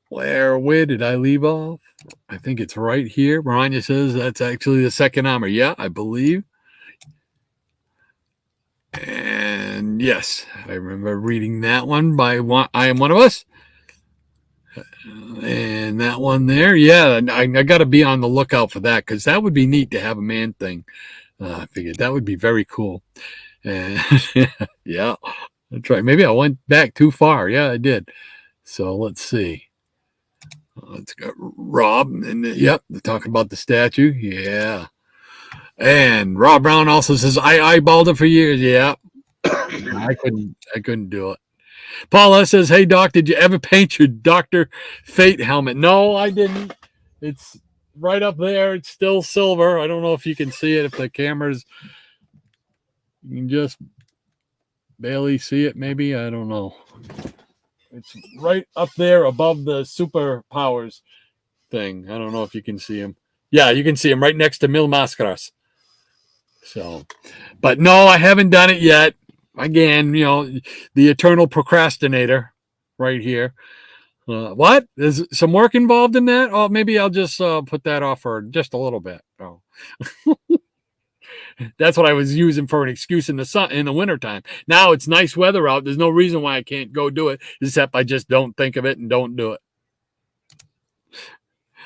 Where did I leave off? I think it's right here. Maranya says that's actually the second armor. Yeah, I believe. And yes, I remember reading that one by I Am One of Us. And that one there, yeah, I got to be on the lookout for that because that would be neat to have a man thing. I figured that would be very cool. And yeah, that's right. Maybe I went back too far. Yeah, I did. So let's see. Let's go, Rob, and yep, they're talking about the statue. Yeah, and Rob Brown also says I eyeballed it for years. Yeah, I couldn't do it. Paul S says, "Hey Doc, did you ever paint your Dr. Fate helmet?" No, I didn't. It's right up there. It's still silver. I don't know if you can see it. If the cameras, you can just barely see it. Maybe I don't know. It's right up there above the superpowers thing. I don't know if you can see him. Yeah, you can see him right next to Mil Mascaras. So, but no, I haven't done it yet. Again, the eternal procrastinator right here. What? Is some work involved in that? Oh, maybe I'll just put that off for just a little bit. Oh. That's what I was using for an excuse in the wintertime. Now it's nice weather out. There's no reason why I can't go do it, except I just don't think of it and don't do it.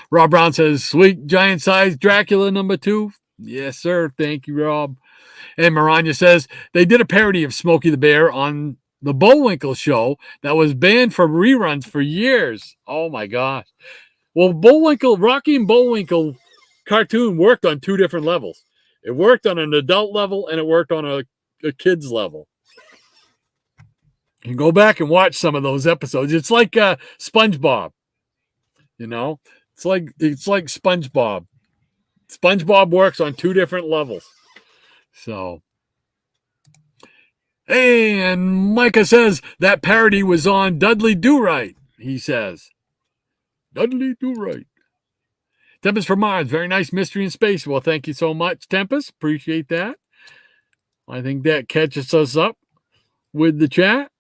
Rob Brown says, sweet giant size Dracula #2. Yes, sir. Thank you, Rob. And Maranya says, they did a parody of Smokey the Bear on the Bullwinkle show that was banned from reruns for years. Oh, my gosh. Well, Rocky and Bullwinkle cartoon worked on two different levels. It worked on an adult level, and it worked on a kid's level. You can go back and watch some of those episodes. It's like SpongeBob. It's like SpongeBob. SpongeBob works on two different levels. So, and Micah says that parody was on Dudley Do Right. He says, Dudley Do Right. Tempest from Mars, very nice mystery in space. Well, thank you so much, Tempest. Appreciate that. I think that catches us up with the chat.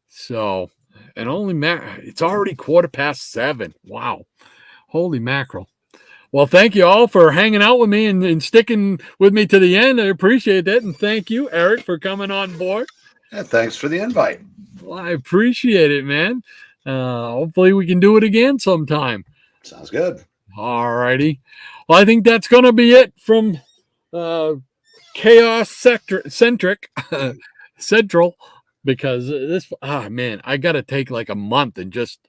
So, and it's already 7:15. Wow. Holy mackerel. Well, thank you all for hanging out with me and sticking with me to the end. I appreciate that. And thank you, Eric, for coming on board. Yeah, thanks for the invite. Well, I appreciate it, man. Hopefully we can do it again sometime. Sounds good. All righty. Well, I think that's going to be it from Chaos Centric Central, because this, man, I got to take like a month and just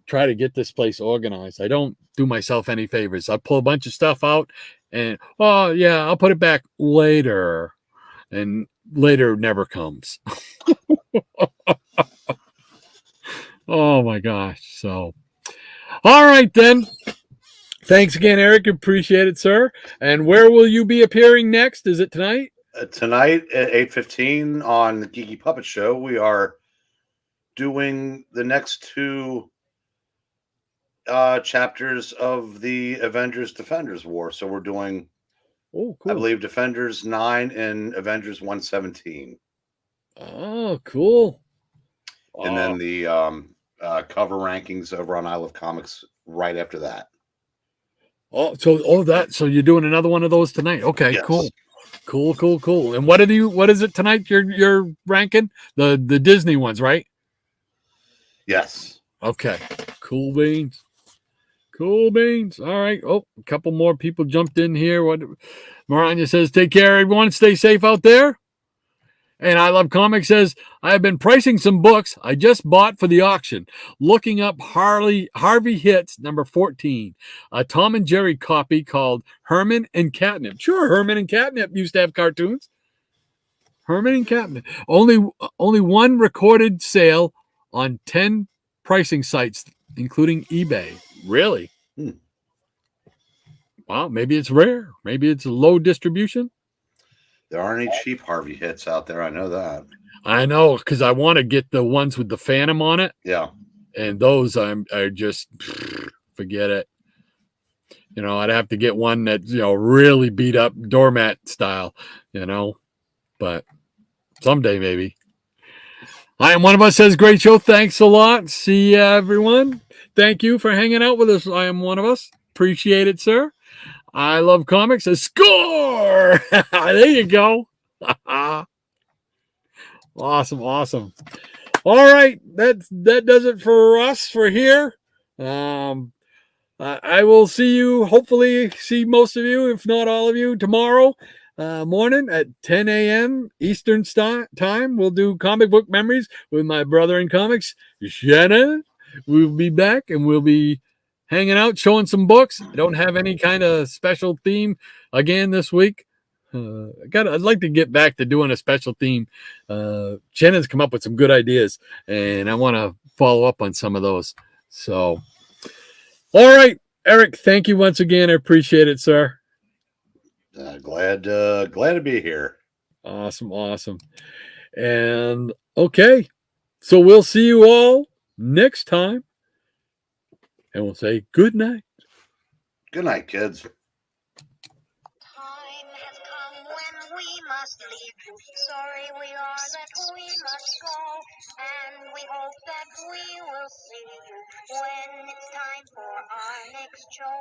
try to get this place organized. I don't do myself any favors. I pull a bunch of stuff out and, oh, yeah, I'll put it back later. And later never comes. Oh, my gosh. So, all right, then. Thanks again, Eric. Appreciate it, sir. And where will you be appearing next? Is it tonight? Tonight at 8:15 on the Geeky Puppet Show, we are doing the next two chapters of the Avengers Defenders War. So we're doing, cool. I believe, Defenders 9 and Avengers 117. Oh, cool. And then the cover rankings over on I Love Comics right after that. So you're doing another one of those tonight. Okay, yes. Cool. And what is it tonight you're ranking? The Disney ones, right? Yes. Okay. Cool beans. All right. Oh, a couple more people jumped in here. What Maranya says, take care, everyone. Stay safe out there. And I Love Comics says, I have been pricing some books I just bought for the auction, looking up Harvey Hits number 14, a Tom and Jerry copy called Herman and Catnip. Sure, Herman and Catnip used to have cartoons. Herman and Catnip. Only one recorded sale on 10 pricing sites, including eBay. Really? Wow, maybe it's rare. Maybe it's low distribution. There aren't any cheap Harvey Hits out there. I know that. I know, because I want to get the ones with the Phantom on it. Yeah. And those are just forget it. You know, I'd have to get one that, you know, really beat up doormat style, you know, but someday maybe. I am one of us says great show. Thanks a lot. See ya, everyone. Thank you for hanging out with us. I am one of us. Appreciate it, sir. I Love Comics. A score. There you go. Awesome. All right, that does it for us for here. I will see you, hopefully see most of you, if not all of you, tomorrow morning at 10 a.m. Eastern time. We'll do comic book memories with my brother in comics, Shannon. We'll be back and we'll be hanging out, showing some books. I don't have any kind of special theme again this week. I'd like to get back to doing a special theme. Shannon's come up with some good ideas, and I want to follow up on some of those. So, all right, Eric, thank you once again. I appreciate it, sir. Glad to be here. Awesome. And okay, so we'll see you all next time, and we'll say good night. Good night, kids. We must leave. Sorry we are that we must go, and we hope that we will see you when it's time for our next show.